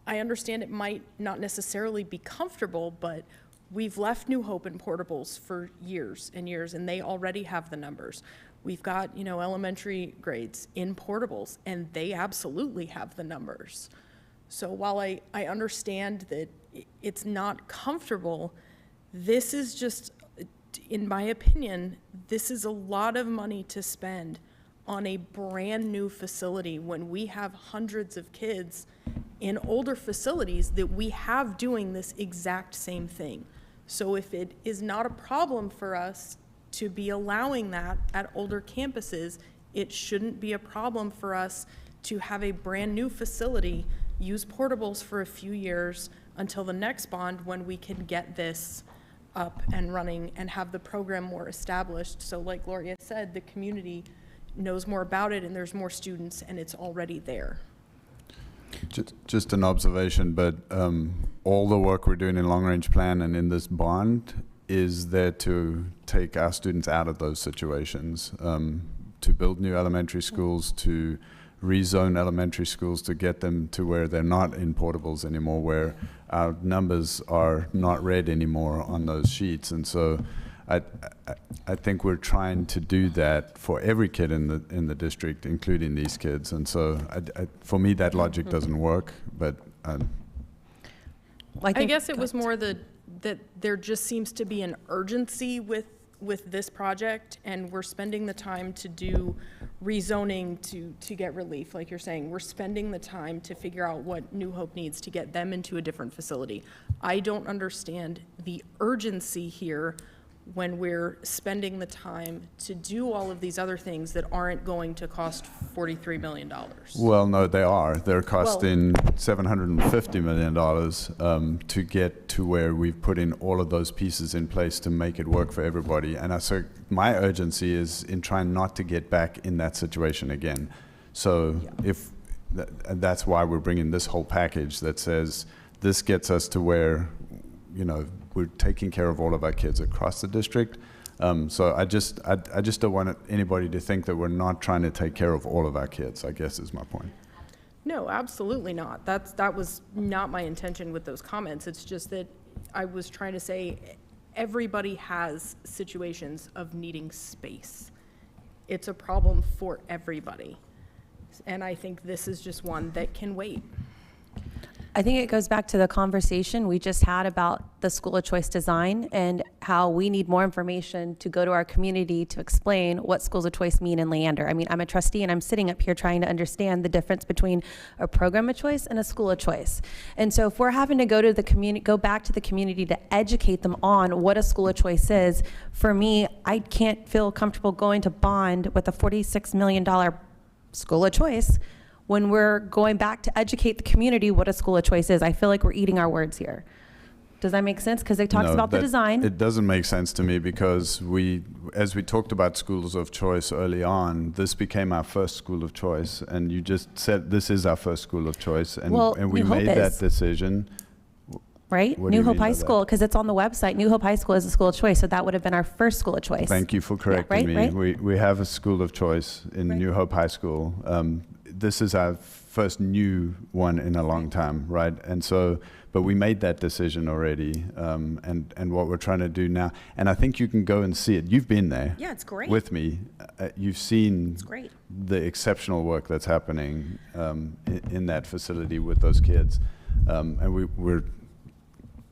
I understand it might not necessarily be comfortable, but we've left New Hope in portables for years and years, and they already have the numbers. We've got, elementary grades in portables, and they absolutely have the numbers. So while I understand that it's not comfortable, this is just, in my opinion, this is a lot of money to spend on a brand new facility when we have hundreds of kids in older facilities that we have doing this exact same thing. So if it is not a problem for us to be allowing that at older campuses, it shouldn't be a problem for us to have a brand new facility, use portables for a few years until the next bond when we can get this up and running and have the program more established. So like Gloria said, the community knows more about it and there's more students and it's already there. Just an observation, but all the work we're doing in long-range plan and in this bond is there to take our students out of those situations, to build new elementary schools, to rezone elementary schools, to get them to where they're not in portables anymore, where our numbers are not read anymore on those sheets. And so I think we're trying to do that for every kid in the district, including these kids. And so for me, that logic doesn't work. But I guess it was more that there just seems to be an urgency with this project, and we're spending the time to do rezoning to get relief. Like you're saying, we're spending the time to figure out what New Hope needs to get them into a different facility. I don't understand the urgency here when we're spending the time to do all of these other things that aren't going to cost $43 million. Well, no, they are. They're costing $750 million to get to where we've put in all of those pieces in place to make it work for everybody. And so my urgency is in trying not to get back in that situation again. So if that's why we're bringing this whole package that says this gets us to where, we're taking care of all of our kids across the district. So I just don't want anybody to think that we're not trying to take care of all of our kids, I guess is my point. No, absolutely not. That was not my intention with those comments. It's just that I was trying to say everybody has situations of needing space. It's a problem for everybody. And I think this is just one that can wait. I think it goes back to the conversation we just had about the school of choice design and how we need more information to go to our community to explain what schools of choice mean in Leander. I mean, I'm a trustee and I'm sitting up here trying to understand the difference between a program of choice and a school of choice. And so if we're having to go to the community, go back to the community to educate them on what a school of choice is, for me, I can't feel comfortable going to bond with a $46 million school of choice when we're going back to educate the community what a school of choice is. I feel like we're eating our words here. Does that make sense? Because it talks about the design. It doesn't make sense to me because as we talked about schools of choice early on, this became our first school of choice, and you just said this is our first school of choice, and we made that decision. Right? New Hope High School, because it's on the website. New Hope High School is a school of choice, so that would have been our first school of choice. Thank you for correcting me. Right? We have a school of choice in New Hope High School. This is our first new one in a long time, right? And so, but we made that decision already, and what we're trying to do now, and I think you can go and see it. You've been there. Yeah, it's great. With me. You've seen it's great. The exceptional work that's happening in that facility with those kids, and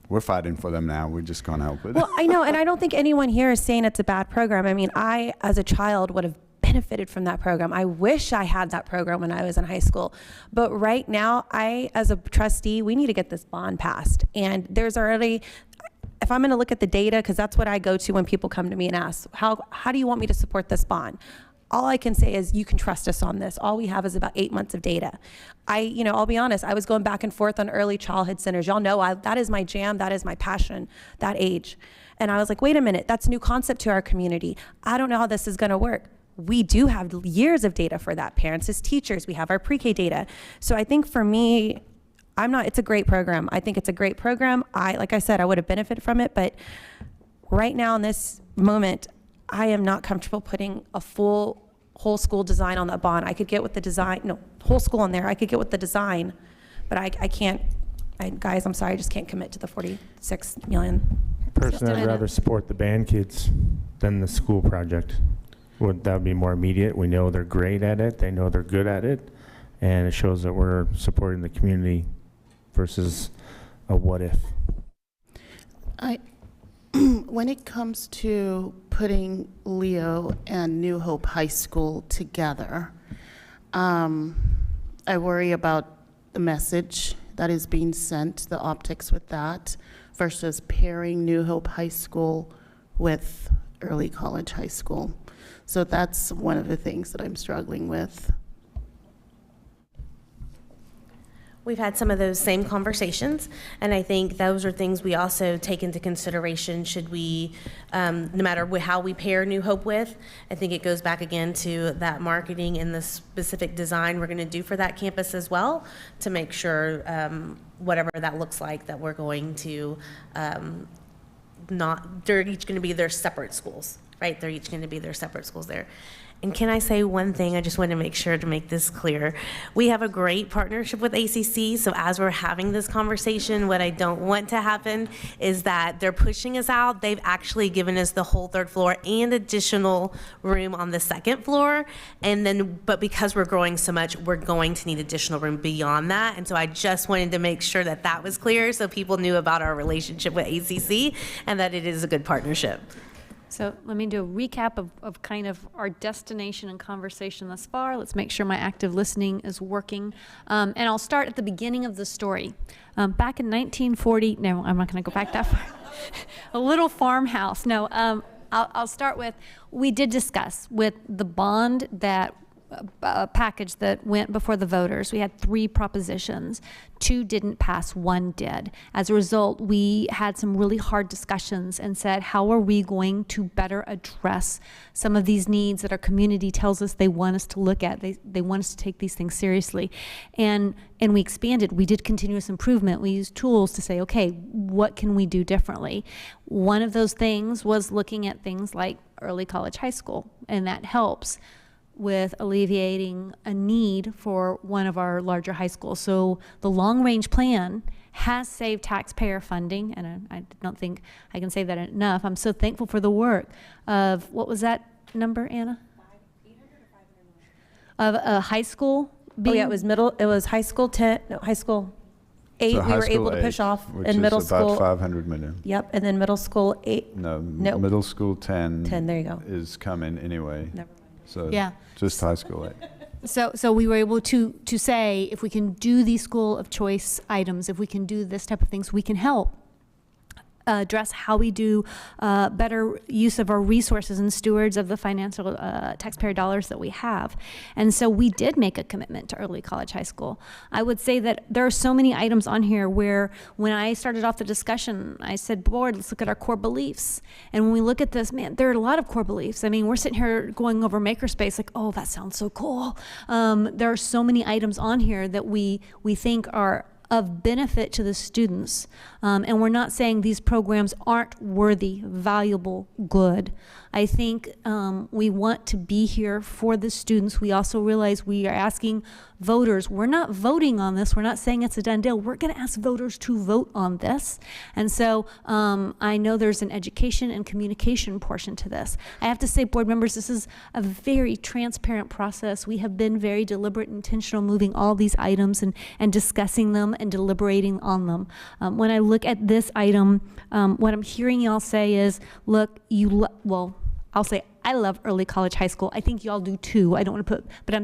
we're fighting for them now. We just can't help it. Well, I know, and I don't think anyone here is saying it's a bad program. I mean, I, as a child, would have benefited from that program. I wish I had that program when I was in high school. But right now, as a trustee, we need to get this bond passed. And there's already, if I'm going to look at the data, because that's what I go to when people come to me and ask, how do you want me to support this bond? All I can say is you can trust us on this. All we have is about 8 months of data. I'll be honest, I was going back and forth on early childhood centers. Y'all know that is my jam, that is my passion, that age. And I was like, wait a minute, that's a new concept to our community. I don't know how this is going to work. We do have years of data for that. Parents as teachers, we have our pre-K data. So I think for me, it's a great program. I think it's a great program. Like I said, I would have benefited from it, but right now in this moment, I am not comfortable putting a whole school design on that bond. I could get with the design, whole school on there. I could get with the design, but I can't, guys, I'm sorry, I just can't commit to the $46 million. Personally, I'd rather support the band kids than the school project. Would that be more immediate? We know they're great at it. They know they're good at it. And it shows that we're supporting the community versus a what if. When it comes to putting Leo and New Hope High School together, I worry about the message that is being sent, the optics with that, versus pairing New Hope High School with Early College High School. So that's one of the things that I'm struggling with. We've had some of those same conversations, and I think those are things we also take into consideration should we, no matter how we pair New Hope with. I think it goes back again to that marketing and the specific design we're going to do for that campus as well to make sure whatever that looks like that we're going to they're each going to be their separate schools, right? They're each going to be their separate schools there. And can I say one thing? I just want to make sure to make this clear. We have a great partnership with ACC, so as we're having this conversation, what I don't want to happen is that they're pushing us out. They've actually given us the whole third floor and additional room on the second floor. And then, but because we're growing so much, we're going to need additional room beyond that. And so I just wanted to make sure that that was clear so people knew about our relationship with ACC and that it is a good partnership. So let me do a recap of kind of our destination and conversation thus far. Let's make sure my active listening is working. And I'll start at the beginning of the story. Back in 1940, no, I'm not going to go back that far. A little farmhouse. No, I'll start with, we did discuss with the bond that package that went before the voters. We had 3 propositions. 2 didn't pass, 1 did. As a result, we had some really hard discussions and said, how are we going to better address some of these needs that our community tells us they want us to look at? They want us to take these things seriously. And we expanded. We did continuous improvement. We used tools to say, okay, what can we do differently? One of those things was looking at things like early college high school, and that helps with alleviating a need for one of our larger high schools. So the long-range plan has saved taxpayer funding, and I don't think I can say that enough. I'm so thankful for the work of, what was that number, Anna? 800 or 500 million. Of a high school being? Oh yeah, it was high school 10, no, high school 8, So we high were school able to push 8, off, which and is middle about school. 500 million. Yep, and then middle school 8. No, Nope. middle school 10. 10, there you go. Is coming anyway. Never mind. So Yeah. just high school 8. So we were able to say, if we can do these school of choice items, if we can do this type of things, we can help address how we do better use of our resources and stewards of the financial taxpayer dollars that we have. And so we did make a commitment to early college high school. I would say that there are so many items on here where when I started off the discussion, I said, board, let's look at our core beliefs. And when we look at this, man, there are a lot of core beliefs. I mean, we're sitting here going over makerspace like, oh, that sounds so cool. There are so many items on here that we think are of benefit to the students. And we're not saying these programs aren't worthy, valuable, good. I think we want to be here for the students. We also realize we are asking voters, we're not voting on this, we're not saying it's a done deal, we're gonna ask voters to vote on this. And so I know there's an education and communication portion to this. I have to say, board members, this is a very transparent process. We have been very deliberate and intentional moving all these items and discussing them and deliberating on them. When I look at this item, what I'm hearing y'all say is, look, well, I'll say I love early college high school. I think y'all do too. I don't want to put, but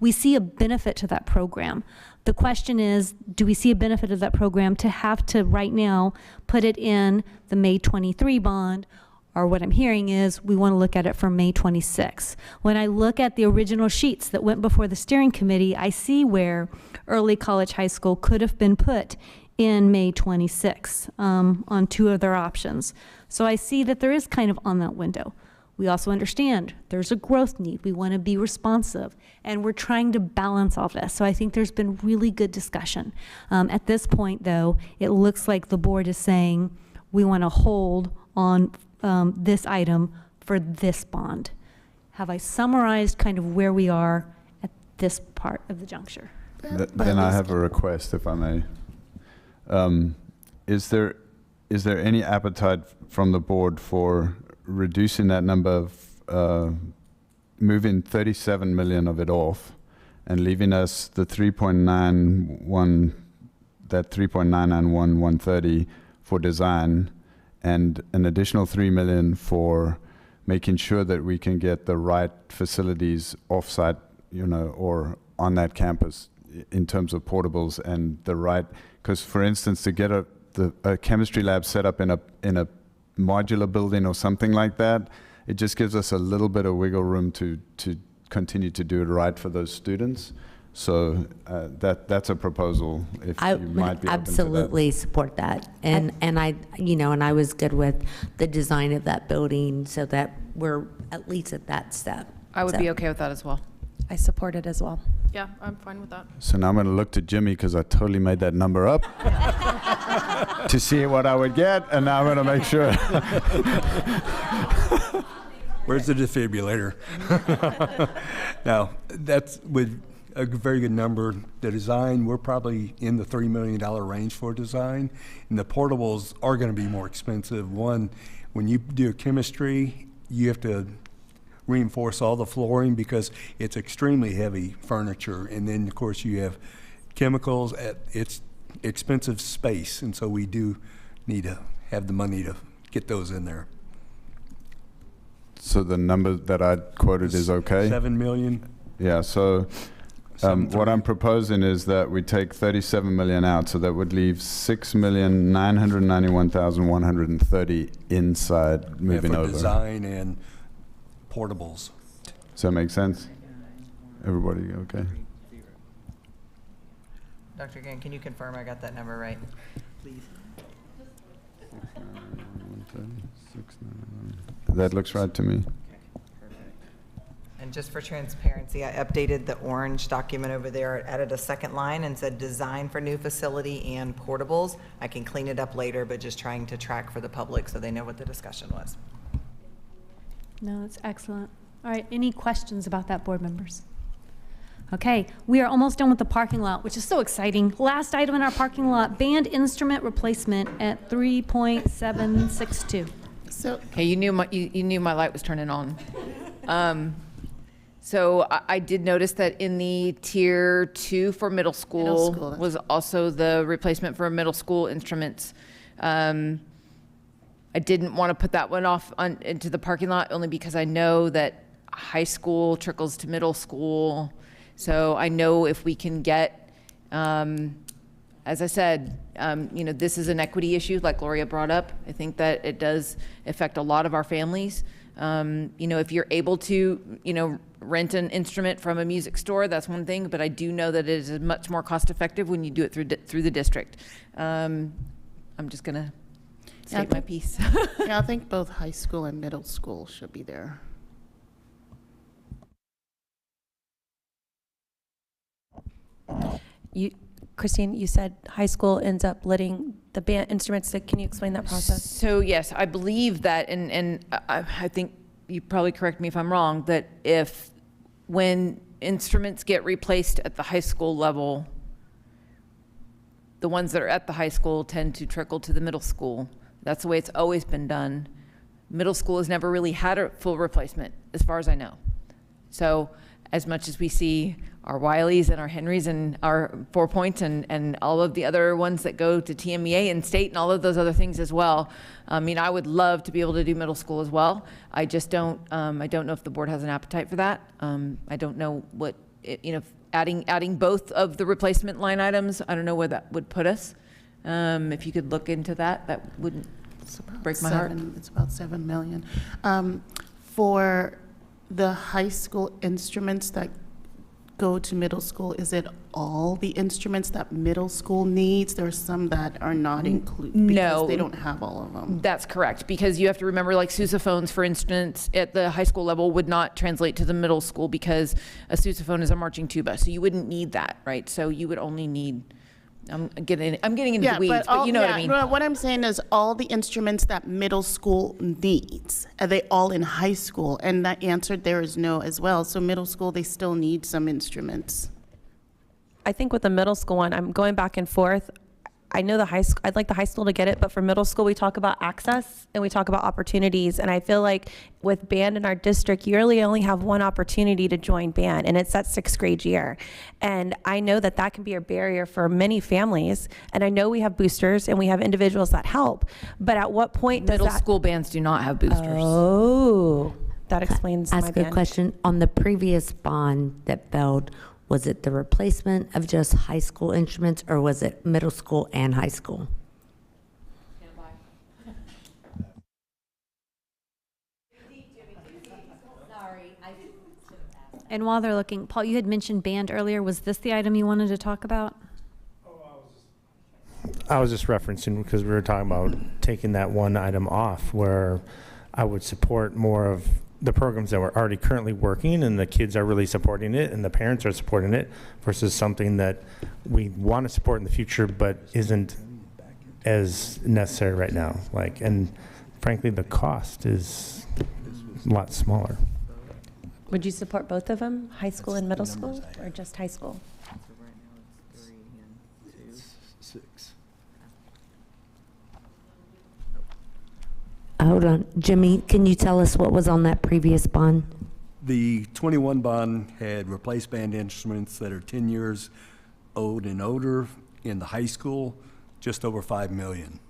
we see a benefit to that program. The question is, do we see a benefit of that program to have to right now put it in the May 23 bond? Or what I'm hearing is we want to look at it for May 26. When I look at the original sheets that went before the steering committee, I see where early college high school could have been put in May 26 on 2 of their options. So I see that there is kind of on that window. We also understand there's a growth need. We want to be responsive, and we're trying to balance all this. So I think there's been really good discussion. At this point, though, it looks like the board is saying we want to hold on this item for this bond. Have I summarized kind of where we are at this part of the juncture? Then I have a request, if I may. Is there any appetite from the board for reducing that number of moving 37 million of it off and leaving us the 3.91, that 3.991130 for design, and an additional 3 million for making sure that we can get the right facilities offsite, or on that campus in terms of portables and the right, because for instance, to get a chemistry lab set up in a modular building or something like that, it just gives us a little bit of wiggle room to continue to do it right for those students. So that's a proposal. If I you might be absolutely support that, and I was good with the design of that building, so that we're at least at that step. I would be okay with that as well. I support it as well. Yeah, I'm fine with that. So now I'm going to look to Jimmy because I totally made that number up to see what I would get, and now I'm going to make sure. Where's the defibrillator? Now, that's with a very good number. The design, we're probably in the $3 million range for design, and the portables are going to be more expensive. One, when you do chemistry, you have to reinforce all the flooring because it's extremely heavy furniture, and then of course you have chemicals. It's expensive space, and so we do need to have the money to get those in there. So the number that I quoted is okay? 7 million. Yeah, so what I'm proposing is that we take 37 million out, so that would leave 6,991,130 inside moving for over. Design and portables. Does that make sense? Everybody okay? Dr. Gann, can you confirm I got that number right, please? That looks right to me. And just for transparency, I updated the orange document over there. I added a second line and said design for new facility and portables. I can clean it up later, but just trying to track for the public so they know what the discussion was. No, that's excellent. All right, any questions about that, board members? Okay, we are almost done with the parking lot, which is so exciting. Last item in our parking lot, band instrument replacement at 3.762. So, Okay, you knew my light was turning on. So I did notice that in the tier 2 for middle school, was also the replacement for middle school instruments. I didn't want to put that one off into the parking lot only because I know that high school trickles to middle school. So I know if we can get, as I said, this is an equity issue like Gloria brought up. I think that it does affect a lot of our families. If you're able to, rent an instrument from a music store, that's one thing, but I do know that it is much more cost effective when you do it through the district. I'm just gonna state my piece. yeah, I think both high school and middle school should be there. Christine, you said high school ends up letting the band instruments. Can you explain that process? So yes, I believe that, and I think you probably correct me if I'm wrong, that when instruments get replaced at the high school level, the ones that are at the high school tend to trickle to the middle school. That's the way it's always been done. Middle school has never really had a full replacement, as far as I know. So as much as we see our Wileys and our Henrys and our 4 Points and all of the other ones that go to TMEA and state and all of those other things as well. I mean, I would love to be able to do middle school as well. I just don't know if the board has an appetite for that. I don't know what, adding both of the replacement line items, I don't know where that would put us. If you could look into that, that wouldn't break my heart. It's about 7 million. For the high school instruments that go to middle school, is it all the instruments that middle school needs? There are some that are not included because they don't have all of them. That's correct, because you have to remember, like sousaphones, for instance, at the high school level would not translate to the middle school because a sousaphone is a marching tuba, so you wouldn't need that, right? So you would only need, I'm getting into the weeds, but you know what I mean. What I'm saying is all the instruments that middle school needs, are they all in high school? And the answer there is no as well. So middle school, they still need some instruments. I think with the middle school one, I'm going back and forth. I know I'd like the high school to get it, but for middle school, we talk about access and we talk about opportunities. And I feel like with band in our district, you really only have one opportunity to join band, and it's that 6th grade year. And I know that that can be a barrier for many families. And I know we have boosters and we have individuals that help, but at what point does Middle that? school bands do not have boosters. Oh, that explains my Ask a band. question. On the previous bond that failed, was it the replacement of just high school instruments, or was it middle school and high school? And while they're looking, Paul, you had mentioned band earlier. Was this the item you wanted to talk about? I was just referencing because we were talking about taking that one item off where I would support more of the programs that were already currently working and the kids are really supporting it and the parents are supporting it versus something that we want to support in the future but isn't as necessary right now. And frankly, the cost is a lot smaller. Would you support both of them, high school and middle school, or just high school? Hold on. Jimmy, can you tell us what was on that previous bond? The 21 bond had replaced band instruments that are 10 years old and older in the high school, just over 5 million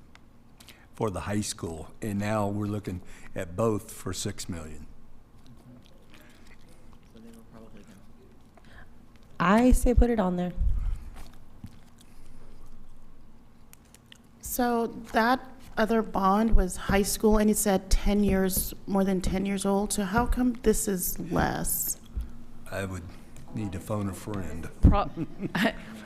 for the high school. And now we're looking at both for 6 million. I say put it on there. So that other bond was high school, and it said 10 years, more than 10 years old. So how come this is less? I would need to phone a friend.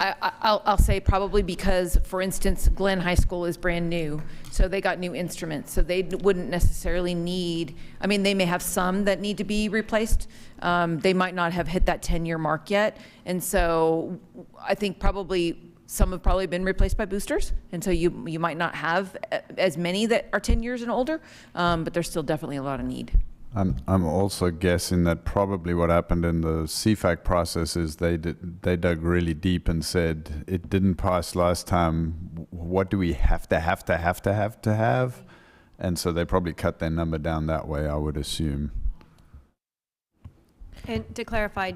I'll say probably because, for instance, Glenn High School is brand new, so they got new instruments, so they wouldn't necessarily need, I mean, they may have some that need to be replaced. They might not have hit that 10-year mark yet, and so I think probably some have probably been replaced by boosters, and so you might not have as many that are 10 years and older, but there's still definitely a lot of need. I'm also guessing that probably what happened in the CFAC process is they dug really deep and said it didn't pass last time. What do we have to have? And so they probably cut their number down that way, I would assume. And to clarify,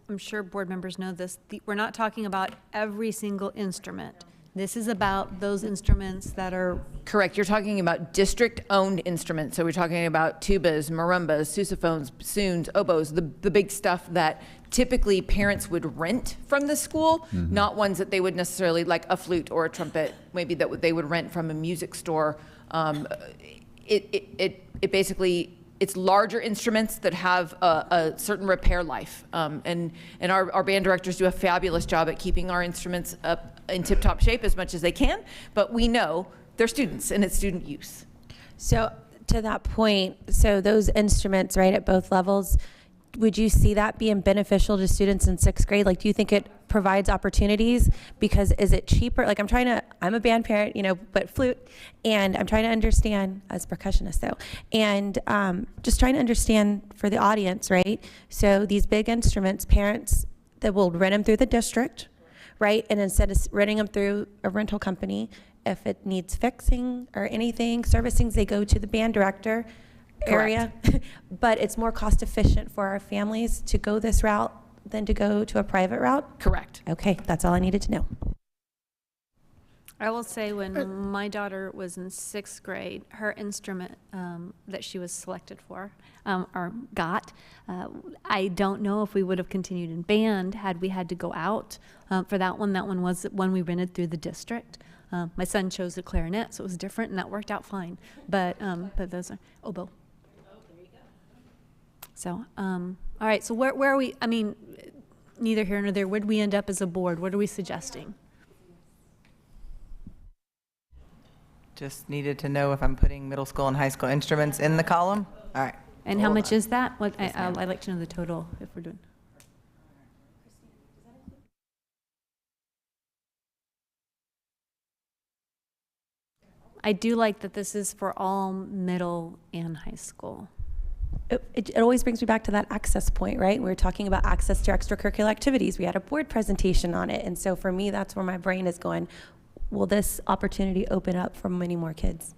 I'm sure board members know this, we're not talking about every single instrument. This is about those instruments that are... Correct. You're talking about district-owned instruments. So we're talking about tubas, marimbas, sousaphones, bassoons, oboes, the big stuff that typically parents would rent from the school, not ones that they would necessarily, like a flute or a trumpet, maybe that they would rent from a music store. It basically... It's larger instruments that have a certain repair life. And our band directors do a fabulous job at keeping our instruments up in tip-top shape as much as they can, but we know they're students and it's student use. So to that point, so those instruments, right, at both levels, would you see that being beneficial to students in 6th grade? Like, do you think it provides opportunities? Because is it cheaper? Like, I'm a band parent, but flute, and I'm trying to understand, as a percussionist though, and just trying to understand for the audience, right? So these big instruments, parents that will rent them through the district, right? And instead of renting them through a rental company, if it needs fixing or anything, servicing, they go to the band director area. But it's more cost efficient for our families to go this route than to go to a private route? Correct. Okay, that's all I needed to know. I will say when my daughter was in 6th grade, her instrument that she was selected for, or got, I don't know if we would have continued in band had we had to go out for that one. That one was one we rented through the district. My son chose the clarinet, so it was different, and that worked out fine. But those are oboe. So, all right, so where are we, I mean, neither here nor there, where did we end up as a board? What are we suggesting? Just needed to know if I'm putting middle school and high school instruments in the column. All right. And how much is that? I'd like to know the total if we're doing. I do like that this is for all middle and high school. It always brings me back to that access point, right? We're talking about access to extracurricular activities. We had a board presentation on it. And so for me, that's where my brain is going. will this opportunity open up for many more kids?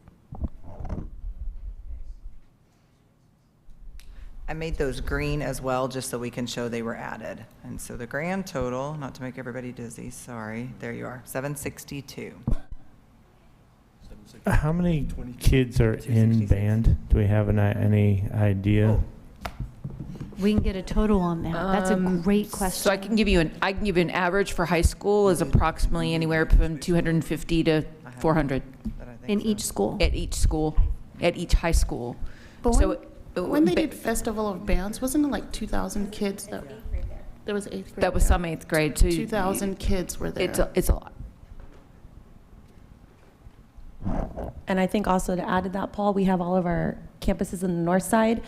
I made those green as well, just so we can show they were added. And so the grand total, not to make everybody dizzy, sorry, there you are, 762. How many kids are in band? Do we have any idea? We can get a total on that. That's a great question. So I can give you an average for high school is approximately anywhere from 250 to 400 In each school. at each high school. But So when they did Festival of Bands, wasn't it like 2,000 kids that, there was 8th grade? that was some 8th grade. So 2,000 kids were there. it's a lot. And I think also to add to that, Paul, we have all of our campuses in the north side.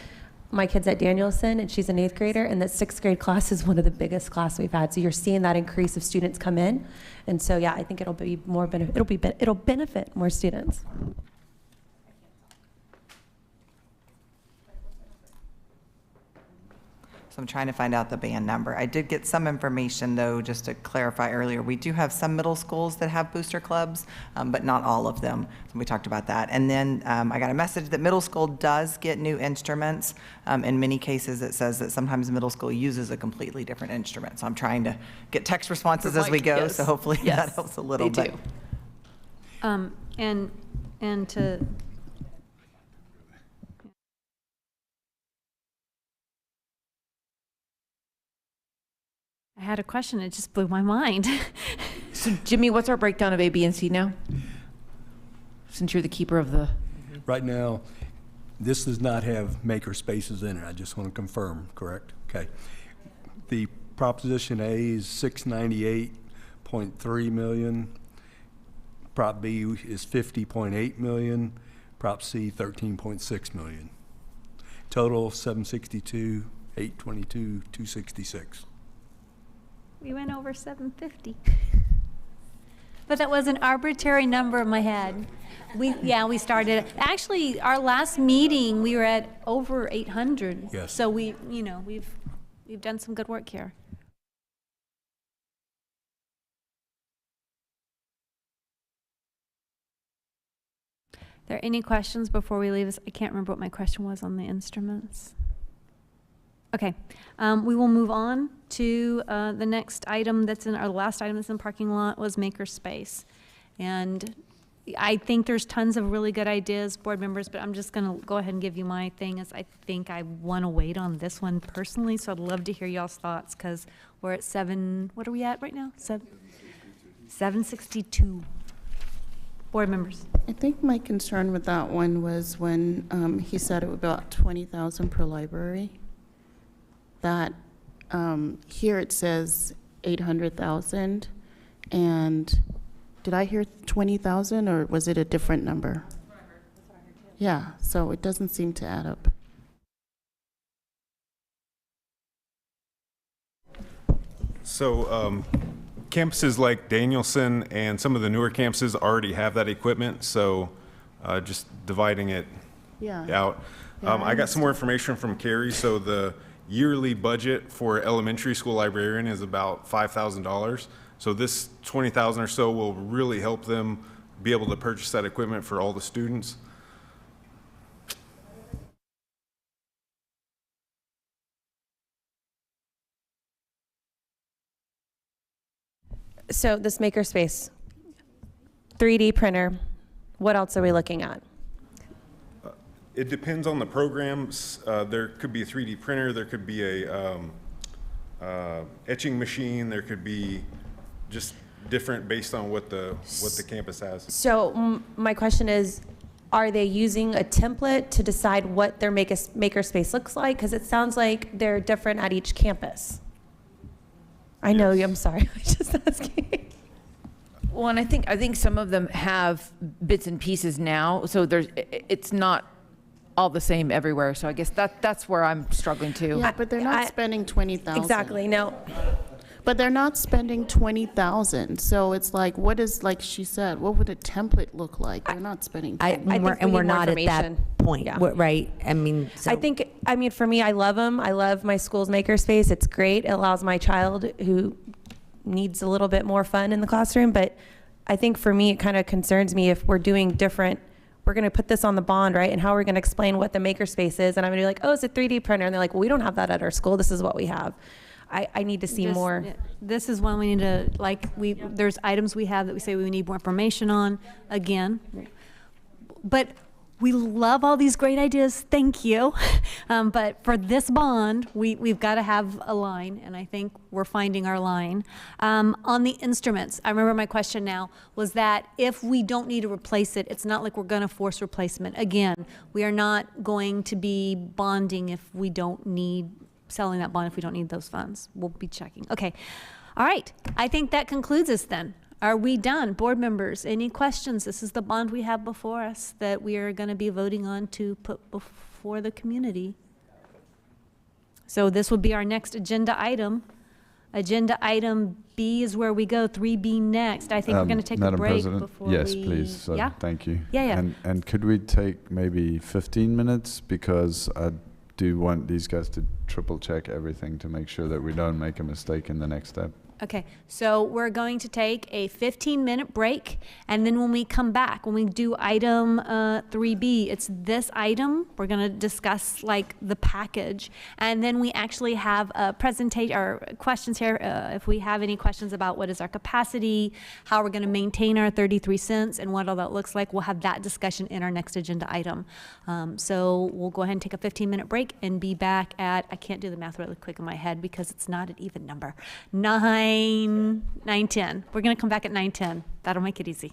My kid's at Danielson, and she's an 8th grader, and that 6th grade class is one of the biggest class we've had. So you're seeing that increase of students come in, and so yeah, I think it'll be more it'll benefit more students. So I'm trying to find out the band number. I did get some information, though, just to clarify earlier. We do have some middle schools that have booster clubs, but not all of them. So we talked about that. And then I got a message that middle school does get new instruments. In many cases, it says that sometimes middle school uses a completely different instrument. So I'm trying to get text responses as we go, Yes. so hopefully Yes, that helps a little they bit. do. And to I had a question, it just blew my mind. So Jimmy, what's our breakdown of A, B, and C now? Since you're the keeper of the. Right now, this does not have maker spaces in it. I just want to confirm, correct? Okay. The Proposition A is 698.3 million. Prop B is 50.8 million. Prop C, 13.6 million. Total 762, 822, 266. We went over 750. But that was an arbitrary number in my head. We started, actually, our last meeting, we were at over 800. Yes. So we've done some good work here. Are there any questions before we leave this? I can't remember what my question was on the instruments. Okay, we will move on to the next item that's in, our last item that's in the parking lot was makerspace. And I think there's tons of really good ideas, board members, but I'm just gonna go ahead and give you my thing, is I think I wanna wait on this one personally, so I'd love to hear y'all's thoughts, because we're at what are we at right now? 762. Board members. I think my concern with that one was when he said it was about 20,000 per library. That here it says 800,000, and did I hear 20,000 or was it a different number? That's what I heard. Yeah, so it doesn't seem to add up. So campuses like Danielson and some of the newer campuses already have that equipment, so just dividing it out. Yeah, I got some more information from Carrie. So the yearly budget for elementary school librarian is about $5,000. So this 20,000 or so will really help them be able to purchase that equipment for all the students. So this makerspace, 3D printer, what else are we looking at? It depends on the programs. There could be a 3D printer, there could be a etching machine, there could be just different based on what the campus has. So my question is, are they using a template to decide what their makerspace looks like? Because it sounds like they're different at each campus. I know, I'm sorry, I'm just asking. Well, and I think some of them have bits and pieces now, so it's not all the same everywhere. So I guess that's where I'm struggling too. Yeah, but they're not spending 20,000. Exactly, no. But they're not spending 20,000. So it's like, what is, like she said, what would a template look like? They're not spending. We're not at that point, Yeah. right? I mean, so. I mean, for me, I love them. I love my school's makerspace. It's great. It allows my child who needs a little bit more fun in the classroom, but I think for me, it kind of concerns me if we're doing different, we're going to put this on the bond, right? And how are we going to explain what the makerspace is? And I'm going to be like, oh, it's a 3D printer. And they're like, well, we don't have that at our school. This is what we have. I need to see Just- more. yeah, This is one we need to, there's items we have that we say we need more information on, again. But we love all these great ideas, thank you. But for this bond, we've got to have a line, and I think we're finding our line. On the instruments, I remember my question now was that if we don't need to replace it, it's not like we're going to force replacement. Again, we are not going to be bonding if we don't need, selling that bond if we don't need those funds. We'll be checking. Okay. All right. I think that concludes us then. Are we done? Board members, any questions? This is the bond we have before us that we are going to be voting on to put before the community. So this will be our next agenda item. Agenda item B is where we go. 3B next. I think we're going to take Madam a break President? before Yes, we... please. So Yeah? thank you. Yeah. And could we take maybe 15 minutes, because I do want these guys to triple check everything to make sure that we don't make a mistake in the next step. Okay, so we're going to take a 15-minute break, and then when we come back, when we do item 3B, it's this item. We're going to discuss like the package, and then we actually have a presentation or questions here. If we have any questions about what is our capacity, how we're going to maintain our 33 cents, and what all that looks like, we'll have that discussion in our next agenda item. So we'll go ahead and take a 15-minute break and be back at, I can't do the math really quick in my head because it's not an even number, 9:10. We're going to come back at 9:10. That'll make it easy.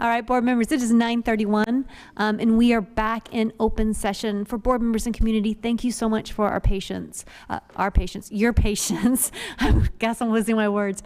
All right, board members, it is 9:31, and we are back in open session. For board members and community, thank you so much for your patience. I guess I'm losing my words.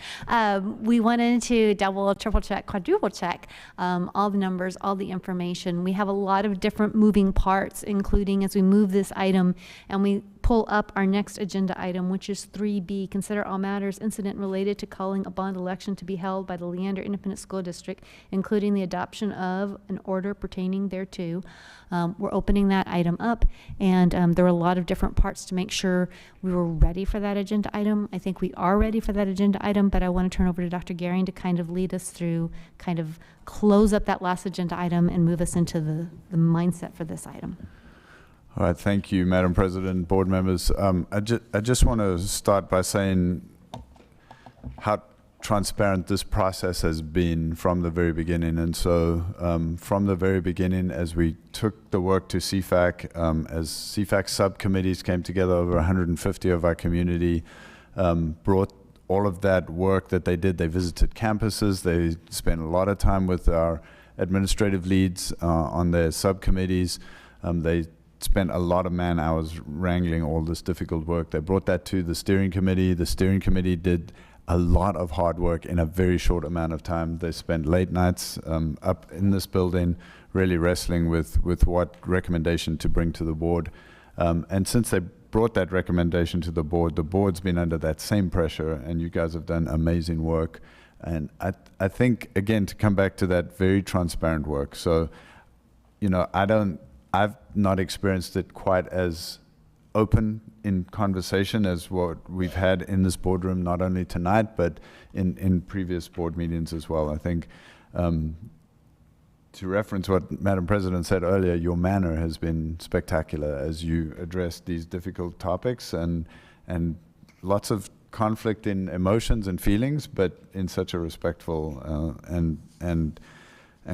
We wanted to double, triple check, quadruple check all the numbers, all the information. We have a lot of different moving parts, including as we move this item and we pull up our next agenda item, which is 3B, consider all matters incident related to calling a bond election to be held by the Leander Independent School District, including the adoption of an order pertaining thereto. We're opening that item up, and there are a lot of different parts to make sure we were ready for that agenda item. I think we are ready for that agenda item, but I want to turn over to Dr. Garing to kind of lead us through, kind of close up that last agenda item and move us into the mindset for this item. All right, thank you, Madam President, board members. I just want to start by saying how transparent this process has been from the very beginning. And so from the very beginning, as we took the work to CFAC, as CFAC subcommittees came together, over 150 of our community brought all of that work that they did. They visited campuses. They spent a lot of time with our administrative leads on their subcommittees. They spent a lot of man hours wrangling all this difficult work. They brought that to the steering committee. The steering committee did a lot of hard work in a very short amount of time. They spent late nights up in this building really wrestling with what recommendation to bring to the board. And since they brought that recommendation to the board's been under that same pressure, and you guys have done amazing work. And I think, again, to come back to that very transparent work. So, you know, I've not experienced it quite as open in conversation as what we've had in this boardroom, not only tonight, but in previous board meetings as well. I think to reference what Madam President said earlier, your manner has been spectacular as you address these difficult topics and lots of conflict in emotions and feelings, but in such a respectful and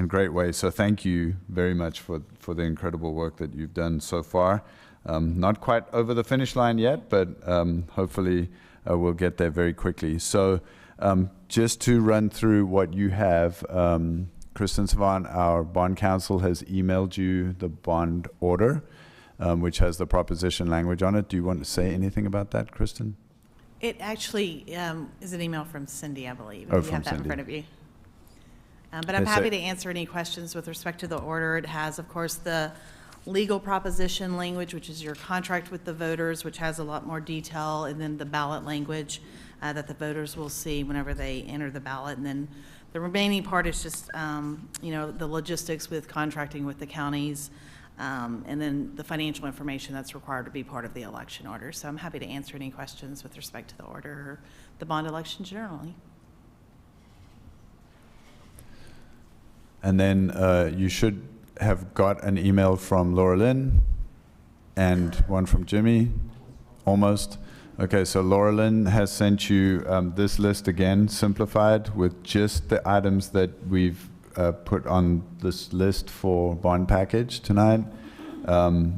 great way. So thank you very much for the incredible work that you've done so far. Not quite over the finish line yet, but hopefully we'll get there very quickly. So just to run through what you have, Kristen Savant, our bond counsel, has emailed you the bond order, which has the proposition language on it. Do you want to say anything about that, Kristen? It actually is an email from Cindy, I believe. Oh, you from have that Cindy. in front of you. But I'm happy to answer any questions with respect to the order. It has, of course, the legal proposition language, which is your contract with the voters, which has a lot more detail, and then the ballot language that the voters will see whenever they enter the ballot. And then the remaining part is just, you know, the logistics with contracting with the counties, and then the financial information that's required to be part of the election order. So I'm happy to answer any questions with respect to the order or the bond election generally. And then you should have got an email from Laura Lynn and one from Jimmy, almost. Okay, so Laura Lynn has sent you this list again, simplified, with just the items that we've put on this list for bond package tonight,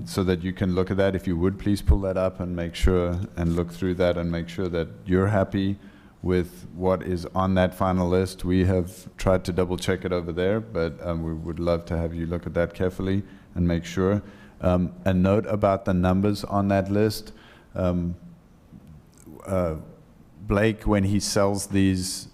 so that you can look at that. If you would, please pull that up and make sure and look through that and make sure that you're happy with what is on that final list. We have tried to double check it over there, but we would love to have you look at that carefully and make sure. A note about the numbers on that list. Blake, when he sells these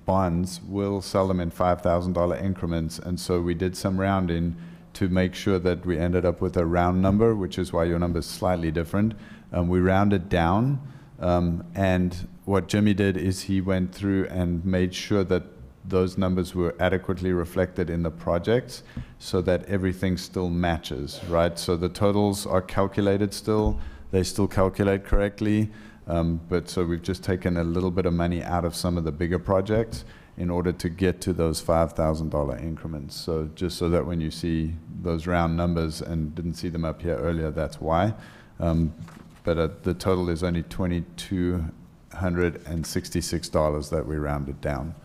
bonds, will sell them in $5,000 increments, and so we did some rounding to make sure that we ended up with a round number, which is why your number is slightly different. We rounded down, and what Jimmy did is he went through and made sure that those numbers were adequately reflected in the projects so that everything still matches, right? So the totals are calculated still, they still calculate correctly, but so we've just taken a little bit of money out of some of the bigger projects in order to get to those $5,000 increments. So just so that when you see those round numbers and didn't see them up here earlier, that's why. But the total is only $2,266 that we rounded down.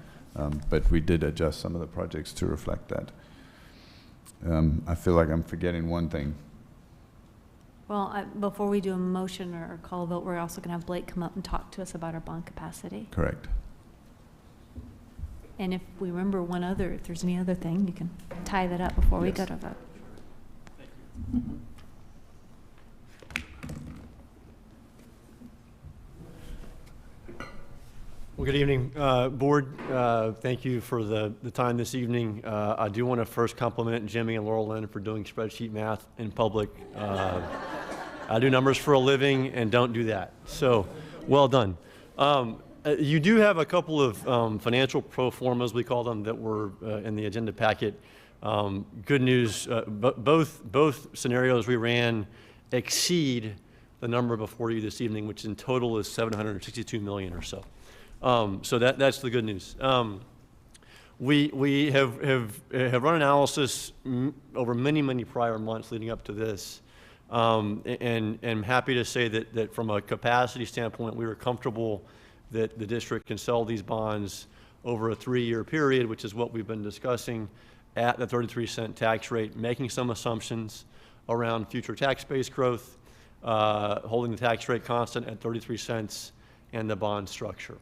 But we did adjust some of the projects to reflect that. I feel like I'm forgetting one thing. Well, before we do a motion or call a vote, we're also going to have Blake come up and talk to us about our bond capacity. Correct. And if we remember if there's any other thing, you can tie that up before we go to vote. Well, good evening, Board. Thank you for the time this evening. I do want to first compliment Jimmy and Laurel Lynn for doing spreadsheet math in public. I do numbers for a living and don't do that. So, well done. You do have a couple of financial pro formas, we call them, that were in the agenda packet. Good news, both scenarios we ran exceed the number before you this evening, which in total is $762 million or so. So that's the good news. We have run analysis over many prior months leading up to this, and I'm happy to say that from a capacity standpoint, we were comfortable that the district can sell these bonds over a 3-year period, which is what we've been discussing, at the 33-cent tax rate, making some assumptions around future tax base growth, holding the tax rate constant at 33 cents, and the bond structure.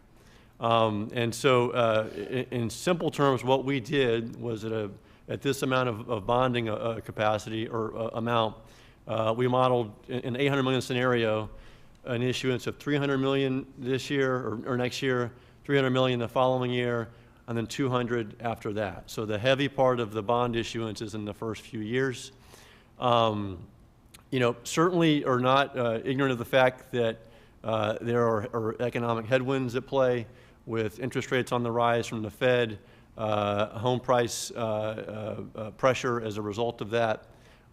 And so in simple terms, what we did was at this amount of bonding capacity or amount, we modeled in an 800 million scenario an issuance of 300 million this year or next year, 300 million the following year, and then 200 after that. So the heavy part of the bond issuance is in the first few years. Certainly are not ignorant of the fact that there are economic headwinds at play with interest rates on the rise from the Fed, home price pressure as a result of that.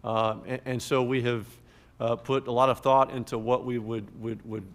And so we have put a lot of thought into what we would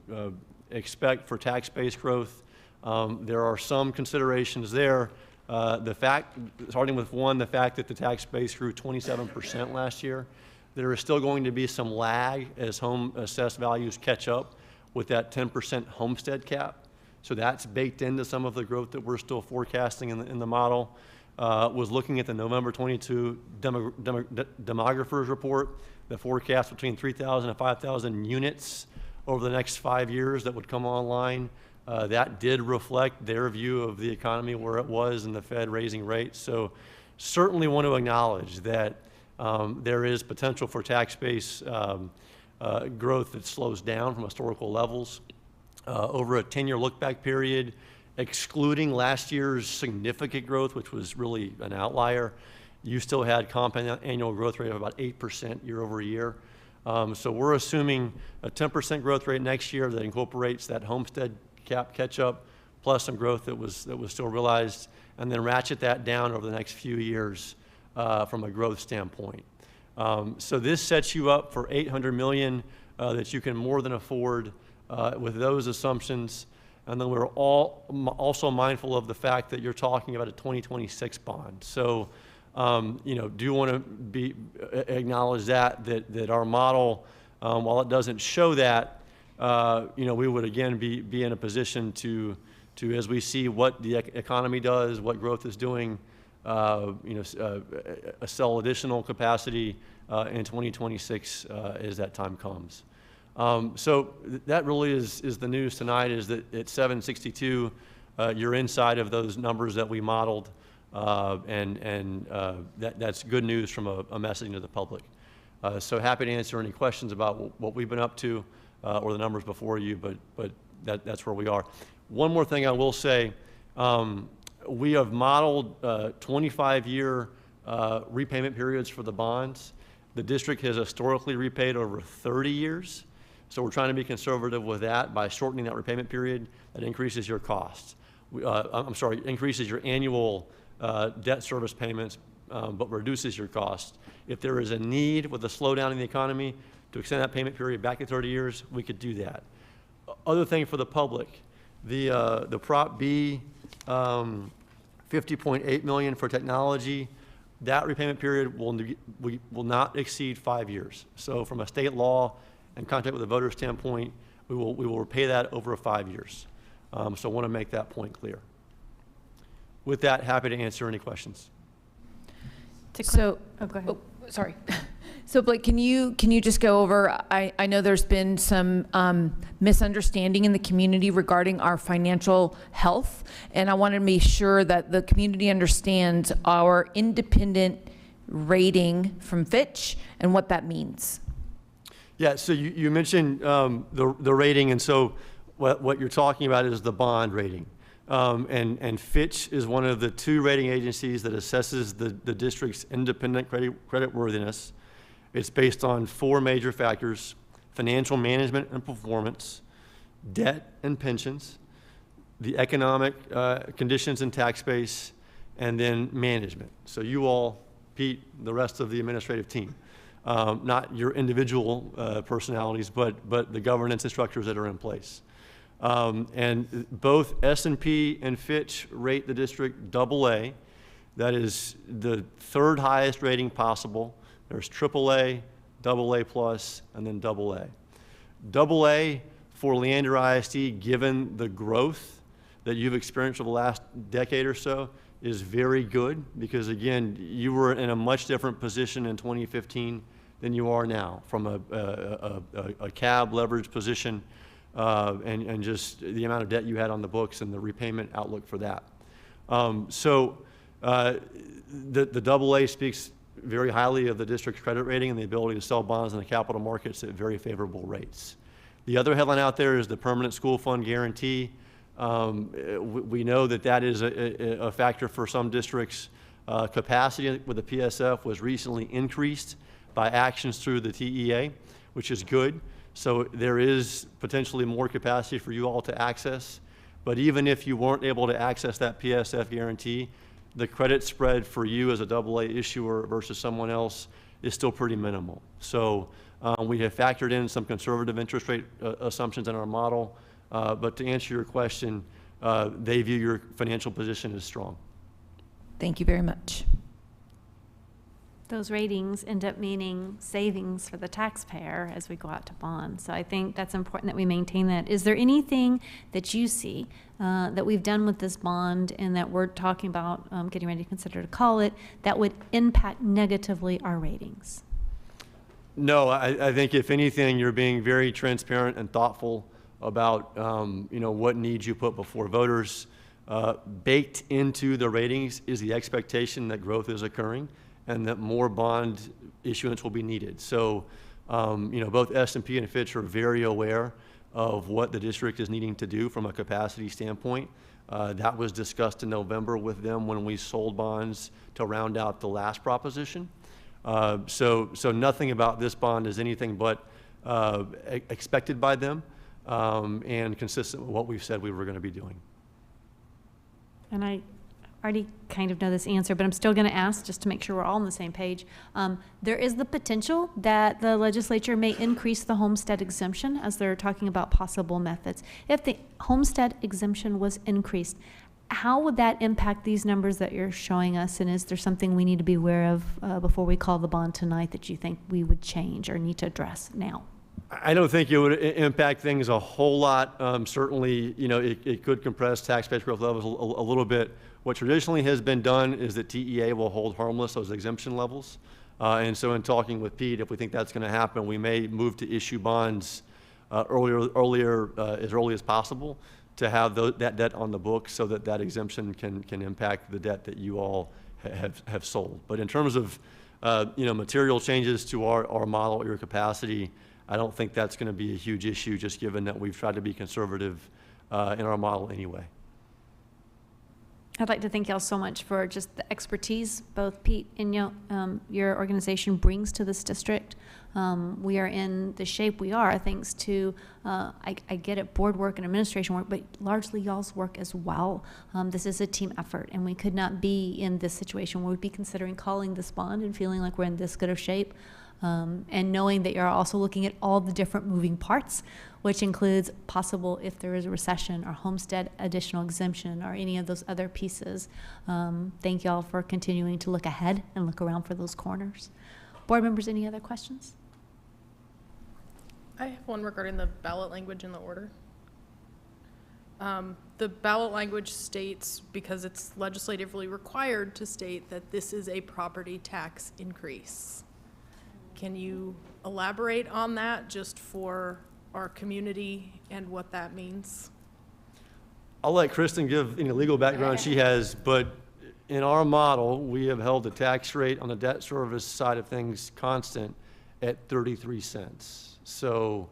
expect for tax base growth. There are some considerations there. Starting with one, the fact that the tax base grew 27% last year. There is still going to be some lag as home assessed values catch up with that 10% homestead cap. So that's baked into some of the growth that we're still forecasting in the model. Was looking at the November 22 demographers report, the forecast between 3,000 and 5,000 units over the next 5 years that would come online. That did reflect their view of the economy where it was and the Fed raising rates. So certainly want to acknowledge that there is potential for tax base growth that slows down from historical levels. Over a 10-year look-back period, excluding last year's significant growth, which was really an outlier, you still had compound annual growth rate of about 8% year over year. So we're assuming a 10% growth rate next year that incorporates that homestead cap catch-up, plus some growth that was still realized, and then ratchet that down over the next few years from a growth standpoint. So this sets you up for $800 million that you can more than afford with those assumptions. And then we're also mindful of the fact that you're talking about a 2026 bond. So, do want to acknowledge that our model, while it doesn't show that, we would again be in a position to as we see what the economy does, what growth is doing, sell additional capacity in 2026 as that time comes. So that really is the news tonight, is that at 762, you're inside of those numbers that we modeled, and that's good news from a messaging to the public. So happy to answer any questions about what we've been up to or the numbers before you, but that's where we are. One more thing I will say, we have modeled 25-year repayment periods for the bonds. The district has historically repaid over 30 years. So we're trying to be conservative with that by shortening that repayment period. That increases your costs. Increases your annual debt service payments, but reduces your costs. If there is a need with a slowdown in the economy to extend that payment period back to 30 years, we could do that. Other thing for the public, the Prop B, 50.8 million for technology, that repayment period will not exceed 5 years. So from a state law and contract with the voter standpoint, we will repay that over 5 years. So I want to make that point clear. With that, happy to answer any questions. So, go ahead. sorry. So Blake, can you just go over, I know there's been some misunderstanding in the community regarding our financial health, and I want to make sure that the community understands our independent rating from Fitch and what that means. Yeah, so you mentioned the rating, and so what you're talking about is the bond rating. And Fitch is one of the 2 rating agencies that assesses the district's independent creditworthiness. It's based on 4 major factors: financial management and performance, debt and pensions, the economic conditions and tax base, and then management. So you all, Pete, the rest of the administrative team, not your individual personalities, but the governance and structures that are in place. And both S&P and Fitch rate the district AA. That is the 3rd highest rating possible. There's AAA, AA+, and then AA. AA for Leander ISD, given the growth that you've experienced over the last decade or so, is very good, because again, you were in a much different position in 2015 than you are now, from a CAB leverage position, and just the amount of debt you had on the books and the repayment outlook for that. The AA speaks very highly of the district's credit rating and the ability to sell bonds in the capital markets at very favorable rates. The other headline out there is the permanent school fund guarantee. We know that is a factor for some districts. Capacity with the PSF was recently increased by actions through the TEA, which is good. So there is potentially more capacity for you all to access. But even if you weren't able to access that PSF guarantee, the credit spread for you as a AA issuer versus someone else is still pretty minimal. So we have factored in some conservative interest rate assumptions in our model. But to answer your question, they view your financial position as strong. Thank you very much. Those ratings end up meaning savings for the taxpayer as we go out to bond. So I think that's important that we maintain that. Is there anything that you see that we've done with this bond and that we're talking about getting ready to consider to call it that would impact negatively our ratings? No, I think if anything, you're being very transparent and thoughtful about what needs you put before voters. Baked into the ratings is the expectation that growth is occurring and that more bond issuance will be needed. So, both S&P and Fitch are very aware of what the district is needing to do from a capacity standpoint. That was discussed in November with them when we sold bonds to round out the last proposition. So nothing about this bond is anything but expected by them and consistent with what we've said we were going to be doing. And I already kind of know this answer, but I'm still going to ask just to make sure we're all on the same page. There is the potential that the legislature may increase the homestead exemption as they're talking about possible methods. If the homestead exemption was increased, how would that impact these numbers that you're showing us? And is there something we need to be aware of before we call the bond tonight that you think we would change or need to address now? I don't think it would impact things a whole lot. Certainly, it could compress tax-based growth levels a little bit. What traditionally has been done is that TEA will hold harmless those exemption levels. And so in talking with Pete, if we think that's going to happen, we may move to issue bonds as early as possible to have that debt on the books so that exemption can impact the debt that you all have sold. But in terms of material changes to our model or your capacity, I don't think that's going to be a huge issue, just given that we've tried to be conservative in our model anyway. I'd like to thank y'all so much for just the expertise both Pete and your organization brings to this district. We are in the shape we are thanks to, I get it, board work and administration work, but largely y'all's work as well. This is a team effort, and we could not be in this situation where we'd be considering calling this bond and feeling like we're in this good of shape. And knowing that you're also looking at all the different moving parts, which includes possible, if there is a recession or homestead additional exemption or any of those other pieces. Thank y'all for continuing to look ahead and look around for those corners. Board members, any other questions? I have one regarding the ballot language in the order. The ballot language states, because it's legislatively required to state, that this is a property tax increase. Can you elaborate on that just for our community and what that means? I'll let Kristen give any legal background she has, but in our model, we have held the tax rate on the debt service side of things constant at 33 cents. So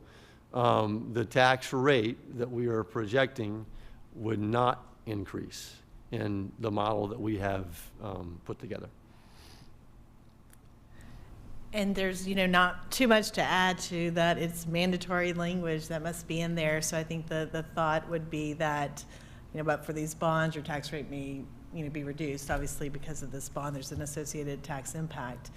the tax rate that we are projecting would not increase in the model that we have put together. And there's, not too much to add to that. It's mandatory language that must be in there. So I think the thought would be that, but for these bonds, your tax rate may, be reduced. Obviously, because of this bond, there's an associated tax impact.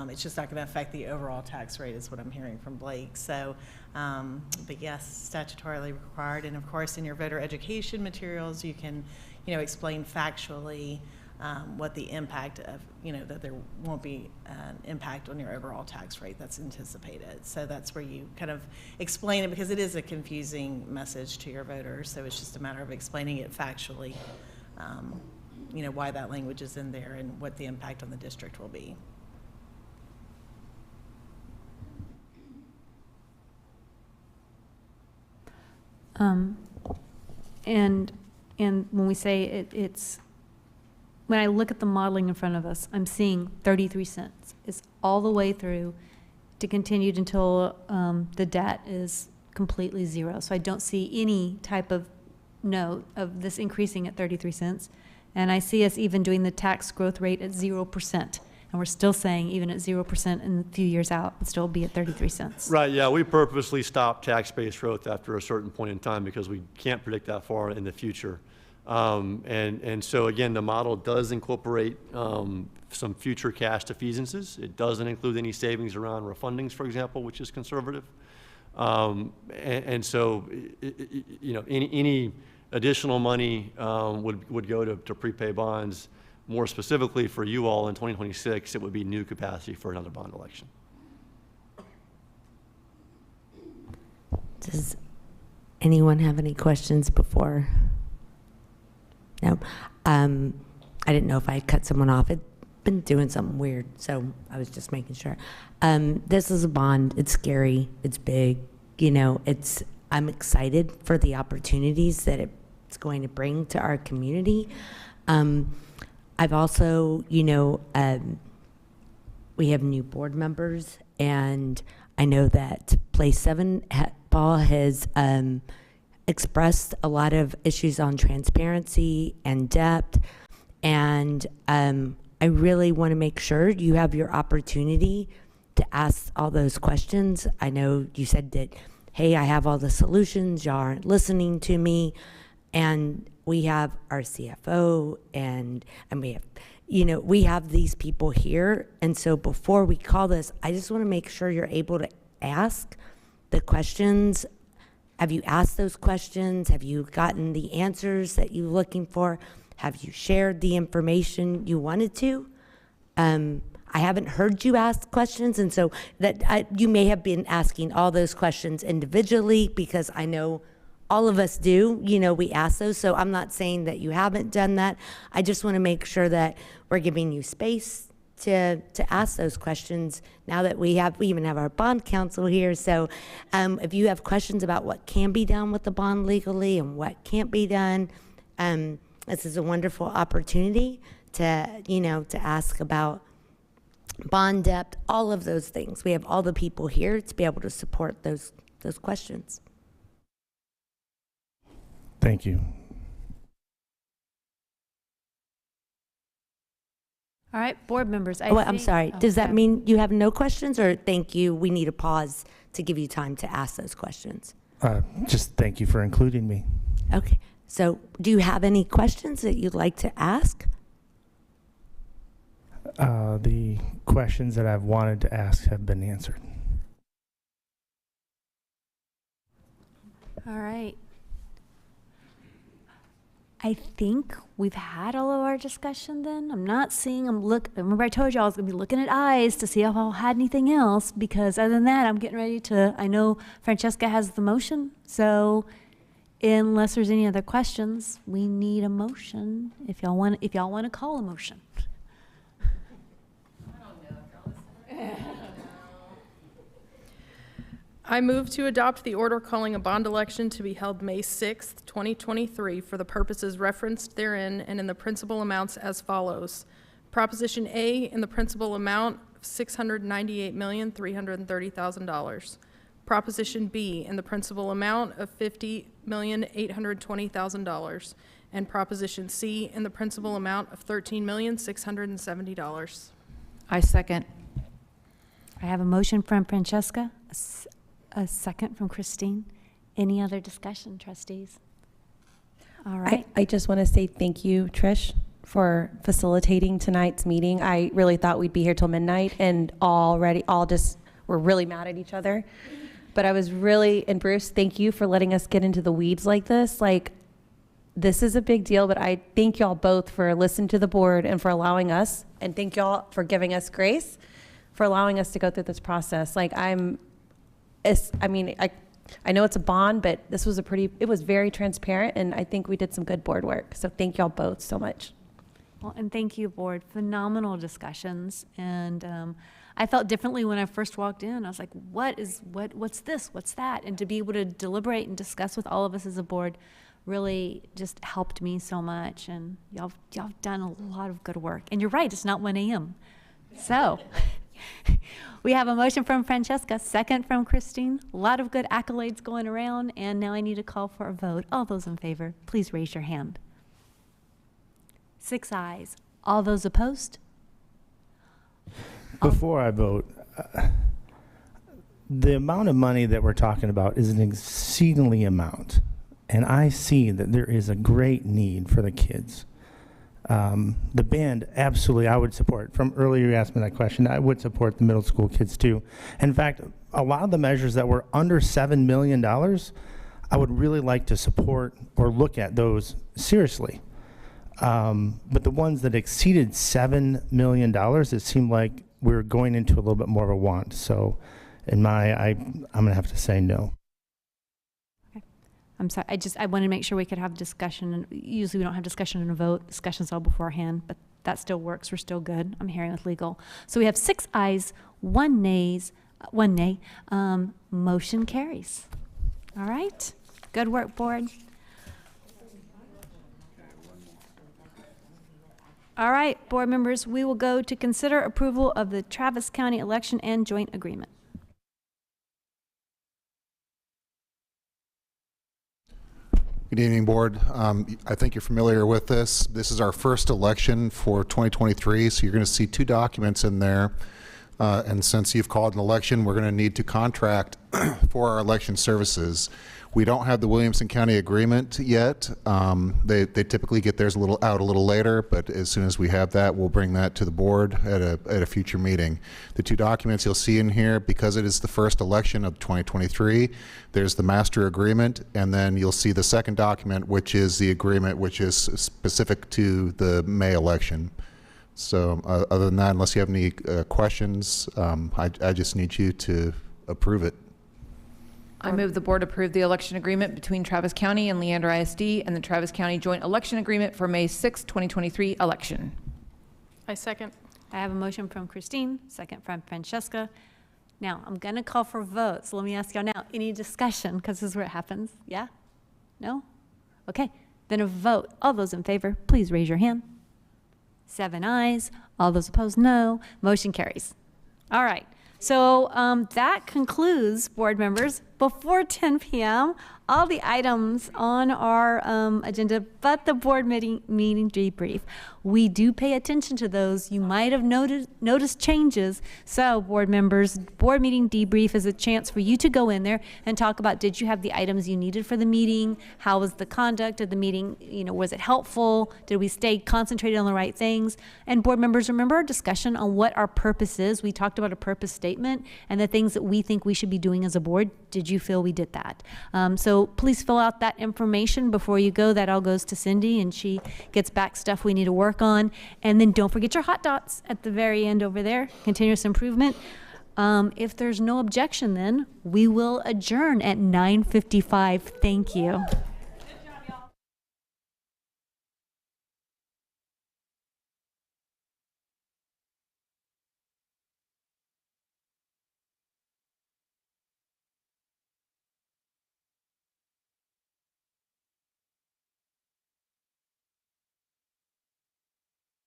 It's just not going to affect the overall tax rate, is what I'm hearing from Blake. So, but yes, statutorily required. And of course, in your voter education materials, you can, explain factually what the impact of, that there won't be an impact on your overall tax rate that's anticipated. So that's where you kind of explain it, because it is a confusing message to your voters. So it's just a matter of explaining it factually, why that language is in there and what the impact on the district will be. And when we say it's, when I look at the modeling in front of us, I'm seeing 33 cents. It's all the way through to continued until the debt is completely zero. So I don't see any type of note of this increasing at 33 cents. And I see us even doing the tax growth rate at 0%. And we're still saying even at 0% in a few years out, it'll still be at 33 cents. Right, yeah, we purposely stopped tax-based growth after a certain point in time because we can't predict that far in the future. And so again, the model does incorporate some future cash defeasances. It doesn't include any savings around refundings, for example, which is conservative. And so, any additional money would go to prepay bonds. More specifically for you all in 2026, it would be new capacity for another bond election. Does anyone have any questions before? No. I didn't know if I cut someone off. I'd been doing something weird, so I was just making sure. This is a bond. It's scary. It's big. I'm excited for the opportunities that it's going to bring to our community. I've also, we have new board members, and I know that Place 7, Paul has expressed a lot of issues on transparency and depth, and I really want to make sure you have your opportunity to ask all those questions. I know you said that, hey, I have all the solutions, y'all aren't listening to me, and we have our CFO, and we have these people here, and so before we call this, I just want to make sure you're able to ask the questions. Have you asked those questions? Have you gotten the answers that you're looking for? Have you shared the information you wanted to? I haven't heard you ask questions, and so you may have been asking all those questions individually, because I know all of us do, we ask those. So I'm not saying that you haven't done that. I just want to make sure that we're giving you space to ask those questions now that we even have our bond counsel here. So if you have questions about what can be done with the bond legally and what can't be done, this is a wonderful opportunity to ask about bond depth, all of those things. We have all the people here to be able to support those questions. Thank you. All right, board members. I'm sorry. Does that mean you have no questions, or thank you, we need a pause to give you time to ask those questions? Just thank you for including me. Okay. So do you have any questions that you'd like to ask? The questions that I've wanted to ask have been answered. All right. I think we've had all of our discussion then. I'm not seeing them remember I told you I was going to be looking at eyes to see if I had anything else, because other than that, I'm getting ready I know Francesca has the motion, so unless there's any other questions, we need a motion if y'all want to call a motion. I move to adopt the order calling a bond election to be held May 6th, 2023 for the purposes referenced therein and in the principal amounts as follows. Proposition A in the principal amount of $698,330,000. Proposition B in the principal amount of $50,820,000. And Proposition C in the principal amount of $13,670. I second. I have a motion from Francesca, a second from Christine. Any other discussion, trustees? All right. I just want to say thank you, Trish, for facilitating tonight's meeting. I really thought we'd be here till midnight and we're really mad at each other. But I was really, and Bruce, thank you for letting us get into the weeds like this. This is a big deal, but I thank y'all both for listening to the board and for allowing us, and thank y'all for giving us grace, for allowing us to go through this process. I know it's a bond, but it was very transparent, and I think we did some good board work. So thank y'all both so much. Well, and thank you, board. Phenomenal discussions. And I felt differently when I first walked in. I was like, what's this? What's that? And to be able to deliberate and discuss with all of us as a board really just helped me so much. And y'all done a lot of good work. And you're right, it's not 1 a.m. So we have a motion from Francesca, second from Christine. A lot of good accolades going around. And now I need a call for a vote. All those in favor, please raise your hand. 6 ayes. All those opposed? Before I vote, the amount of money that we're talking about is an exceedingly amount. And I see that there is a great need for the kids. The band, absolutely, I would support. From earlier you asked me that question, I would support the middle school kids too. In fact, a lot of the measures that were under $7 million, I would really like to support or look at those seriously. But the ones that exceeded $7 million, it seemed like we were going into a little bit more of a want. So I'm gonna have to say no. I'm sorry, I wanted to make sure we could have discussion. And usually we don't have discussion and a vote. Discussion's all beforehand, but that still works. We're still good. I'm hearing with legal. So we have 6 ayes, 1 nay. Motion carries. All right. Good work, board. All right, board members, we will go to consider approval of the Travis County election and joint agreement. Good evening, board. I think you're familiar with this. This is our first election for 2023, so you're going to see 2 documents in there. And since you've called an election, we're going to need to contract for our election services. We don't have the Williamson County agreement yet. They typically get theirs a little later, but as soon as we have that, we'll bring that to the board at a future meeting. The 2 documents you'll see in here, because it is the first election of 2023, there's the master agreement, and then you'll see the second document, which is the agreement which is specific to the May election. So other than that, unless you have any questions, I just need you to approve it. I move the board approve the election agreement between Travis County and Leander ISD and the Travis County Joint Election Agreement for May 6, 2023 election. I second. I have a motion from Christine, second from Francesca. Now, I'm going to call for votes. So let me ask y'all now, any discussion? Because this is where it happens. Yeah? No? Okay. Then a vote. All those in favor, please raise your hand. 7 ayes. All those opposed, no. Motion carries. All right. So that concludes, board members, before 10 p.m., all the items on our agenda, but the board meeting debrief. We do pay attention to those. You might have noticed changes. So board members, board meeting debrief is a chance for you to go in there and talk about, did you have the items you needed for the meeting? How was the conduct of the meeting? Was it helpful? Did we stay concentrated on the right things? And board members, remember our discussion on what our purpose is. We talked about a purpose statement and the things that we think we should be doing as a board. Did you feel we did that? So please fill out that information before you go. That all goes to Cindy, and she gets back stuff we need to work on. And then don't forget your hot dots at the very end over there, continuous improvement. If there's no objection, then we will adjourn at 9:55. Thank you.